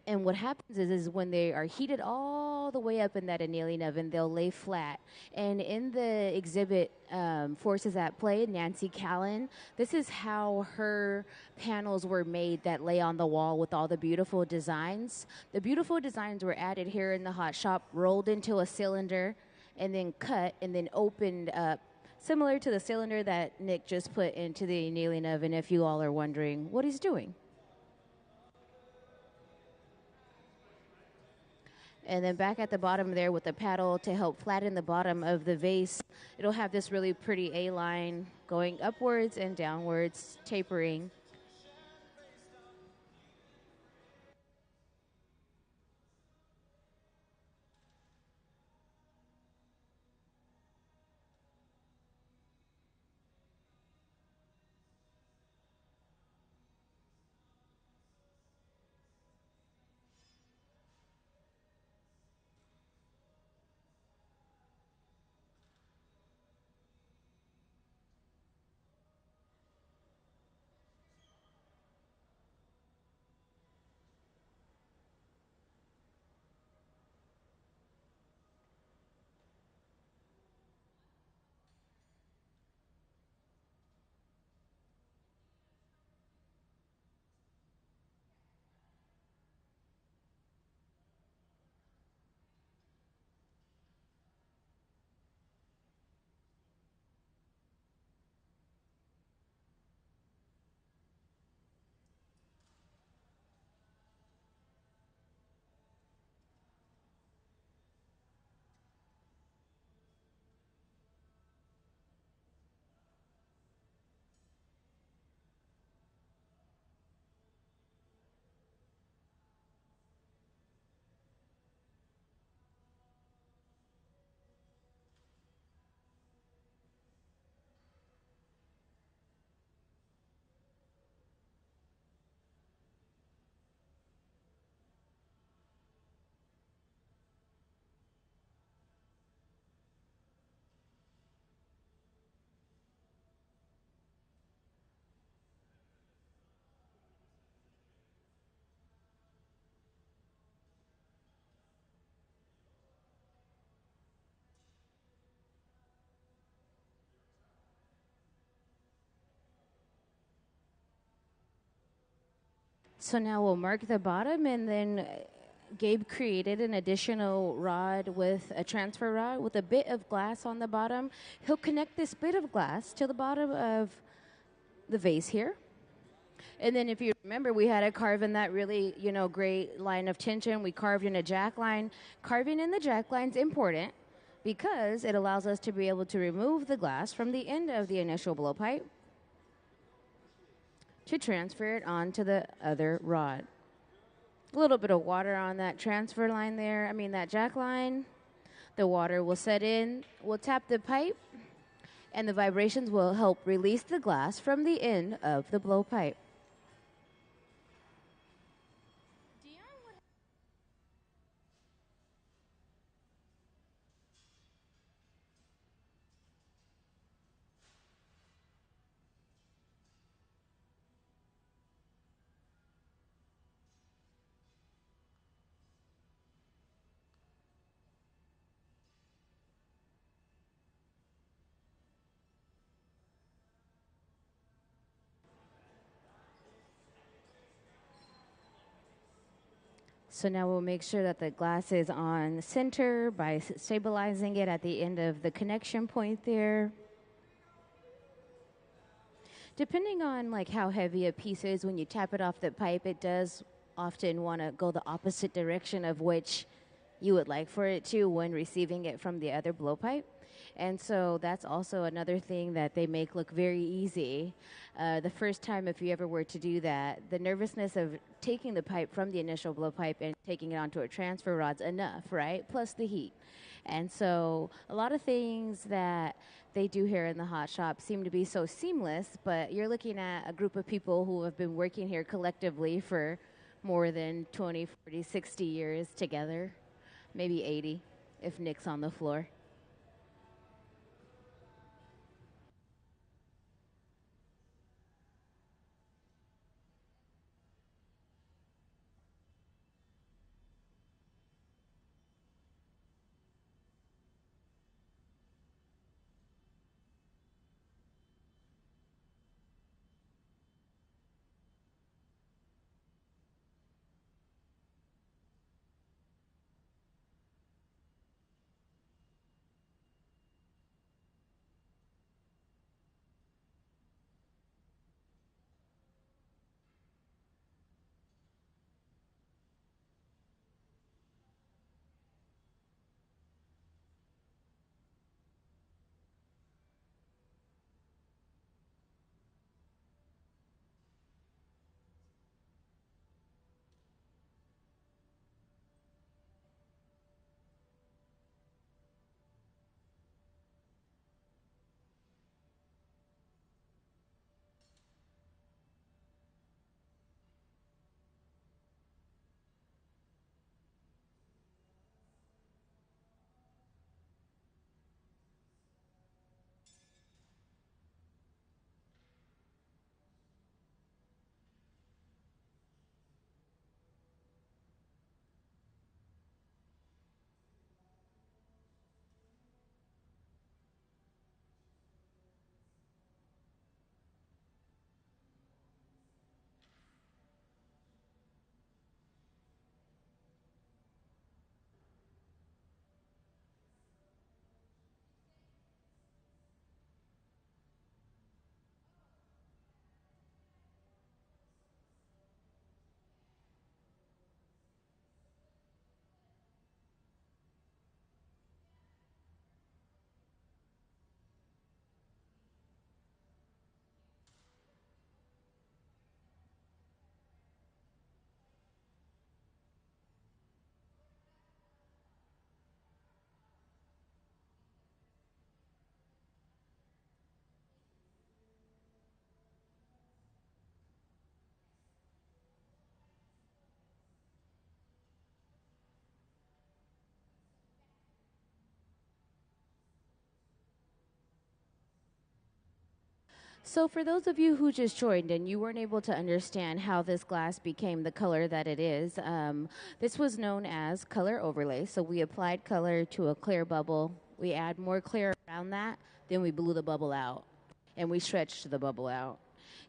And what happens is when they are heated all the way up in that annealing oven, they'll lay flat. And in the exhibit, Forces at Play, Nancy Callan, this is how her panels were made that lay on the wall with all the beautiful designs. The beautiful designs were added here in the hot shop, rolled into a cylinder, and then cut and then opened up, similar to the cylinder that Nick just put into the annealing oven, if you all are wondering what he's doing. And then back at the bottom there with the paddle to help flatten the bottom of the vase, it'll have this really pretty A-line going upwards and downwards, tapering. So now we'll mark the bottom, and then Gabe created an additional rod with a transfer rod with a bit of glass on the bottom. He'll connect this bit of glass to the bottom of the vase here. And then if you remember, we had to carve in that really, great line of tension. We carved in a jack line. Carving in the jack line is important because it allows us to be able to remove the glass from the end of the initial blowpipe to transfer it onto the other rod. A little bit of water on that transfer line there, that jack line. The water will set in, we'll tap the pipe, and the vibrations will help release the glass from the end of the blowpipe. So now we'll make sure that the glass is on center by stabilizing it at the end of the connection point there. Depending on how heavy a piece is, when you tap it off the pipe, it does often want to go the opposite direction of which you would like for it to when receiving it from the other blowpipe. And so that's also another thing that they make look very easy. The first time, if you ever were to do that, the nervousness of taking the pipe from the initial blowpipe and taking it onto a transfer rod's enough, right? Plus the heat. And so a lot of things that they do here in the hot shop seem to be so seamless, but you're looking at a group of people who have been working here collectively for more than 20, 40, 60 years together, maybe 80 if Nick's on the floor. So, for those of you who just joined and you weren't able to understand how this glass became the color that it is, this was known as color overlay. So, we applied color to a clear bubble. We add more clear around that, then we blew the bubble out, and we stretched the bubble out.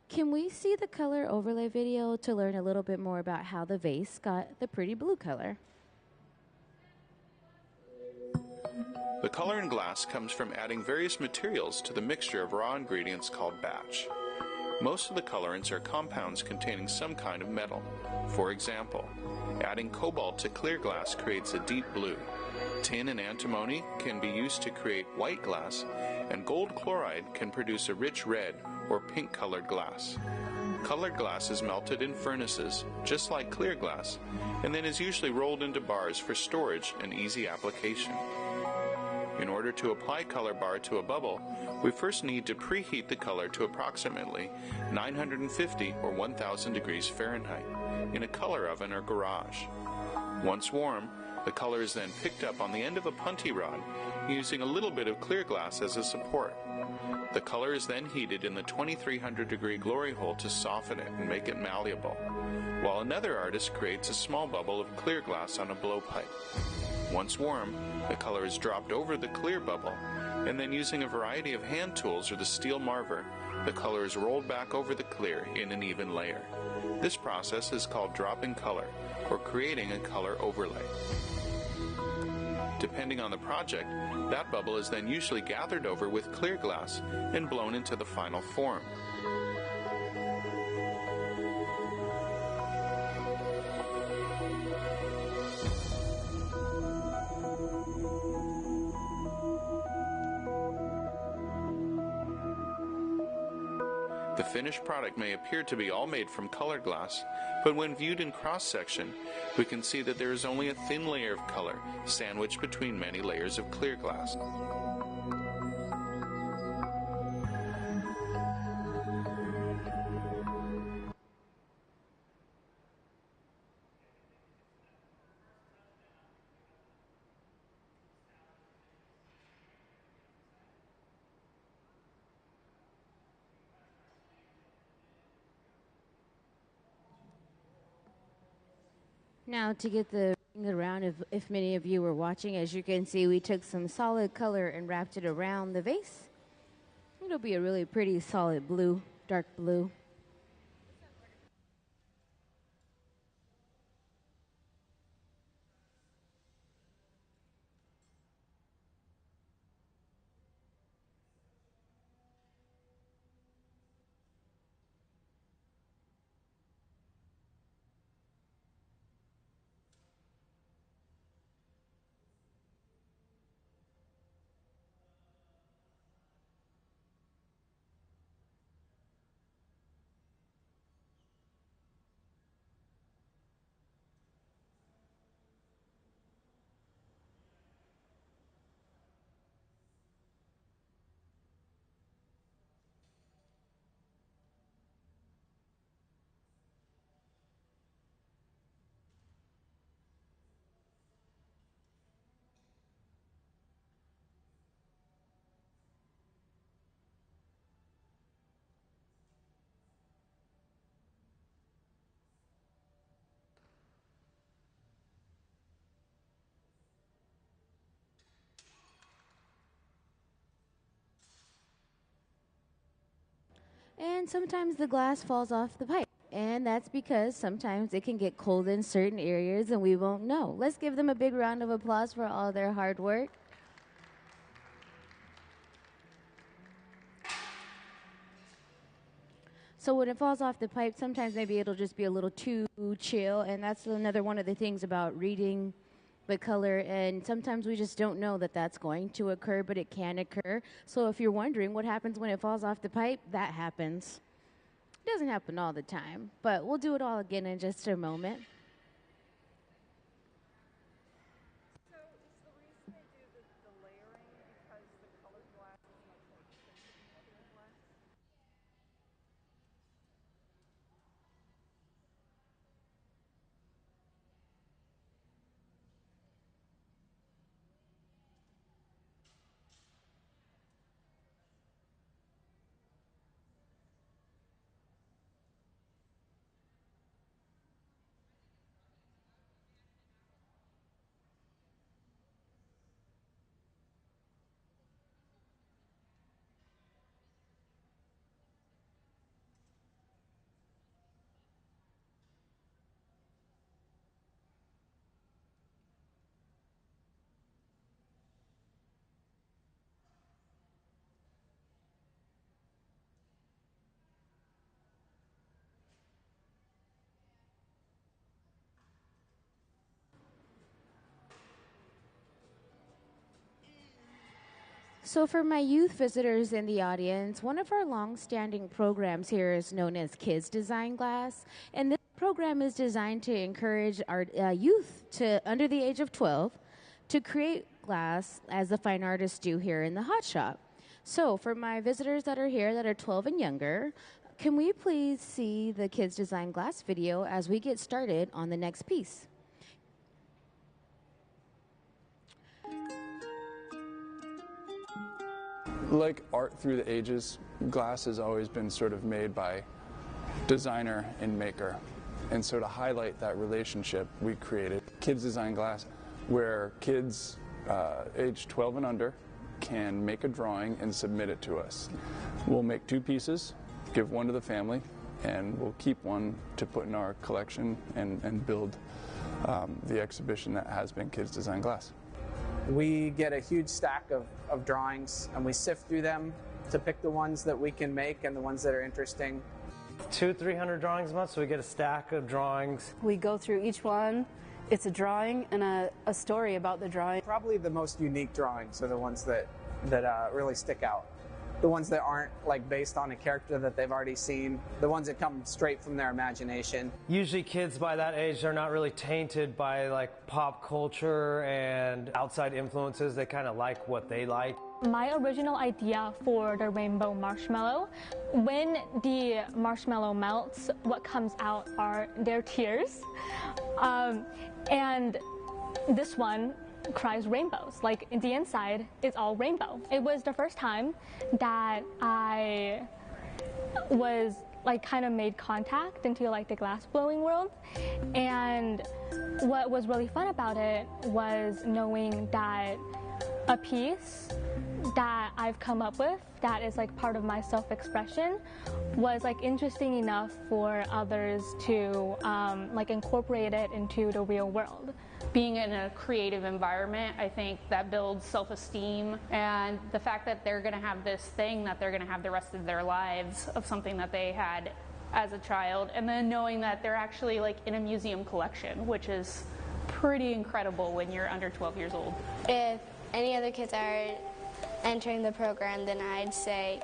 Can we see the color overlay video to learn a little bit more about how the vase got the pretty blue color? The color in glass comes from adding various materials to the mixture of raw ingredients called batch. Most of the colorants are compounds containing some kind of metal. For example, adding cobalt to clear glass creates a deep blue. Tin and antimony can be used to create white glass, and gold chloride can produce a rich red or pink colored glass. Colored glass is melted in furnaces, just like clear glass, and then is usually rolled into bars for storage and easy application. In order to apply color bar to a bubble, we first need to preheat the color to approximately 950 or 1000 degrees Fahrenheit in a color oven or garage. Once warm, the color is then picked up on the end of a punty rod using a little bit of clear glass as a support. The color is then heated in the 2300 degree glory hole to soften it and make it malleable, while another artist creates a small bubble of clear glass on a blowpipe. Once warm, the color is dropped over the clear bubble, and then using a variety of hand tools or the steel marver, the color is rolled back over the clear in an even layer. This process is called dropping color, or creating a color overlay. Depending on the project, that bubble is then usually gathered over with clear glass and blown into the final form. The finished product may appear to be all made from colored glass, but when viewed in cross-section, we can see that there is only a thin layer of color sandwiched between many layers of clear glass. Now to get the ring around, if many of you were watching, as you can see, we took some solid color and wrapped it around the vase. It'll be a really pretty solid blue, dark blue. And sometimes the glass falls off the pipe. And that's because sometimes it can get cold in certain areas and we won't know. Let's give them a big round of applause for all their hard work. So when it falls off the pipe, sometimes maybe it'll just be a little too chill. And that's another one of the things about reading the color. And sometimes we just don't know that that's going to occur, but it can occur. So if you're wondering what happens when it falls off the pipe, that happens. It doesn't happen all the time, but we'll do it all again in just a moment. So is the reason they do the layering because the colored glass is much more expensive than regular glass? So for my youth visitors in the audience, one of our long-standing programs here is known as Kids Design Glass. And this program is designed to encourage our youth to under the age of 12 to create glass as the fine artists do here in the Hot Shop. So for my visitors that are here that are 12 and younger, can we please see the Kids Design Glass video as we get started on the next piece? Like art through the ages, glass has always been sort of made by designer and maker. And so to highlight that relationship, we created Kids Design Glass, where kids age 12 and under can make a drawing and submit it to us. We'll make 2 pieces, give one to the family, and we'll keep one to put in our collection and build the exhibition that has been Kids Design Glass. We get a huge stack of drawings and we sift through them to pick the ones that we can make and the ones that are interesting. 200-300 drawings a month, so we get a stack of drawings. We go through each one. It's a drawing and a story about the drawing. Probably the most unique drawings are the ones that really stick out. the ones that aren't like based on a character that they've already seen, the ones that come straight from their imagination. Usually kids by that age, they're not really tainted by like pop culture and outside influences. They kind of like what they like. My original idea for the rainbow marshmallow, when the marshmallow melts, what comes out are their tears. And this one cries rainbows. Like the inside is all rainbow. It was the first time that I was like kind of made contact into like the glass blowing world. And what was really fun about it was knowing that a piece that I've come up with that is like part of my self-expression was like interesting enough for others to like incorporate it into the real world. Being in a creative environment, I think that builds self-esteem, and the fact that they're going to have this thing that they're going to have the rest of their lives of something that they had as a child, and then knowing that they're actually like in a museum collection, which is pretty incredible when you're under 12 years old. If any other kids are entering the program, then I'd say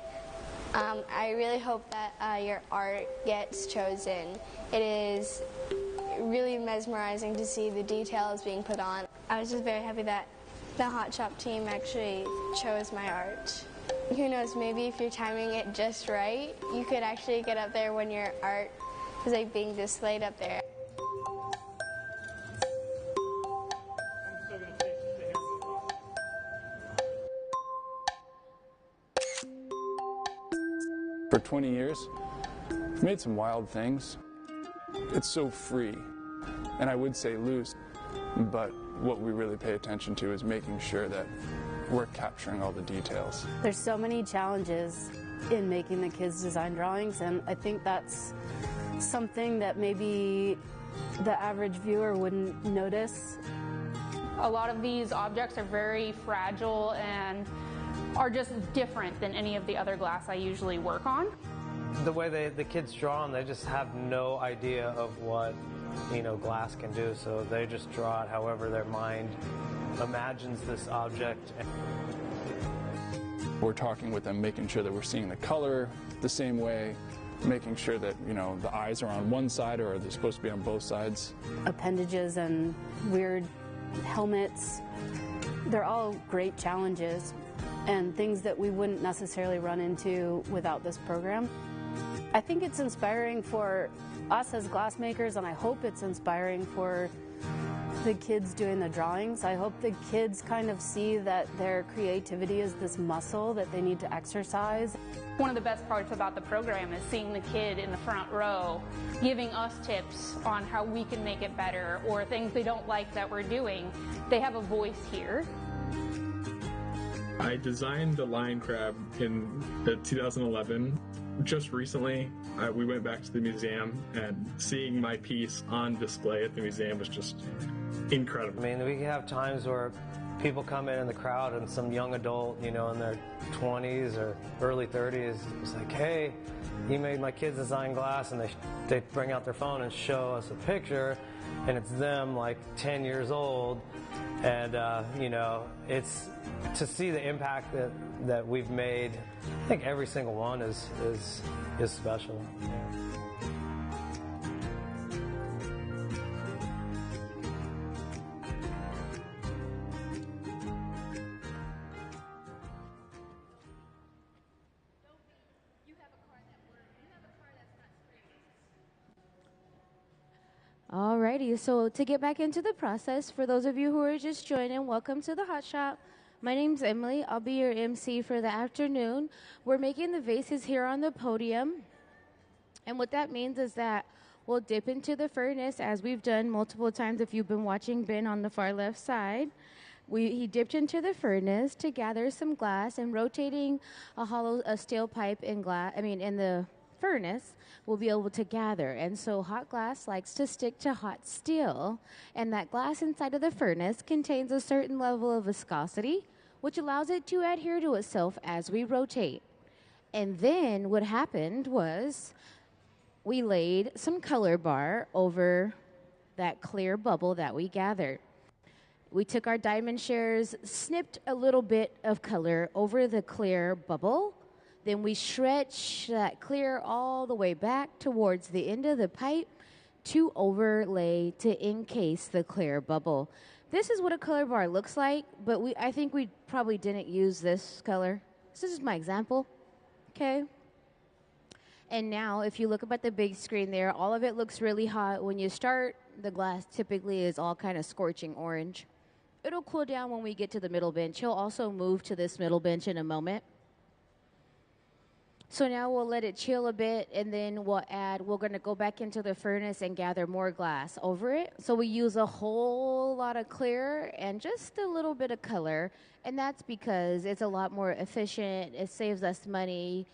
I really hope that your art gets chosen. It is really mesmerizing to see the details being put on. I was just very happy that the Hot Shop team actually chose my art. Who knows, maybe if you're timing it just right, you could actually get up there when your art is like being displayed up there. For 20 years, I've made some wild things. It's so free, and I would say loose, but what we really pay attention to is making sure that we're capturing all the details. There's so many challenges in making the kids design drawings, and I think that's something that maybe the average viewer wouldn't notice. A lot of these objects are very fragile and are just different than any of the other glass I usually work on. The way the kids draw them, they just have no idea of what, glass can do, so they just draw it however their mind imagines this object. We're talking with them, making sure that we're seeing the color the same way, making sure that, the eyes are on one side or they're supposed to be on both sides. Appendages and weird helmets, they're all great challenges and things that we wouldn't necessarily run into without this program. I think it's inspiring for us as glassmakers, and I hope it's inspiring for the kids doing the drawings. I hope the kids kind of see that their creativity is this muscle that they need to exercise. One of the best parts about the program is seeing the kid in the front row giving us tips on how we can make it better or things they don't like that we're doing. They have a voice here. I designed the lion crab in 2011. Just recently, we went back to the museum, and seeing my piece on display at the museum was just incredible. I mean, we have times where people come in the crowd and some young adult, in their 20s or early 30s, is like, hey, you made my kids design glass, and they bring out their phone and show us a picture, and it's them like 10 years old, and it's to see the impact that we've made. I think every single one is special. Alrighty, so to get back into the process, for those of you who are just joining, welcome to the Hot Shop. My name's Emily. I'll be your MC for the afternoon. We're making the vases here on the podium. And what that means is that we'll dip into the furnace, as we've done multiple times if you've been watching Ben on the far left side. He dipped into the furnace to gather some glass, and rotating a steel pipe in the furnace, we'll be able to gather. And so hot glass likes to stick to hot steel, and that glass inside of the furnace contains a certain level of viscosity, which allows it to adhere to itself as we rotate. And then what happened was we laid some color bar over that clear bubble that we gathered. We took our diamond shears, snipped a little bit of color over the clear bubble, Then we stretch that clear all the way back towards the end of the pipe to overlay to encase the clear bubble. This is what a color bar looks like, but I think we probably didn't use this color. This is my example, okay? And now, if you look up at the big screen there, all of it looks really hot. When you start, the glass typically is all kind of scorching orange. It'll cool down when we get to the middle bench. He'll also move to this middle bench in a moment. So now we'll let it chill a bit, and then we're going to go back into the furnace and gather more glass over it. So we use a whole lot of clear and just a little bit of color, and that's because it's a lot more efficient. It saves us money.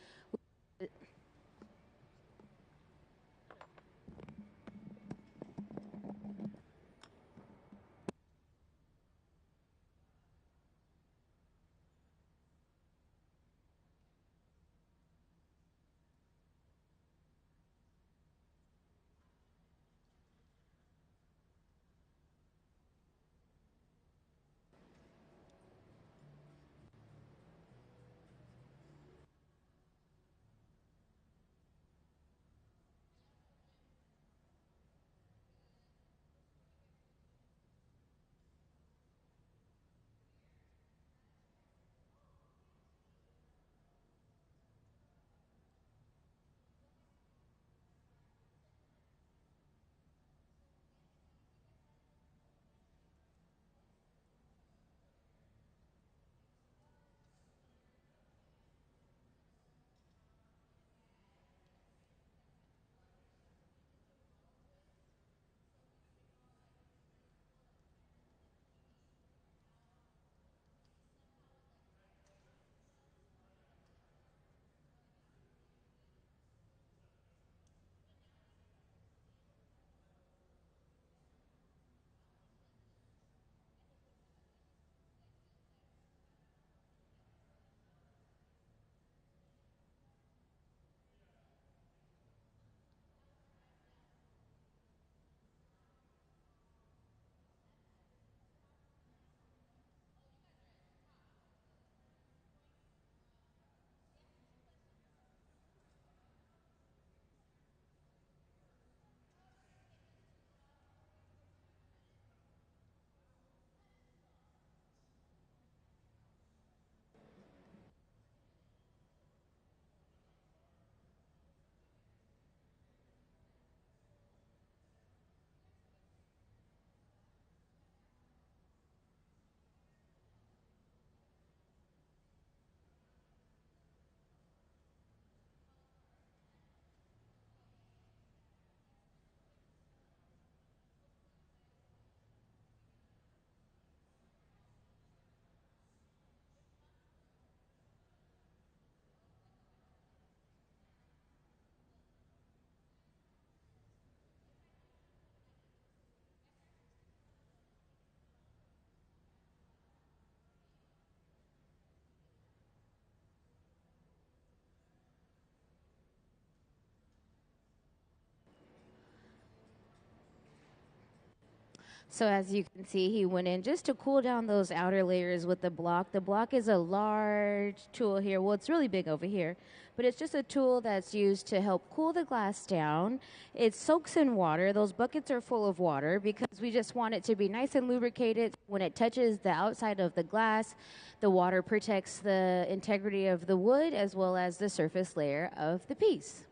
So as you can see, he went in just to cool down those outer layers with the block. The block is a large tool here. Well, it's really big over here, but it's just a tool that's used to help cool the glass down. It soaks in water. Those buckets are full of water because we just want it to be nice and lubricated. When it touches the outside of the glass, the water protects the integrity of the wood as well as the surface layer of the piece.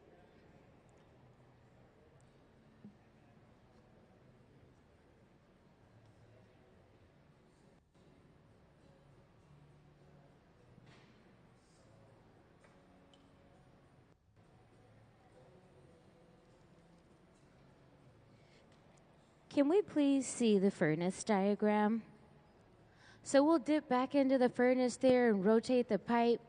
Can we please see the furnace diagram? So we'll dip back into the furnace there and rotate the pipe.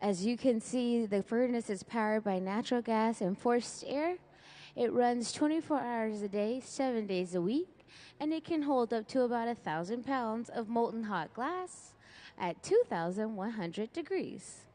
As you can see, the furnace is powered by natural gas and forced air. It runs 24 hours a day, 7 days a week, and it can hold up to about 1,000 pounds of molten hot glass at 2,100 degrees.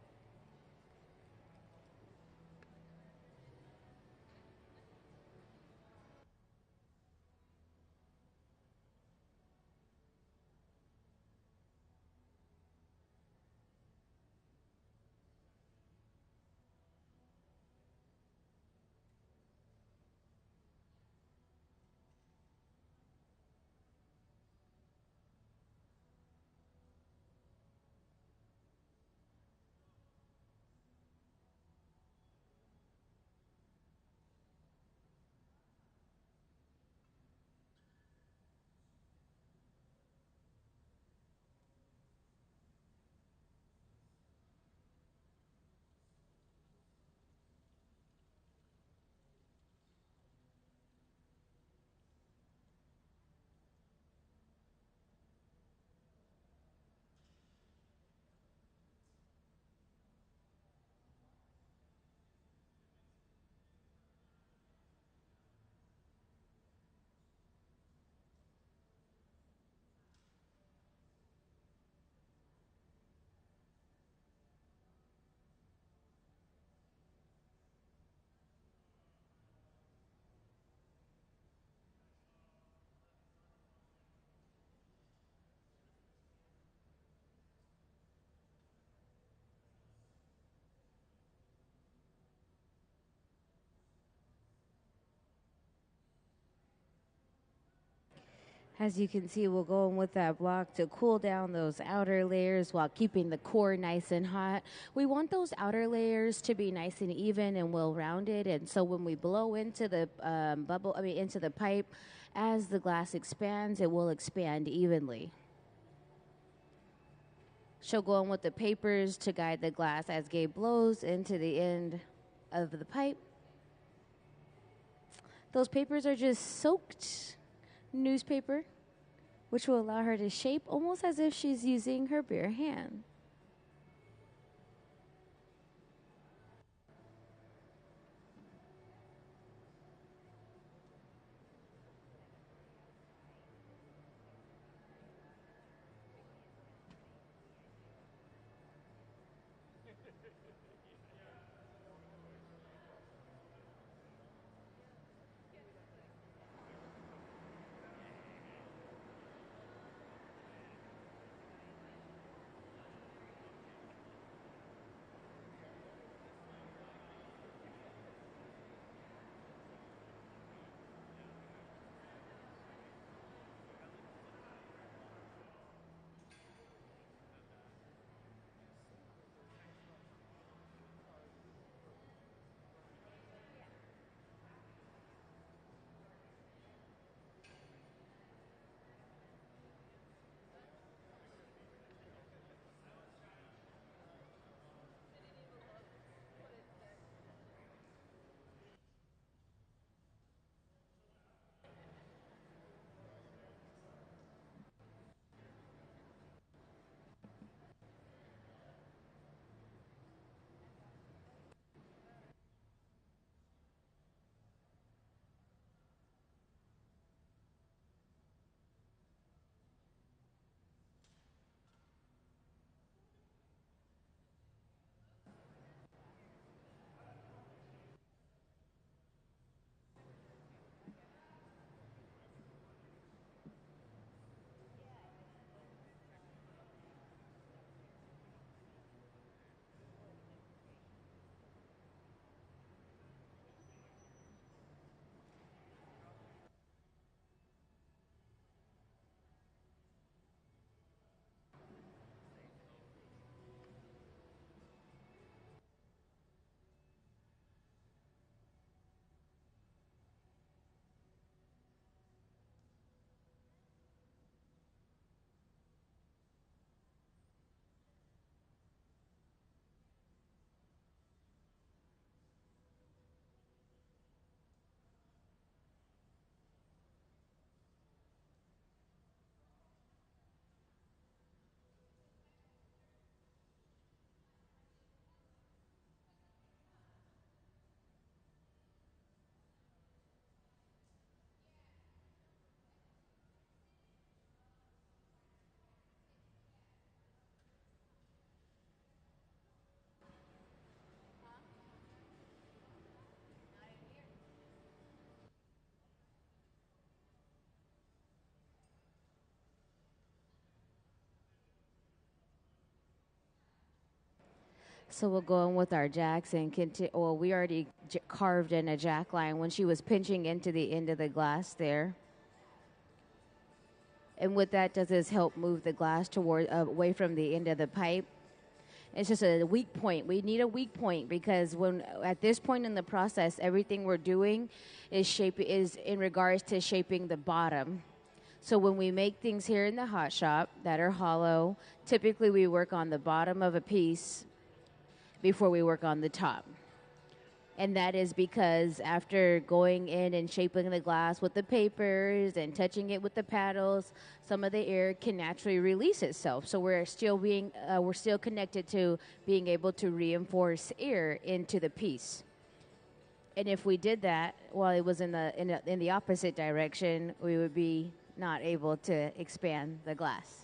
As you can see, we'll go in with that block to cool down those outer layers while keeping the core nice and hot. We want those outer layers to be nice and even and well-rounded, and so when we blow into the into the pipe, as the glass expands, it will expand evenly. She'll go in with the papers to guide the glass as Gabe blows into the end of the pipe. Those papers are just soaked newspaper, which will allow her to shape almost as if she's using her bare hand. So we'll go in with our jacks and continue. Well, we already carved in a jack line when she was pinching into the end of the glass there. And what that does is help move the glass toward away from the end of the pipe. It's just a weak point. We need a weak point because when at this point in the process, everything we're doing is in regards to shaping the bottom. So when we make things here in the hot shop that are hollow, typically we work on the bottom of a piece before we work on the top. And that is because after going in and shaping the glass with the papers and touching it with the paddles, some of the air can naturally release itself. So we're still connected to being able to reinforce air into the piece. And if we did that while it was in the opposite direction, we would be not able to expand the glass.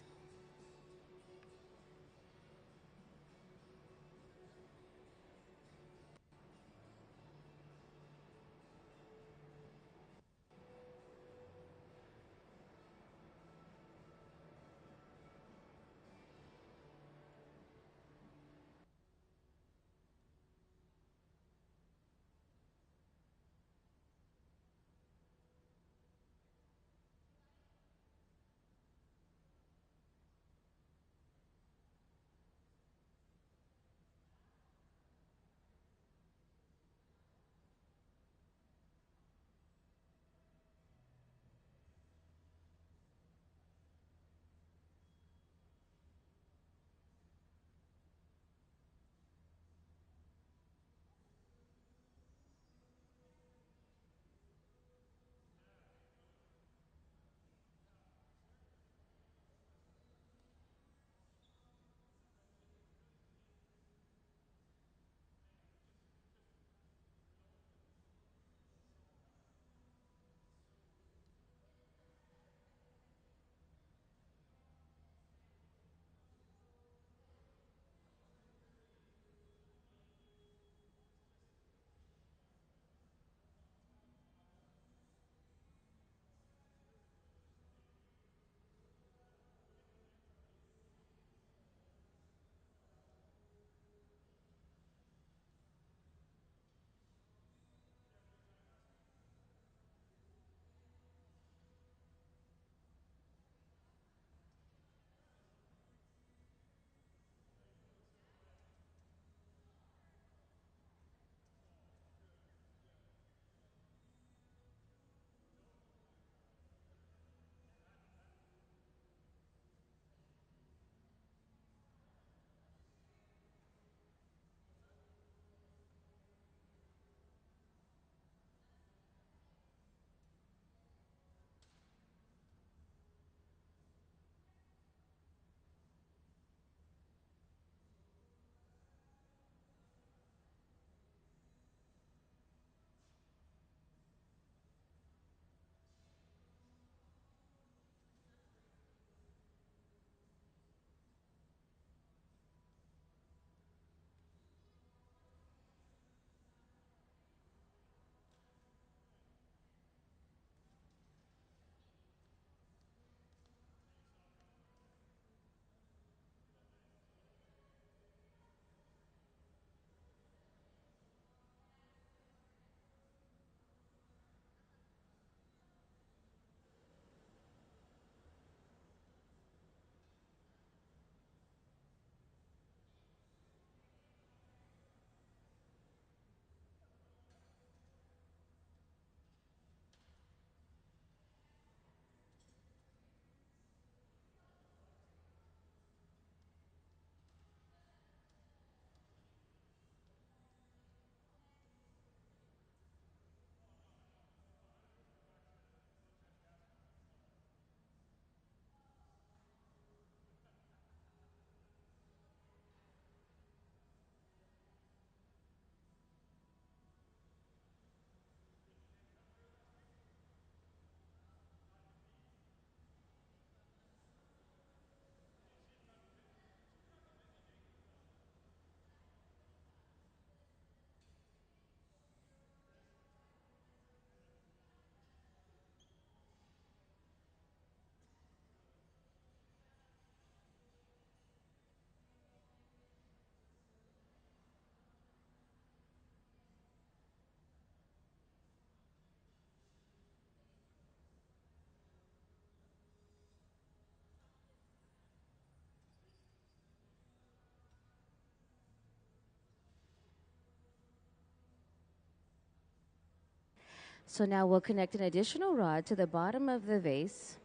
So now we'll connect an additional rod to the bottom of the vase.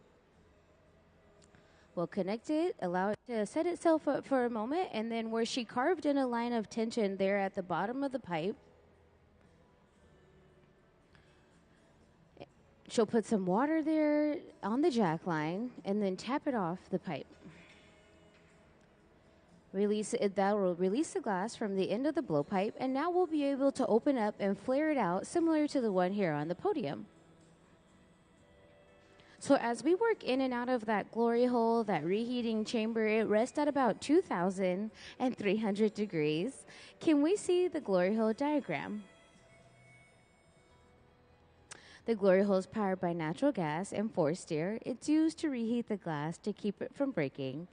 We'll connect it, allow it to set itself up for a moment, and then where she carved in a line of tension there at the bottom of the pipe, she'll put some water there on the jack line and then tap it off the pipe. That will release the glass from the end of the blowpipe, and now we'll be able to open up and flare it out similar to the one here on the podium. So as we work in and out of that glory hole, that reheating chamber, it rests at about 2,300 degrees. Can we see the glory hole diagram? The glory hole is powered by natural gas and forced air. It's used to reheat the glass to keep it from breaking,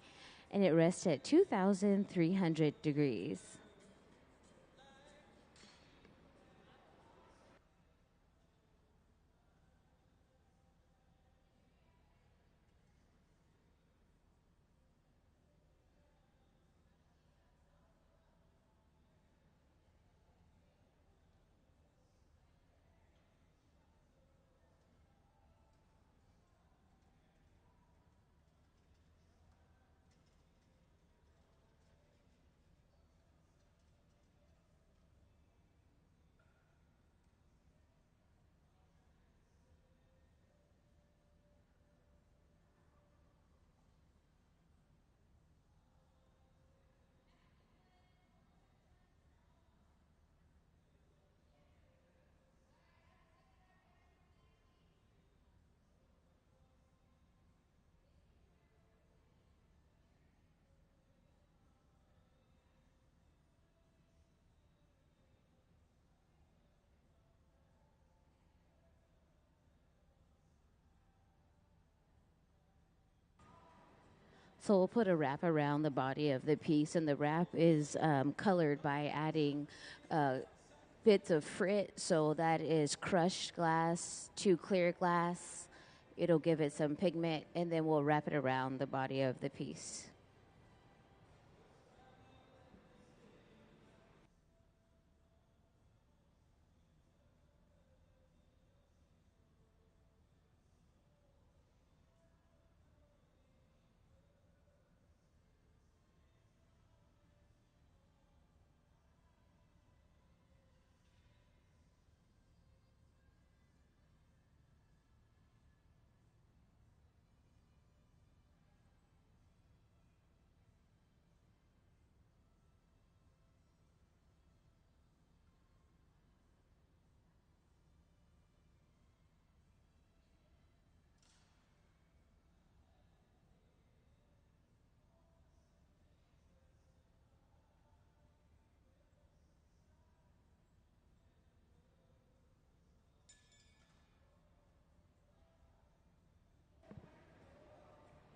and it rests at 2,300 degrees. So we'll put a wrap around the body of the piece, and the wrap is colored by adding bits of frit. So that is crushed glass to clear glass. It'll give it some pigment, and then we'll wrap it around the body of the piece.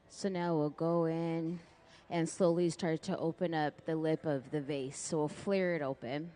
So now we'll go in and slowly start to open up the lip of the vase. So we'll flare it open.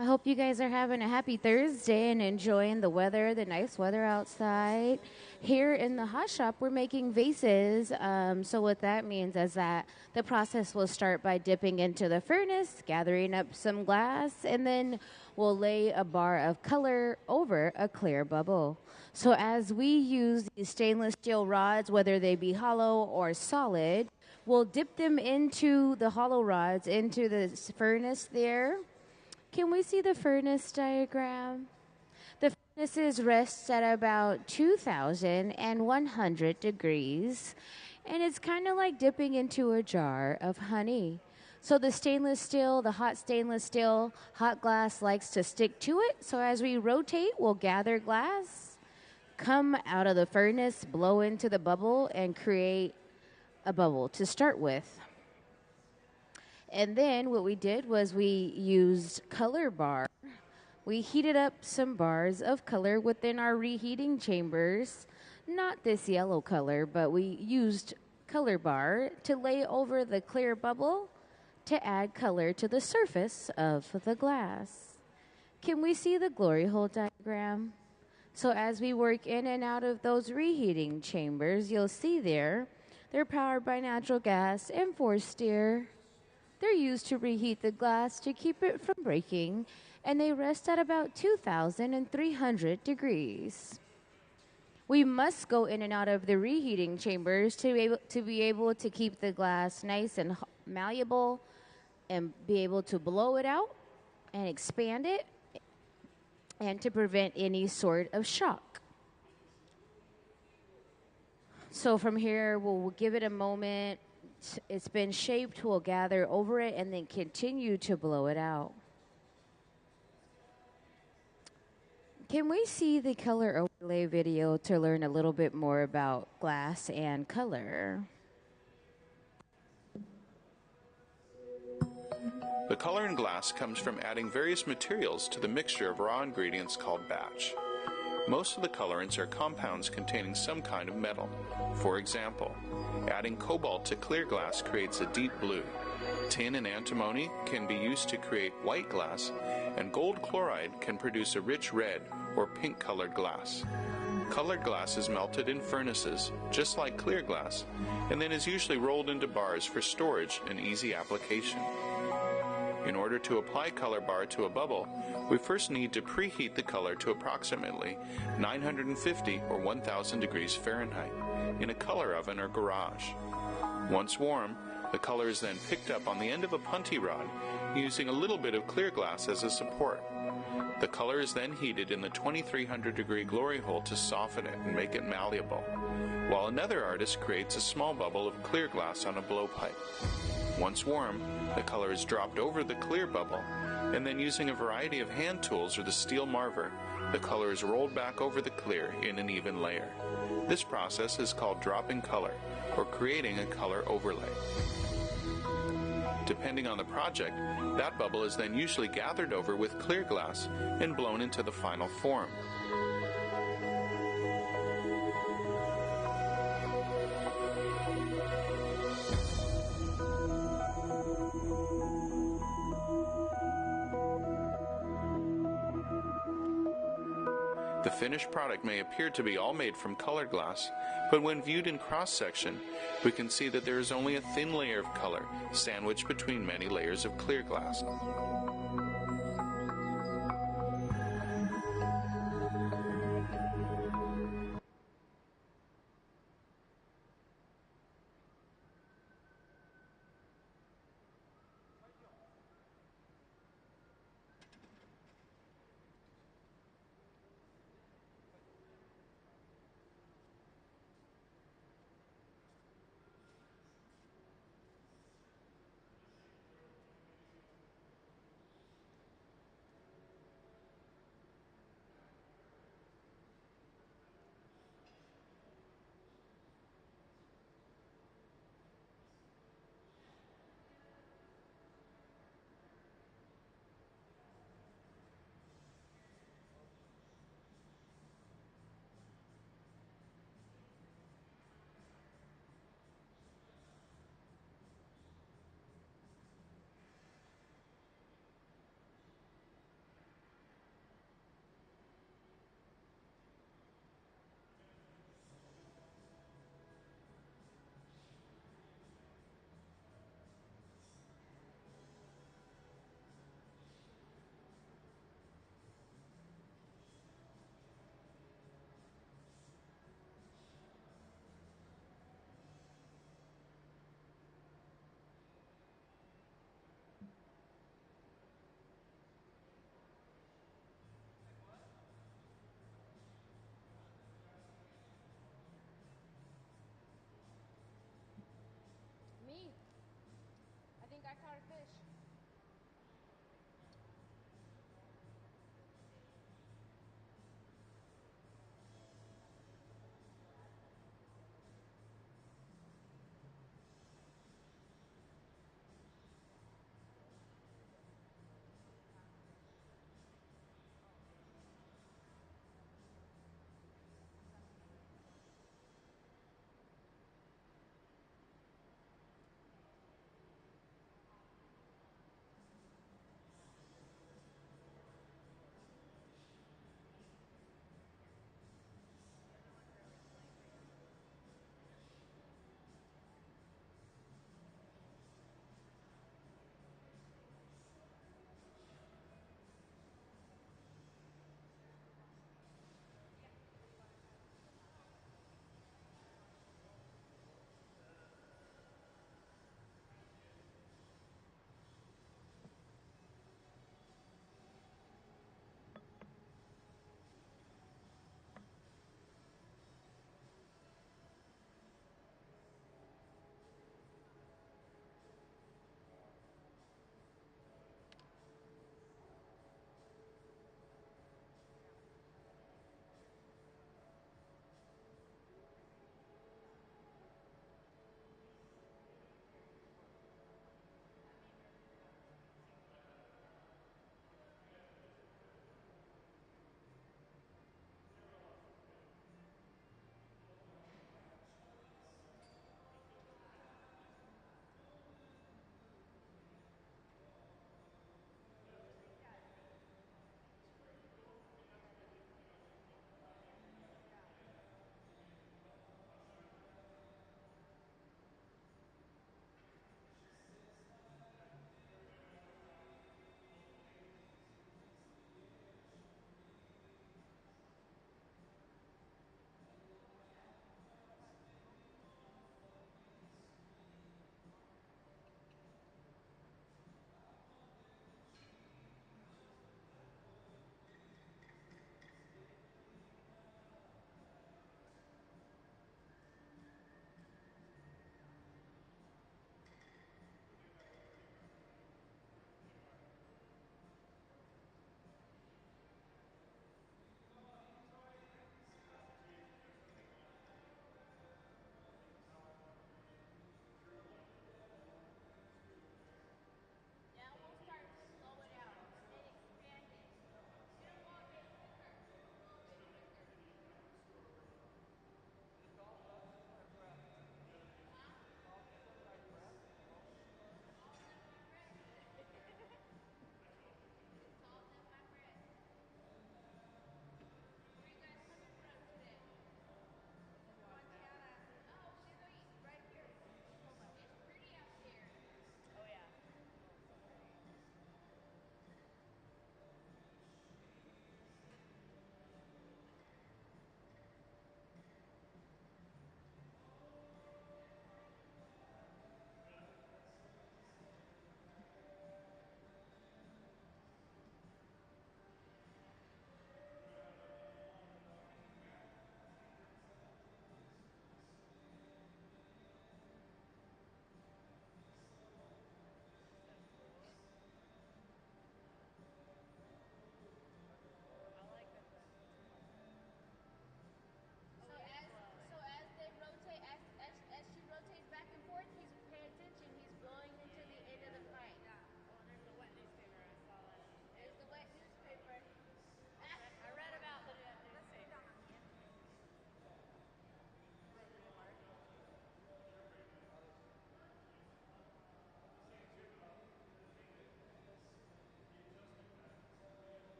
I hope you guys are having a happy Thursday and enjoying the weather, the nice weather outside. Here in the hot shop, we're making vases. So what that means is that the process will start by dipping into the furnace, gathering up some glass, and then we'll lay a bar of color over a clear bubble. So as we use these stainless steel rods, whether they be hollow or solid, we'll dip them into the hollow rods, into the furnace there. Can we see the furnace diagram? The furnaces rest at about 2,100 degrees, and it's kind of like dipping into a jar of honey. So the stainless steel, the hot stainless steel, hot glass likes to stick to it. So as we rotate, we'll gather glass, come out of the furnace, blow into the bubble, and create a bubble to start with. And then what we did was we used color bar. We heated up some bars of color within our reheating chambers. Not this yellow color, but we used color bar to lay over the clear bubble to add color to the surface of the glass. Can we see the glory hole diagram? So as we work in and out of those reheating chambers, you'll see there, they're powered by natural gas and forced air. They're used to reheat the glass to keep it from breaking, and they rest at about 2,300 degrees. We must go in and out of the reheating chambers to be able to keep the glass nice and malleable and be able to blow it out and expand it and to prevent any sort of shock. So from here, we'll give it a moment. It's been shaped, we'll gather over it and then continue to blow it out. Can we see the color overlay video to learn a little bit more about glass and color? The color in glass comes from adding various materials to the mixture of raw ingredients called batch. Most of the colorants are compounds containing some kind of metal. For example, adding cobalt to clear glass creates a deep blue. Tin and antimony can be used to create white glass, and gold chloride can produce a rich red or pink-colored glass. Colored glass is melted in furnaces, just like clear glass, and then is usually rolled into bars for storage and easy application. In order to apply color bar to a bubble, we first need to preheat the color to approximately 950 or 1000 degrees Fahrenheit in a color oven or garage. Once warm, the color is then picked up on the end of a punty rod using a little bit of clear glass as a support. The color is then heated in the 2300 degree glory hole to soften it and make it malleable, while another artist creates a small bubble of clear glass on a blowpipe. Once warm, the color is dropped over the clear bubble, and then using a variety of hand tools or the steel marver, the color is rolled back over the clear in an even layer. This process is called dropping color, or creating a color overlay. Depending on the project, that bubble is then usually gathered over with clear glass and blown into the final form. The finished product may appear to be all made from colored glass, but when viewed in cross-section, we can see that there is only a thin layer of color sandwiched between many layers of clear glass.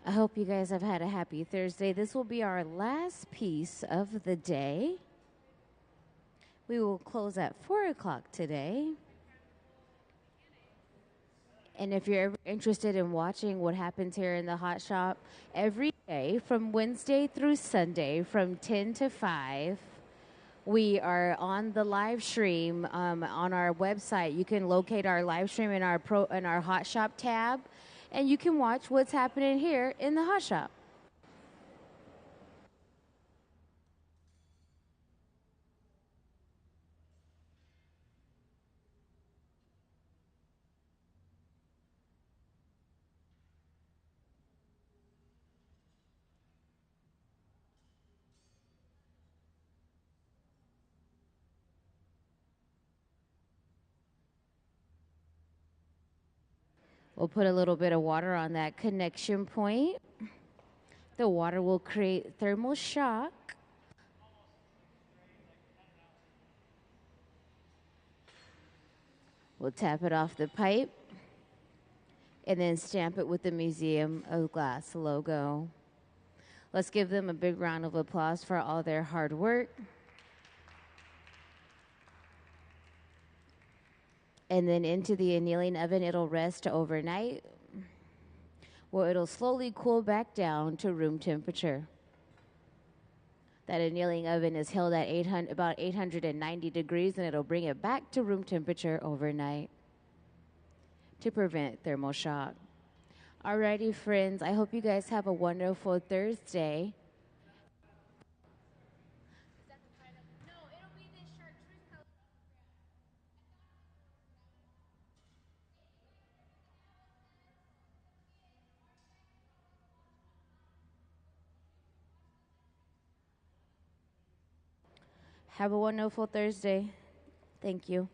I hope you guys have had a happy Thursday. This will be our last piece of the day. We will close at 4 o'clock today. And if you're ever interested in watching what happens here in the Hot Shop, every day from Wednesday through Sunday from 10 to 5, we are on the live stream on our website. You can locate our live stream in our Hot Shop tab, and you can watch what's happening here in the Hot Shop. We'll put a little bit of water on that connection point. The water will create thermal shock. We'll tap it off the pipe and then stamp it with the Museum of Glass logo. Let's give them a big round of applause for all their hard work. And then into the annealing oven, it'll rest overnight, where it'll slowly cool back down to room temperature. That annealing oven is held at about 890 degrees, and it'll bring it back to room temperature overnight to prevent thermal shock. Alrighty, friends, I hope you guys have a wonderful Thursday. Have a wonderful Thursday. Thank you.